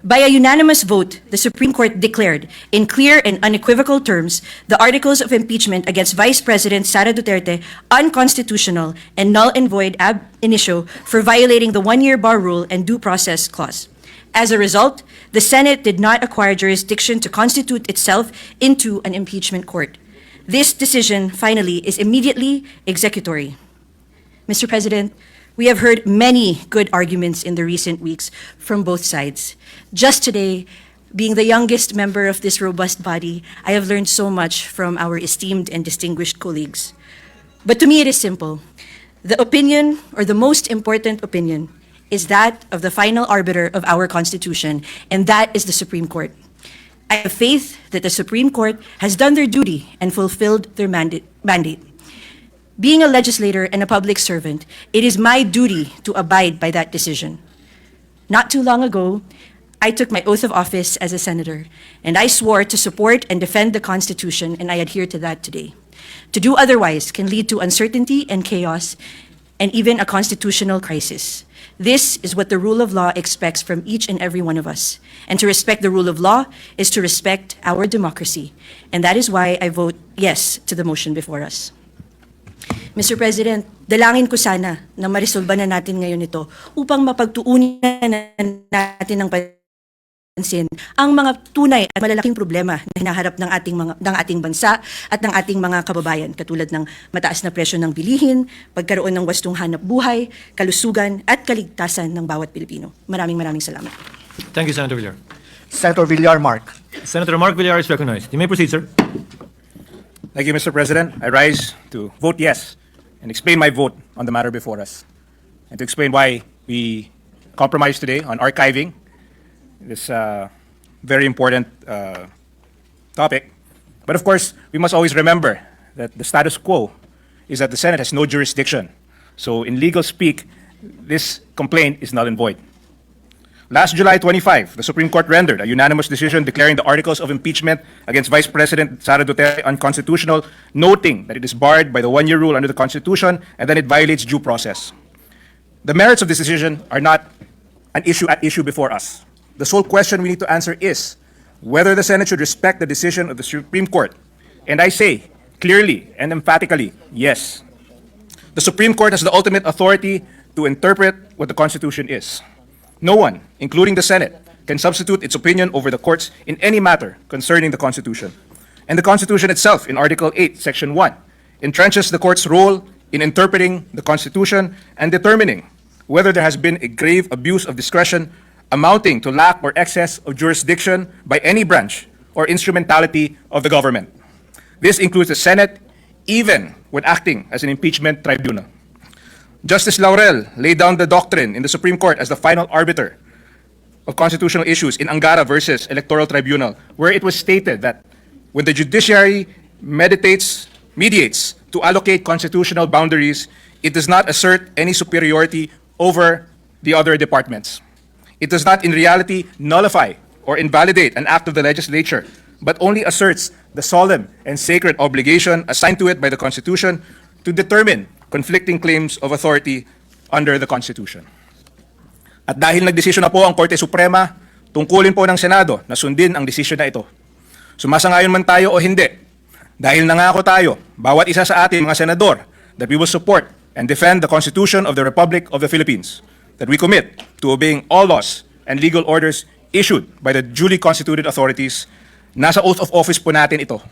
By a unanimous vote, the Supreme Court declared, in clear and unequivocal terms, the articles of impeachment against Vice President Sara Duterte unconstitutional and null and void ab initio for violating the one-year bar rule and due process clause. As a result, the Senate did not acquire jurisdiction to constitute itself into an impeachment court. This decision, finally, is immediately executory. Mr. President, we have heard many good arguments in the recent weeks from both sides. Just today, being the youngest member of this robust body, I have learned so much from our esteemed and distinguished colleagues. But to me, it is simple. The opinion, or the most important opinion, is that of the final arbiter of our Constitution, and that is the Supreme Court. I have faith that the Supreme Court has done their duty and fulfilled their mandate. Being a legislator and a public servant, it is my duty to abide by that decision. Not too long ago, I took my oath of office as a senator, and I swore to support and defend the Constitution, and I adhere to that today. To do otherwise can lead to uncertainty and chaos, and even a constitutional crisis. This is what the rule of law expects from each and every one of us. And to respect the rule of law is to respect our democracy. And that is why I vote yes to the motion before us. Mr. President, dalangin ko sana na marisolba na natin ngayon ito upang mapagtuunan natin ng pansin ang mga tunay at malalaking problema na hinaharap ng ating bansa at ng ating mga kababayan, katulad ng mataas na presyo ng bilihin, pagkaroon ng wastong hanap buhay, kalusugan at kaligtasan ng bawat Pilipino. Maraming salamat. Thank you, Senator Villar. Senator Villar-Mark. Senator Mark Villar is recognized. You may proceed, sir. Thank you, Mr. President. I rise to vote yes and explain my vote on the matter before us, and to explain why we compromised today on archiving this very important topic. But of course, we must always remember that the status quo is that the Senate has no jurisdiction. So in legal speak, this complaint is null and void. Last July 25, the Supreme Court rendered a unanimous decision declaring the articles of impeachment against Vice President Sara Duterte unconstitutional, noting that it is barred by the one-year rule under the Constitution and that it violates due process. The merits of this decision are not an issue before us. The sole question we need to answer is whether the Senate should respect the decision of the Supreme Court. And I say clearly and emphatically, yes. The Supreme Court has the ultimate authority to interpret what the Constitution is. No one, including the Senate, can substitute its opinion over the courts in any matter concerning the Constitution. And the Constitution itself, in Article 8, Section 1, entrenches the court's role in interpreting the Constitution and determining whether there has been a grave abuse of discretion amounting to lack or excess of jurisdiction by any branch or instrumentality of the government. This includes the Senate, even when acting as an impeachment tribunal. Justice Laurel laid down the doctrine in the Supreme Court as the final arbiter of constitutional issues in Angara versus Electoral Tribunal, where it was stated that when the judiciary mediates to allocate constitutional boundaries, it does not assert any superiority over the other departments. It does not in reality nullify or invalidate an act of the legislature, but only asserts the solemn and sacred obligation assigned to it by the Constitution to determine conflicting claims of authority under the Constitution. At dahil nagdesisyon na po ang Korte Suprema, tungkulin po ng Senado na sundin ang desisyon na ito. Sumasangayon man tayo o hindi, dahil nangako tayo, bawat isa sa ating mga senador, that we will support and defend the Constitution of the Republic of the Philippines, that we commit to obeying all laws and legal orders issued by the duly constituted authorities. Nasa oath of office po natin ito.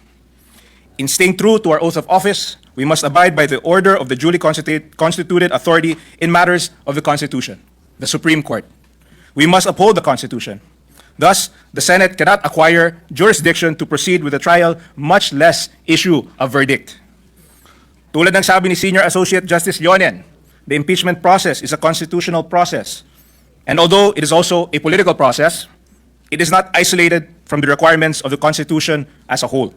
In staying true to our oath of office, we must abide by the order of the duly constituted authority in matters of the Constitution, the Supreme Court. We must uphold the Constitution. Thus, the Senate cannot acquire jurisdiction to proceed with the trial, much less issue a verdict. Tulad ng sabi ni Senior Associate Justice Leonen, the impeachment process is a constitutional process. And although it is also a political process, it is not isolated from the requirements of the Constitution as a whole.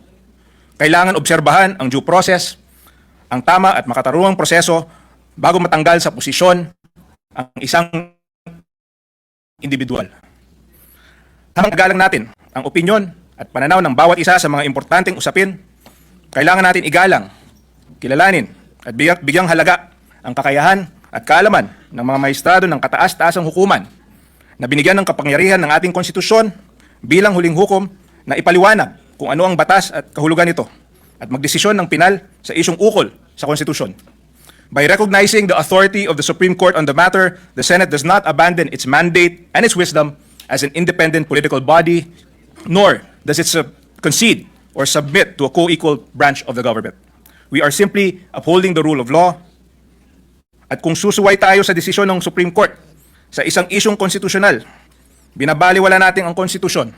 Kailangan obserbahan ang due process, ang tama at makatarungang proseso bago matanggal sa posisyon ang isang individual. Habang galang natin ang opinyon at pananaw ng bawat isa sa mga importanteng usapin, kailangan natin igalang, kilalanin at bigyang halaga ang kakayahan at kaalaman ng mga maestrado ng kataas-taasang hukuman na binigyan ng kapangyarihan ng ating konstitusyon bilang huling hukom na ipaliwanag kung ano ang batas at kahulugan nito at magdesisyon ng pinal sa isyung ukol sa konstitusyon. By recognizing the authority of the Supreme Court on the matter, the Senate does not abandon its mandate and its wisdom as an independent political body, nor does it concede or submit to a co-equal branch of the government. We are simply upholding the rule of law. At kung susuway tayo sa desisyon ng Supreme Court sa isang isyung konstitusyonal, binabaliwala natin ang konstitusyon.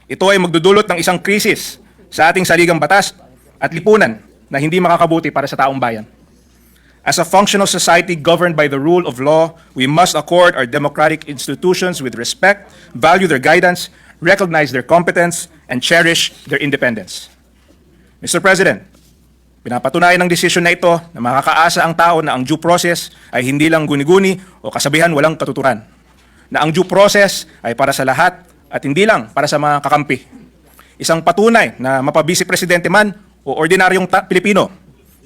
Ito ay magdudulot ng isang krisis sa ating saligang batas at lipunan na hindi makakabuti para sa taong bayan. As a functional society governed by the rule of law, we must accord our democratic institutions with respect, value their guidance, recognize their competence, and cherish their independence. Mr. President, pinapatunayan ng desisyon na ito na makakaasa ang tao na ang due process ay hindi lang guni-guni o kasabihan walang katuturan. Na ang due process ay para sa lahat at hindi lang para sa mga kakampi. Isang patunay na mapabisi presidente man o ordinaryong Pilipino,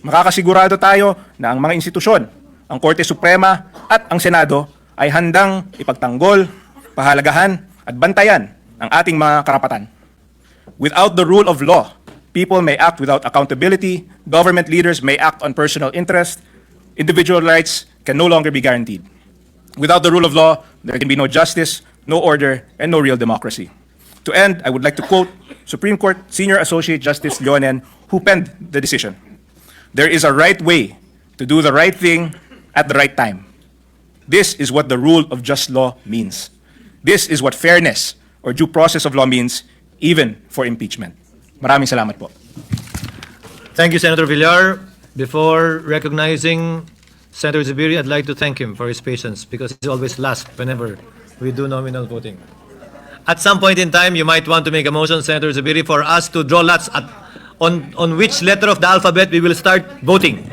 makakasigurado tayo na ang mga institusyon, ang Korte Suprema at ang Senado ay handang ipagtanggol, pahalagahan at bantayan ang ating mga karapatan. Without the rule of law, people may act without accountability, government leaders may act on personal interest, individual rights can no longer be guaranteed. Without the rule of law, there can be no justice, no order, and no real democracy. To end, I would like to quote Supreme Court Senior Associate Justice Leonen, who penned the decision. There is a right way to do the right thing at the right time. This is what the rule of just law means. This is what fairness or due process of law means, even for impeachment. Maraming salamat po. Thank you, Senator Villar. Before recognizing Senator Zubiri, I'd like to thank him for his patience because he's always last whenever we do nominal voting. At some point in time, you might want to make a motion, Senator Zubiri, for us to draw lots on which letter of the alphabet we will start voting.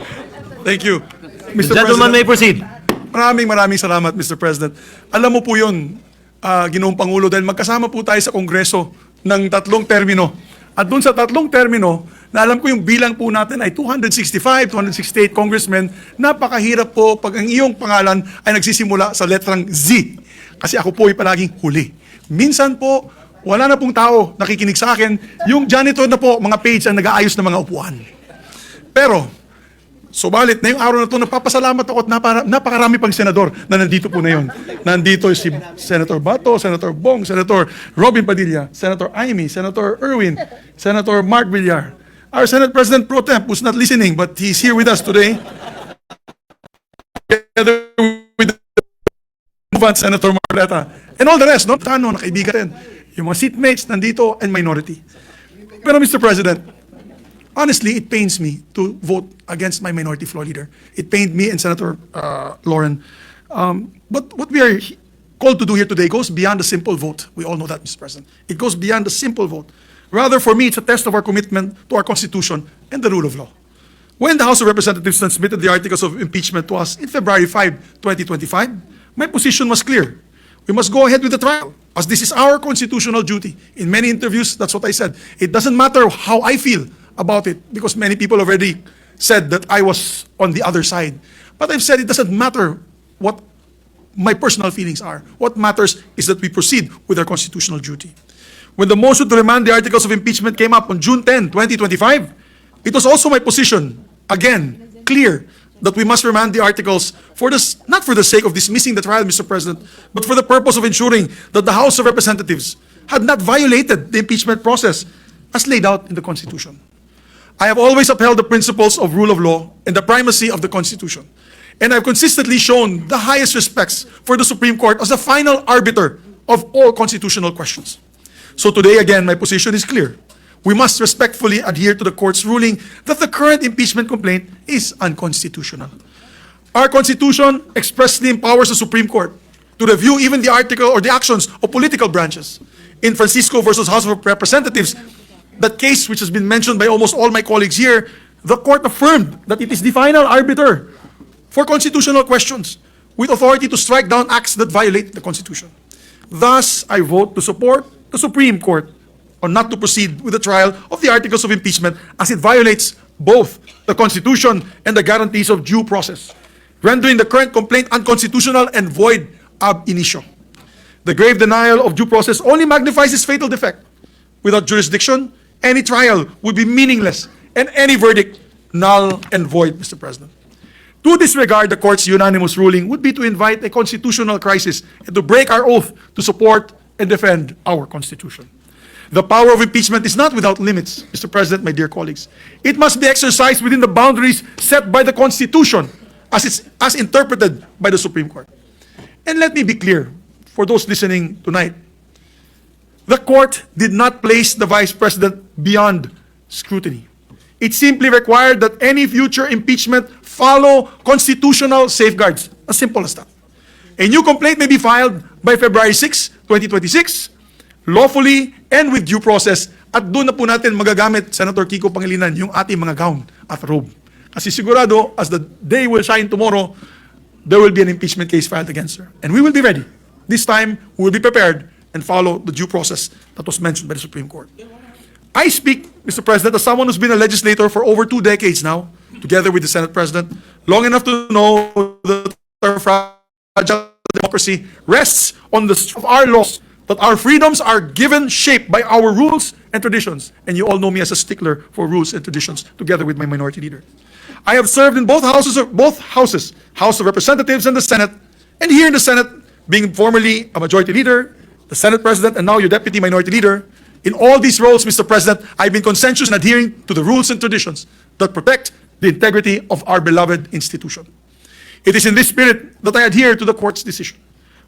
Thank you. The gentleman may proceed. Maraming salamat, Mr. President. Alam mo po yun, Ginoong Pangulo, dahil magkasama po tayo sa Kongreso ng 3 termino. At doon sa 3 termino, na alam ko yung bilang po natin ay 265, 268 congressmen, napakahirap po pag ang iyong pangalan ay nagsisimula sa letrang Z. Kasi ako po ay palaging huli. Minsan po, wala na pong tao nakikinig sa akin, yung janitor na po, mga page ang nag-aayos ng mga upuan. Pero, subalit na yung araw na ito, napapasalamat ako at napakarami pang senador na nandito po na yun. Nandito si Senator Boto, Senator Bong, Senator Robin Padilla, Senator Amy, Senator Erwin, Senator Mark Villar. Our Senate President Pro Tem, who's not listening, but he's here with us today. Together with Senator Marleta. And all the rest, no? Tano, nakaibigan rin. Yung mga seatmates nandito and minority. Pero Mr. President, honestly, it pains me to vote against my minority floor leader. It pained me and Senator Lauren. But what we are called to do here today goes beyond the simple vote. We all know that, Mr. President. It goes beyond the simple vote. Rather, for me, it's a test of our commitment to our Constitution and the rule of law. When the House of Representatives transmitted the articles of impeachment to us in February 5, 2025, my position was clear. We must go ahead with the trial, as this is our constitutional duty. In many interviews, that's what I said. It doesn't matter how I feel about it, because many people already said that I was on the other side. But I've said it doesn't matter what my personal feelings are. What matters is that we proceed with our constitutional duty. When the motion to remand the articles of impeachment came up on June 10, 2025, it was also my position, again, clear, that we must remand the articles not for the sake of dismissing the trial, Mr. President, but for the purpose of ensuring that the House of Representatives had not violated the impeachment process as laid out in the Constitution. I have always upheld the principles of rule of law and the primacy of the Constitution. And I've consistently shown the highest respects for the Supreme Court as the final arbiter of all constitutional questions. So today, again, my position is clear. We must respectfully adhere to the court's ruling that the current impeachment complaint is unconstitutional. Our Constitution expressly empowers the Supreme Court to review even the article or the actions of political branches. In Francisco versus House of Representatives, that case which has been mentioned by almost all my colleagues here, the court affirmed that it is the final arbiter for constitutional questions with authority to strike down acts that violate the Constitution. Thus, I vote to support the Supreme Court on not to proceed with the trial of the articles of impeachment as it violates both the Constitution and the guarantees of due process, rendering the current complaint unconstitutional and void ab initio. The grave denial of due process only magnifies its fatal defect. Without jurisdiction, any trial would be meaningless and any verdict null and void, Mr. President. To disregard the court's unanimous ruling would be to invite a constitutional crisis and to break our oath to support and defend our Constitution. The power of impeachment is not without limits, Mr. President, my dear colleagues. It must be exercised within the boundaries set by the Constitution as interpreted by the Supreme Court. And let me be clear, for those listening tonight, the court did not place the Vice President beyond scrutiny. It simply required that any future impeachment follow constitutional safeguards. As simple as that. A new complaint may be filed by February 6, 2026, lawfully and with due process. At doon na po natin magagamit, Senator Kiko Pangilinan, yung ating mga gown at robe. Kasi sigurado, as the day will shine tomorrow, there will be an impeachment case filed against her. And we will be ready. This time, we will be prepared and follow the due process that was mentioned by the Supreme Court. I speak, Mr. President, as someone who's been a legislator for over 2 decades now, together with the Senate President, long enough to know that our fragile democracy rests on the strength of our laws, that our freedoms are given shape by our rules and traditions. And you all know me as a stickler for rules and traditions, together with my minority leader. I have served in both houses, House of Representatives and the Senate, and here in the Senate, being formerly a majority leader, the Senate President, and now your Deputy Minority Leader. In all these roles, Mr. President, I've been conscientious in adhering to the rules and traditions that protect the integrity of our beloved institution. It is in this spirit that I adhere to the Court's decision.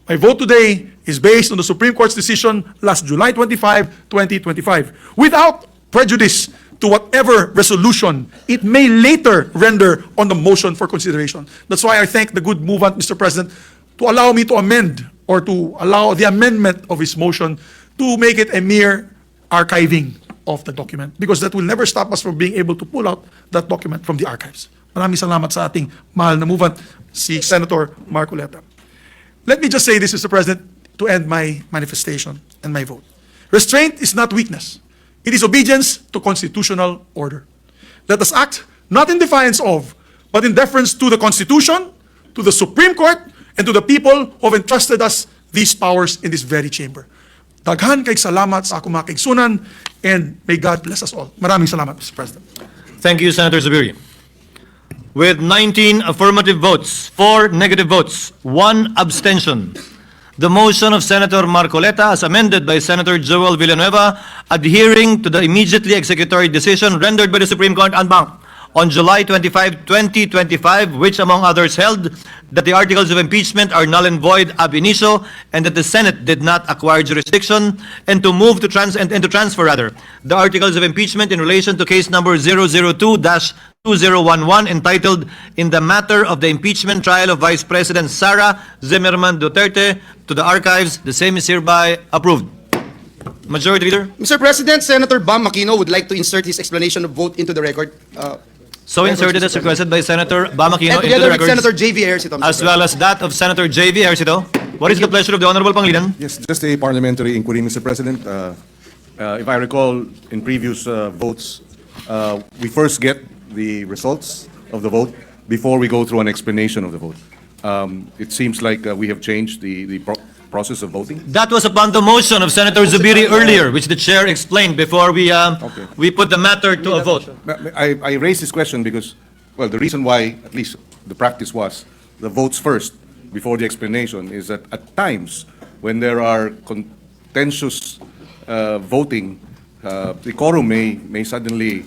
My vote today is based on the Supreme Court's decision last July 25, 2025, without prejudice to whatever resolution it may later render on the motion for consideration. That's why I thank the good movement, Mr. President, to allow me to amend or to allow the amendment of his motion to make it a mere archiving of the document, because that will never stop us from being able to pull out that document from the archives. Maraming salamat sa ating mahal na movement, si Senator Marcoleta. Let me just say this, Mr. President, to end my manifestation and my vote. Restraint is not weakness. It is obedience to constitutional order. Let us act not in defiance of, but in deference to the Constitution, to the Supreme Court, and to the people who have entrusted us these powers in this very chamber. Daghan kay salamat sa akong mga kaigsunan, and may God bless us all. Maraming salamat, Mr. President. Thank you, Senator Zubiri. With 19 affirmative votes, 4 negative votes, 1 abstention, the motion of Senator Marcoleta, as amended by Senator Joel Villanueva, adhering to the immediately executory decision rendered by the Supreme Court en banc on July 25, 2025, which among others held that the articles of impeachment are null and void ab initio, and that the Senate did not acquire jurisdiction, and to move to transfer the articles of impeachment in relation to case number 002-2011, entitled "In the Matter of the Impeachment Trial of Vice President Sara Zimmerman Duterte," to the archives. The same is hereby approved. Majority Leader. Mr. President, Senator Bam Aquino would like to insert his explanation of vote into the record. So inserted as requested by Senator Bam Aquino And into together the with records, Senator J.V. Ejercito. as well as that of Senator J.V. Ejercito. What is the pleasure of the Honorable Pangilinan? Yes, just a parliamentary inquiry, Mr. President. If I recall, in previous votes, we first get the results of the vote before we go through an explanation of the vote. It seems like we have changed the process of voting. That was upon the motion of Senator Zubiri earlier, which the chair explained before we put the matter to a vote. I raised this question because, well, the reason why, at least the practice was, the votes first before the explanation is that at times when there are contentious voting, the quorum may suddenly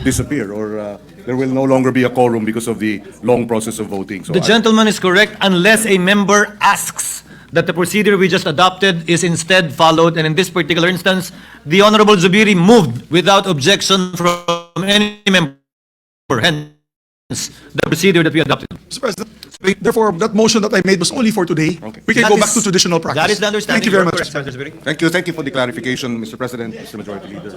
disappear, or there will no longer be a quorum because of the long process of voting. So The gentleman is correct unless a member asks that the procedure we just adopted is instead followed, and in this particular instance, the Honorable Zubiri moved without objection from any member. Hence, the procedure that we adopted. Mr. President, therefore, that motion that I made was only for today. We can That go is- back to traditional practice. That is the understanding. Thank you very You're much. correct, Senator Zubiri. Thank you for the clarification, Mr. President, Mr. Majority Leader.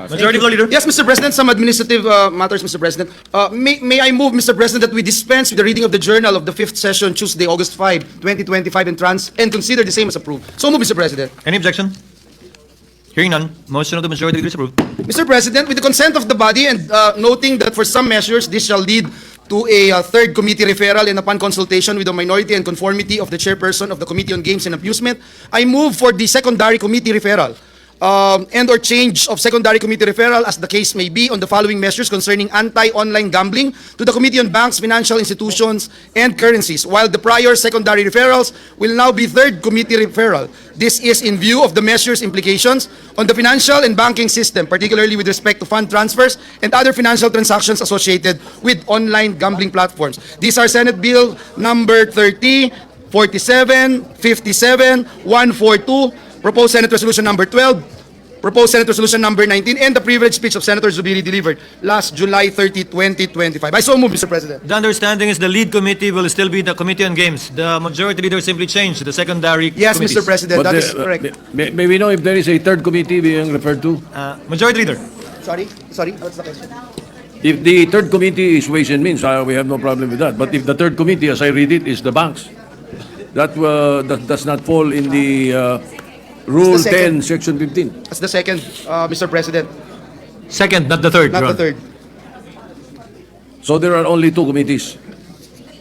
Majority Leader. Yes, Mr. President, some administrative matters, Mr. President. May I move, Mr. President, that we dispense with the reading of the journal of the 5th session, Tuesday, August 5, 2025, and consider the same as approved. So move, Mr. President. Any objection? Hearing none, motion of the Majority Leader is approved. Mr. President, with the consent of the body and noting that for some measures, this shall lead to a third committee referral, and upon consultation with the minority and conformity of the chairperson of the Committee on Games and Amusement, I move for the secondary committee referral and or change of secondary committee referral, as the case may be, on the following measures concerning anti-online gambling to the Committee on Banks, Financial Institutions, and Currencies, while the prior secondary referrals will now be third committee referral. This is in view of the measures' implications on the financial and banking system, particularly with respect to fund transfers and other financial transactions associated with online gambling platforms. These are Senate Bill number 30, 47, 57, 142, Proposed Senate Resolution number 12, proposed Senate Resolution number 19 and the privileged speech of Senator Zubiri delivered last July 30, 2025. I so move, Mr. President. The understanding is the lead committee will still be the Committee on Games. The majority leader simply changed the secondary Yes, committees. Mr. President, But that is correct. may we know if there is a third committee being referred to? Majority leader. Sorry, what's the question? If the third committee is Ways and Means, we have no problem with that. But if the third committee, as I read it, is the banks, that does not fall in the Rule It's the 10, second. Section 15. That's the second, Mr. President, Second, not the third, not Your the Honor. third. So there are only two committees.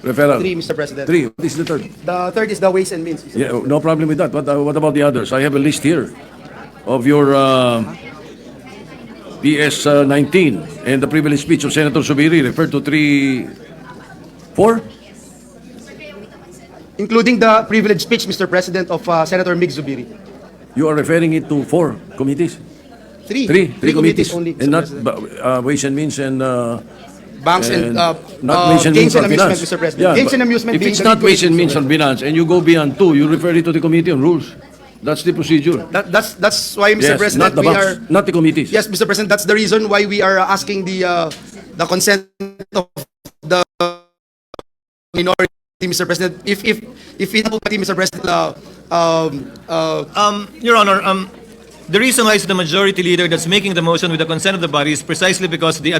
Referral. 3, Mr. President. 3. What is the third? The third is the Ways and Means. Mr. Yeah, President. no problem with that. What about the others? I have a list here of your PS 19 and the privileged speech of Senator Zubiri referred to 3, 4? Including the privileged speech, Mr. President, of Senator Mig Zubiri. You are referring it to 4 committees? Three. Three committees. only, And Mr. not President. Ways and Means and... Banks and not Ways and Games Means and or Amusement, Finance. Mr. President. Games but and Amusement if being it's the not lead Ways and committee, Means Mr. or Finance and you go beyond 2, you refer it to the Committee on Rules. That's the procedure. That's why, Mr. Yes, President, not the we banks, are... not the committees. Yes, Mr. President, that's the reason why we are asking the consent of the minority, Mr. President. If it Mr. President, Your Honor, the reason why it's the majority leader that's making the motion with the consent of the body is precisely because the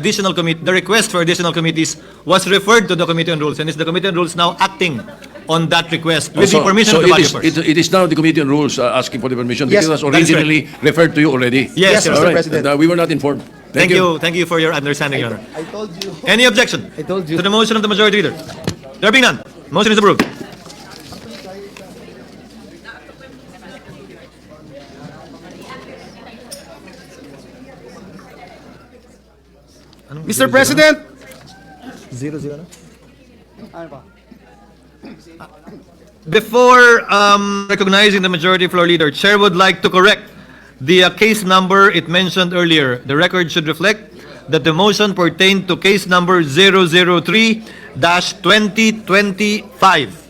request for additional committees was referred to the Committee on Rules, and it's the Committee on Rules now acting on that request with the permission of the body first. It is now the Committee on Rules asking for the permission Yes, because it was that is correct. originally referred to you already. Yes, Mr. All right. President. And, we were not informed. Thank you. Thank you for your understanding, Your Honor. I told you. Any objection I told you. to the motion of the majority leader? There being none, motion is approved. Mr. President, Before recognizing the majority floor leader, Chair would like to correct the case number it mentioned earlier. The record should reflect that the motion pertained to case number 003-2025.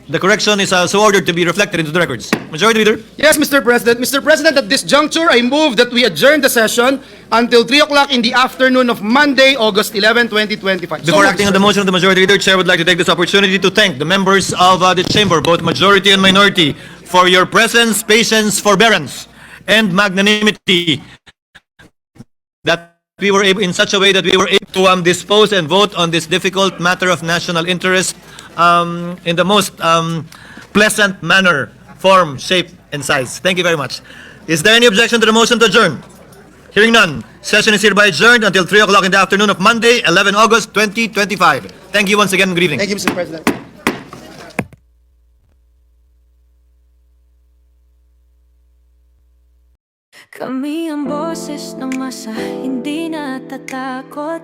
The correction is so ordered to be reflected into the records. Majority Leader? yes, Mr. President. Mr. President, at this juncture, I move that we adjourn the session until 3 o'clock in the afternoon of Monday, August 11, 2025. Before acting on the motion of the majority leader, Chair would like to take this opportunity to thank the members of the chamber, both majority and minority, for your presence, patience, forbearance, and magnanimity that we were able, in such a way that we were able to dispose and vote on this difficult matter of national interest in the most pleasant manner, form, shape, and size. Thank you very much. Is there any objection to the motion to adjourn? Hearing none, session is hereby adjourned until 3 o'clock in the afternoon of Monday, 11 August 2025. Thank you once again and good evening. Thank you, Mr. President. Kami ang boses ng masa, hindi natatakot.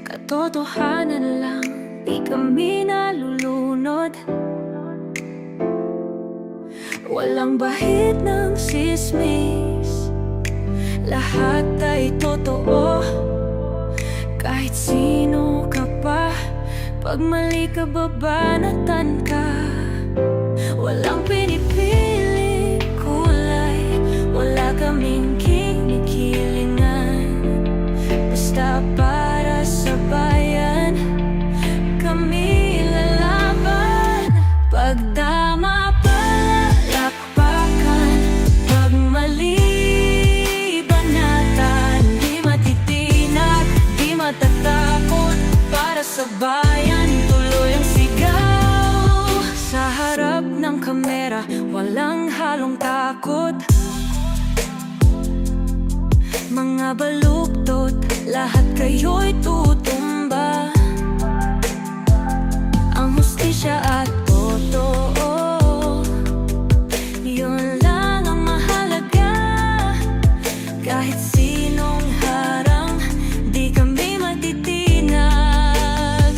Katotohanan lang, di kami nalulunod. Walang bahid ng sismis, lahat ay totoo. Kahit sino ka pa, pag mali ka babanatan ka. Walang pinipili kulay, wala kaming kinikilingan. Basta para sa bayan, kami lalaban. Pag tama palakpakan, pag mali banatan. Di matitinag, di matatakot, para sa bayan tuloy ang sigaw. Sa harap ng kamera, walang halong takot. Mga baluktot, lahat kayo'y tutumba. Ang hustisya at totoo, yun lang ang mahalaga. Kahit sinong harang, di kami matitinag.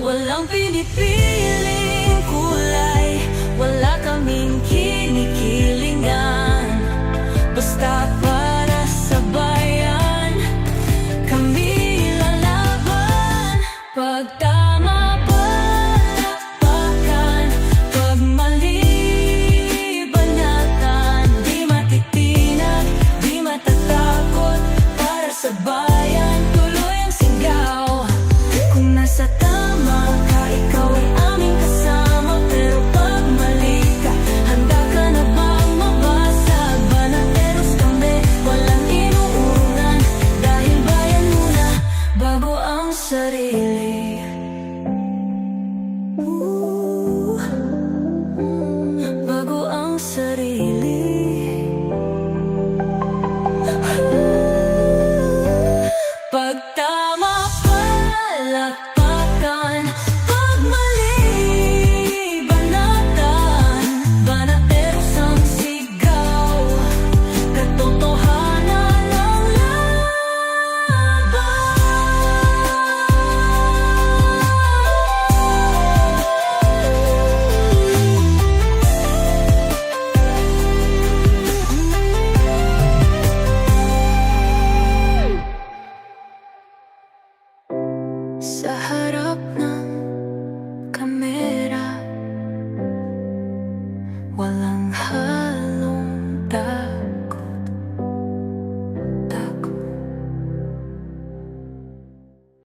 Walang pinipiling kulay, wala kaming kinikilingan. Basta para sa bayan, kami lalaban. Pag